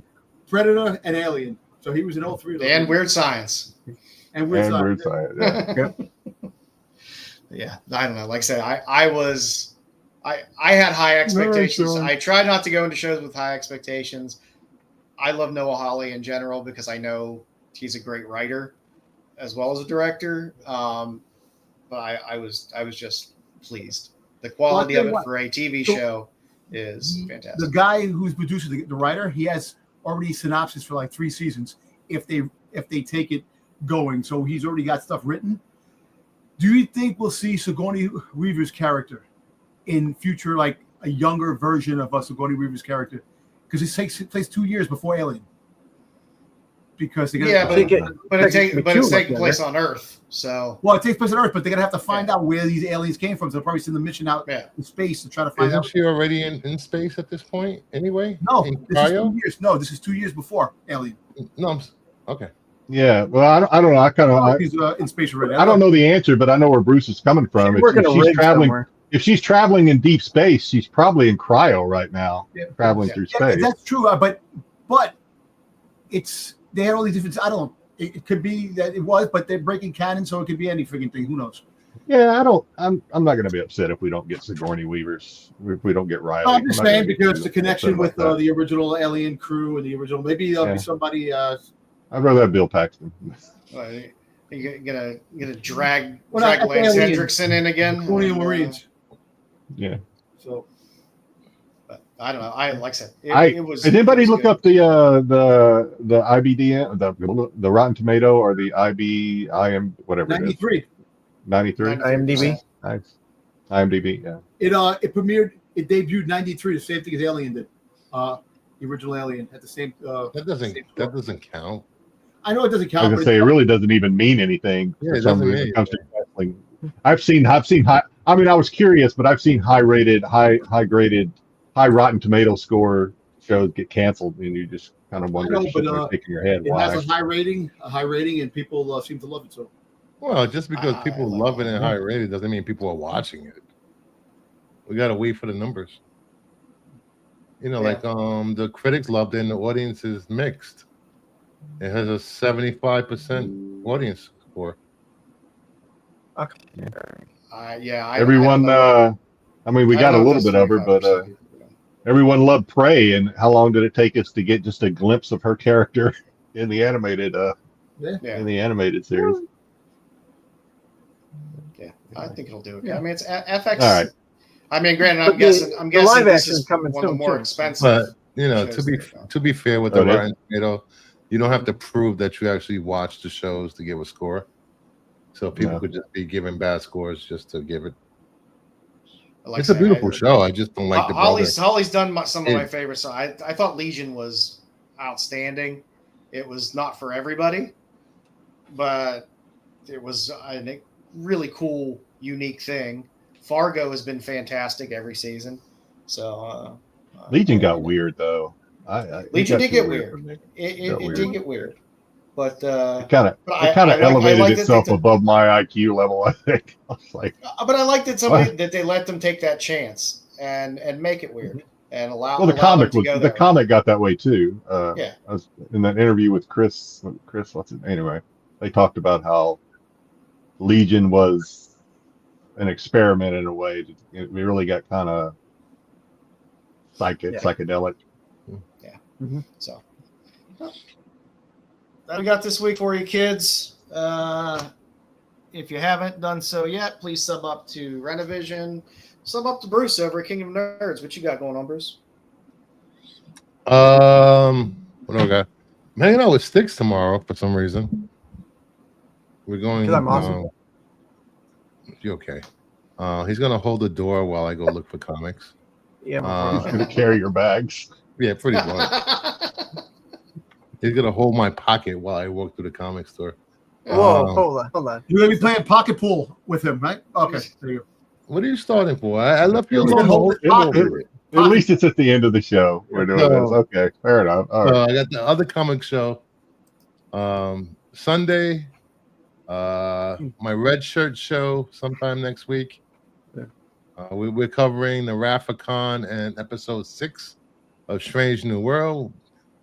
D: Predator, and Alien. So he was in all three of those.
C: And Weird Science.
D: And Weird Science.
B: Yeah.
C: Yeah, I don't know. Like I said, I had high expectations. I try not to go into shows with high expectations. I love Noah Hawley in general because I know he's a great writer as well as a director. But I was just pleased. The quality of it for a TV show is fantastic.
D: The guy who's producing the writer, he has already synopsis for like 3 seasons if they take it going. So he's already got stuff written. Do you think we'll see Sigourney Weaver's character in future, like a younger version of Sigourney Weaver's character? Because it takes place 2 years before Alien. because they're
C: but it's taking place on Earth. So
D: it takes place on Earth, but they're gonna have to find out where these aliens came from. So they'll probably send the mission out in space to try to find out.
F: Isn't she already in space at this point? Anyway,
D: no, this is 2 years. No, this is 2 years before Alien.
F: No, okay.
B: Yeah, well, I don't know.
D: He's in space already.
B: I don't know the answer, but I know where Bruce is coming from. If she's traveling in deep space, she's probably in cryo right now, traveling through space.
D: That's true, but they had all these different. I don't. It could be that it was, but they're breaking canon, so it could be any freaking thing. Who knows?
B: Yeah, I'm not going to be upset if we don't get Sigourney Weavers, if we don't get Riley.
D: I'm just saying because the connection with the original Alien crew and the original, maybe there'll be somebody.
B: I'd rather have Bill Paxton.
C: You gonna drag Lance Hendrickson in again?
D: Colonial Marines.
B: Yeah.
D: So.
C: But I don't know. Like I said, it was.
B: Did anybody look up the IBD, the Rotten Tomato or the IM whatever
D: 93.
B: It is? 93.
E: IMDb.
B: Nice. IMDb. Yeah.
D: It premiered. It debuted 93. The same thing as Alien did. The original Alien had the same.
F: That doesn't count.
D: I know it doesn't count.
B: I was gonna say it really doesn't even mean anything for some reason. It comes to wrestling. I've seen high. I mean, I was curious, but I've seen high graded, high Rotten Tomato score shows get canceled, and you just kind of wonder, shaking your head.
D: It has a high rating, and people seem to love it. So,
F: well, just because people love it and high rated doesn't mean people are watching it. We gotta wait for the numbers. Like the critics loved it, and the audience is mixed. It has a 75% audience score.
E: Okay.
B: Everyone. We got a little bit of her, but everyone loved Prey. And how long did it take us to get just a glimpse of her character in the animated? In the animated series.
C: Yeah, I think it'll do it. I mean, it's FX.
B: All right.
C: I mean, granted, I'm guessing
E: live
C: this is
E: coming
C: one of the more expensive.
F: But to be fair with the Rotten Tomato, you don't have to prove that you actually watch the shows to give a score. So people could just be giving bad scores just to give it. It's a beautiful show. I just don't like the
C: Holly's done some of my favorites. So I thought Legion was outstanding. It was not for everybody, but it was a really cool, unique thing. Fargo has been fantastic every season. So
B: Legion got weird though.
C: Legion did get weird. It did get weird, but
B: it kind of elevated itself above my IQ level. I think. I was like,
C: but I liked it that they let them take that chance and make it weird and allow.
B: Well, the comic got that way too. I was in that interview with Chris. What's it? Anyway, they talked about how Legion was an experiment in a way. It really got kind of psychedelic.
C: Yeah. Mm-hmm. So that we got this week for you kids. If you haven't done so yet, please sub up to Rennavision. Sub up to Bruce over at Kingdom Nerds. What you got going on, Bruce?
F: What do I got? I'm hanging out with Styx tomorrow for some reason. We're going.
E: Because I'm awesome.
F: You okay? He's gonna hold the door while I go look for comics.
E: Yeah,
B: he's gonna carry your bags.
F: Yeah, pretty much. He's gonna hold my pocket while I walk through the comic store.
E: Whoa, hold on.
D: You're gonna be playing pocket pool with him, right? Okay, there you go.
F: What are you starting for? I left you alone.
B: At least it's at the end of the show. We're doing this. Okay, fair enough. All right.
F: I got the other comic show. Sunday. My red shirt show sometime next week. We're covering the Raphicon and episode 6 of Strange New World,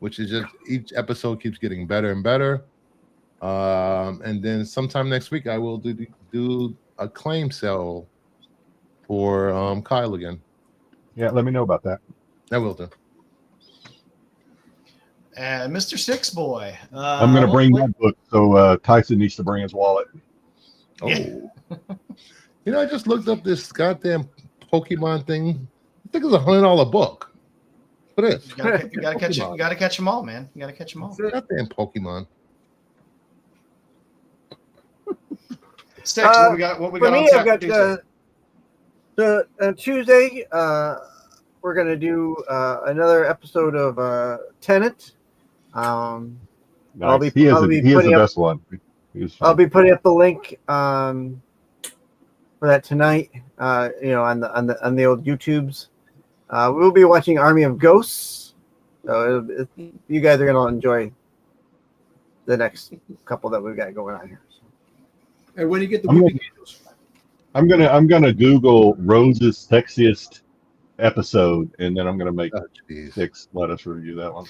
F: which is just each episode keeps getting better and better. And then sometime next week I will do a claim sale for Kyle again.
B: Yeah, let me know about that.
F: I will do.
C: And Mr. Six Boy.
B: I'm going to bring my book, so Tyson needs to bring his wallet.
F: Oh. Yeah. I just looked up this goddamn Pokemon thing. I think it's $100 book. What is?
C: You gotta catch them all, man. You gotta catch them all.
F: Goddamn Pokemon.
C: Styx, what we got
E: for me,
C: on
E: I've got Tuesday. We're gonna do another episode of Tenet.
B: Nice. He is the best one.
E: I'll be putting up the link for that tonight. On the old YouTubes. We'll be watching Army of Ghosts. So you guys are gonna enjoy the next couple that we've got going on here.
D: And when you get the Weeping Angels,
B: I'm gonna Google Rose's sexiest episode, and then I'm gonna make Styx let us review that one.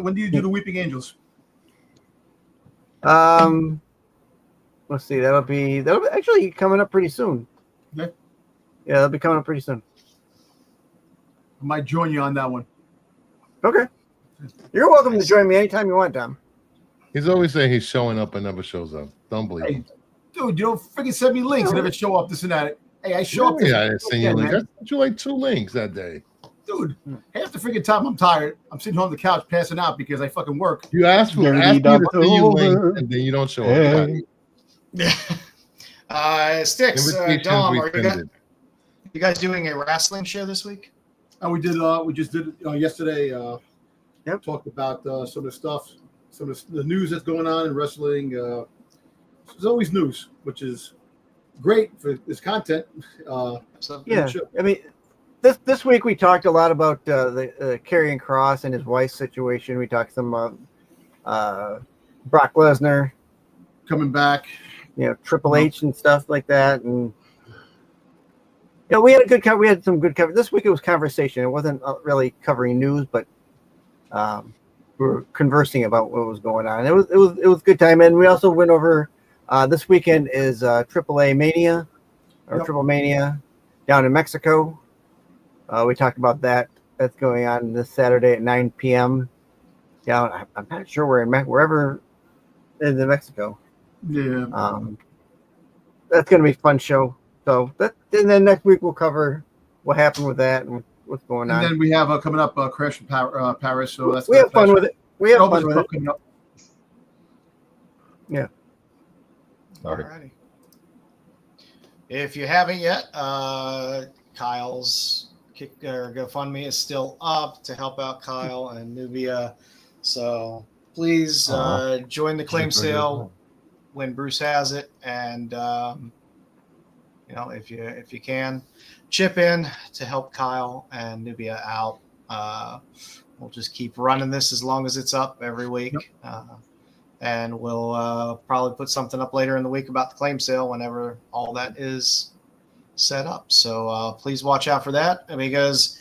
D: when do you do the Weeping Angels?
E: Let's see. That'll be actually coming up pretty soon.
D: Okay.
E: Yeah, that'll be coming up pretty soon.
D: I might join you on that one.
E: Okay. You're welcome to join me anytime you want, Tom.
F: He's always saying he's showing up and never shows up. Don't believe him.
D: Dude, you don't freaking send me links and never show up, this and that. Hey, I show up.
F: Yeah, I sent you links. I sent you like 2 links that day.
D: Dude, half the freaking time I'm tired. I'm sitting on the couch passing out because I fucking work.
F: You ask me to send you links and then you don't show up.
C: Yeah. Styx, Dom, are you guys doing a wrestling show this week?
D: And we just did it yesterday. Talked about some of the stuff, some of the news that's going on in wrestling. There's always news, which is great for this content.
E: I mean, this week we talked a lot about the Karrion Kross and his wife's situation. We talked some about Brock Lesnar
D: coming back,
E: Triple H and stuff like that, and we had a good cover. We had some good cover this week. It was conversation. It wasn't really covering news, but we were conversing about what was going on. It was a good time, and we also went over. This weekend is AAA Mania or Triple Mania down in Mexico. We talked about that. That's going on this Saturday at 9 p.m. down. I'm not sure where wherever in Mexico.
D: Yeah.
E: That's going to be a fun show. So and then next week we'll cover what happened with that and what's going on.
D: And then we have coming up Crash in Paris. So that's
E: we have fun with it. We have fun with it. Yeah.
C: Alrighty. If you haven't yet, Kyle's GoFundMe is still up to help out Kyle and Nubia. So please join the claim sale when Bruce has it, and if you can, chip in to help Kyle and Nubia out. We'll just keep running this as long as it's up every week. And we'll probably put something up later in the week about the claim sale whenever all that is set up. So please watch out for that, because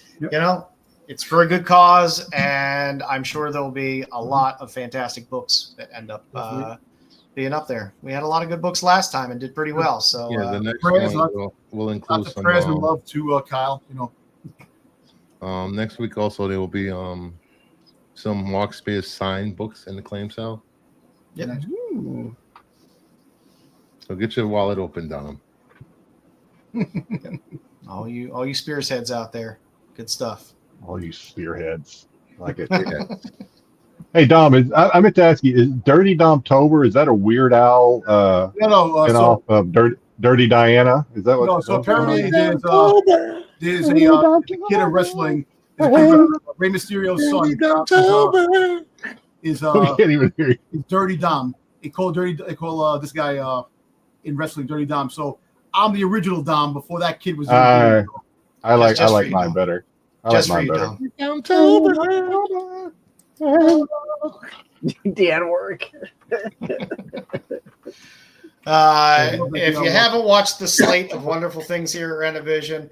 C: it's for a good cause, and I'm sure there'll be a lot of fantastic books that end up being up there. We had a lot of good books last time and did pretty well. So
F: the next one will include some
D: prayers and love to Kyle.
F: Next week also there will be some Mark Spears signed books in the claim sale.
C: Yep.
F: So get your wallet open, Dom.
C: All you Spears heads out there, good stuff.
B: All you spearheads, like it. Hey Dom, I meant to ask you: is Dirty Domtober? Is that a Weird Al?
D: No.
B: Of Dirty Diana. Is that what?
D: No. So apparently there's a kid in wrestling. Rey Mysterio's son is
B: I can't even hear you.
D: Dirty Dom. They call this guy in wrestling Dirty Dom. So I'm the original Dom before that kid was.
B: I like mine better.
C: Just for you, Dom.
E: Dan work.
C: If you haven't watched the slate of wonderful things here at Rennavision,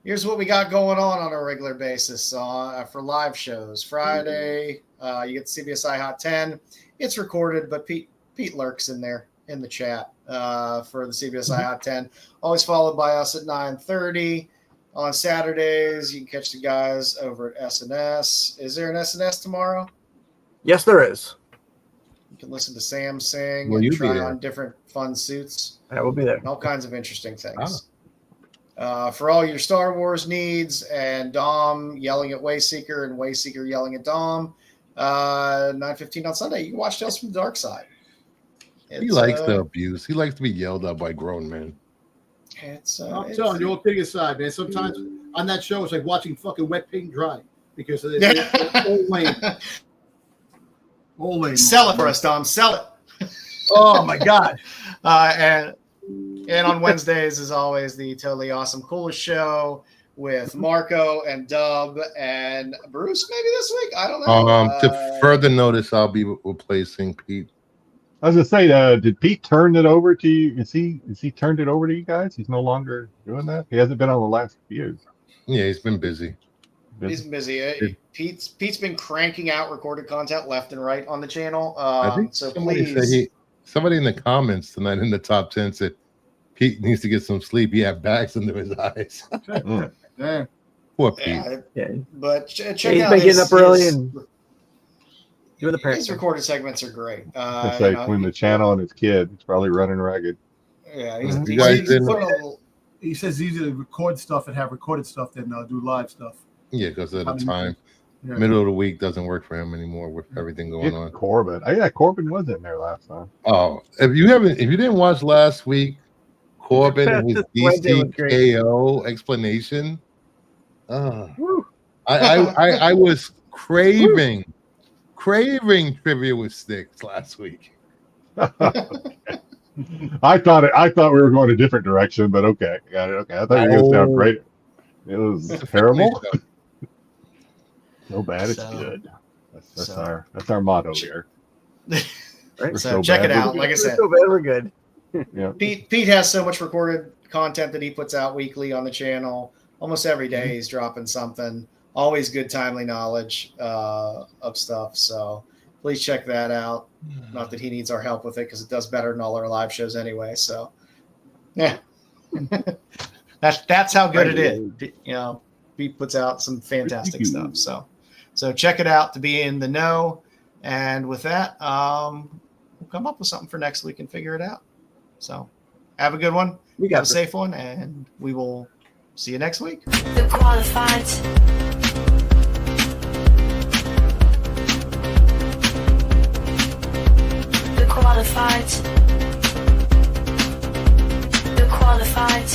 C: here's what we got going on a regular basis for live shows. Friday, you get the CBSI Hot 10. It's recorded, but Pete lurks in there in the chat for the CBSI Hot 10. Always followed by us at 9:30. On Saturdays, you can catch the guys over at SNS. Is there an SNS tomorrow?
E: Yes, there is.
C: You can listen to Sam sing and try on different fun suits.
E: I will be there.
C: And all kinds of interesting things. For all your Star Wars needs, and Dom yelling at Wayseeker and Wayseeker yelling at Dom, 9:15 on Sunday, you can watch Tales from the Dark Side.
F: He likes the abuse. He likes to be yelled at by grown men.
D: I'm telling you, all kidding aside, man. Sometimes on that show, it's like watching fucking wet paint dry because it's so lame. Holy
C: sell it for us, Tom. Sell it.
D: Oh my God.
C: And on Wednesdays, as always, the totally awesome coolest show with Marco and Dub and Bruce. Maybe this week, I don't know.
F: To further notice, I'll be replacing Pete.
B: I was gonna say, did Pete turn it over to you? Is he turned it over to you guys? He's no longer doing that. He hasn't been on the last few.
F: Yeah, he's been busy.
C: He's busy. Pete's been cranking out recorded content left and right on the channel.
F: I think
C: so
F: somebody in the comments tonight in the top 10 said Pete needs to get some sleep. He had bags under his eyes.
D: Yeah.
F: Poor Pete.
C: Yeah. But check
E: he's
C: out
E: been getting up early and doing the practice.
C: His recorded segments are great.
B: Between the channel and his kid, he's probably running ragged.
C: Yeah,
D: he says it's easier to record stuff and have recorded stuff than do live stuff.
F: Yeah, because of the time. Yeah. Middle of the week doesn't work for him anymore with everything going on.
B: Corbin. Yeah, Corbin was in there last time.
F: Oh, if you didn't watch last week, Corbin and his DCKO explanation. I was craving trivia with Styx last week.
B: I thought we were going a different direction, but okay, got it. Okay, I thought you were going to sound great. It was terrible. So bad, it's good. That's our motto here.
C: Right? So check it out. Like I said,
E: so bad, we're good.
B: Yeah.
C: Pete has so much recorded content that he puts out weekly on the channel. Almost every day he's dropping something. Always good, timely knowledge of stuff. So please check that out. Not that he needs our help with it, because it does better than all our live shows anyway. So yeah, that's how good it is. You know, Pete puts out some fantastic stuff. So check it out to be in the know. And with that, we'll come up with something for next week and figure it out. So have a good one. Have a safe one, and we will see you next week.
G: The qualified. The qualified.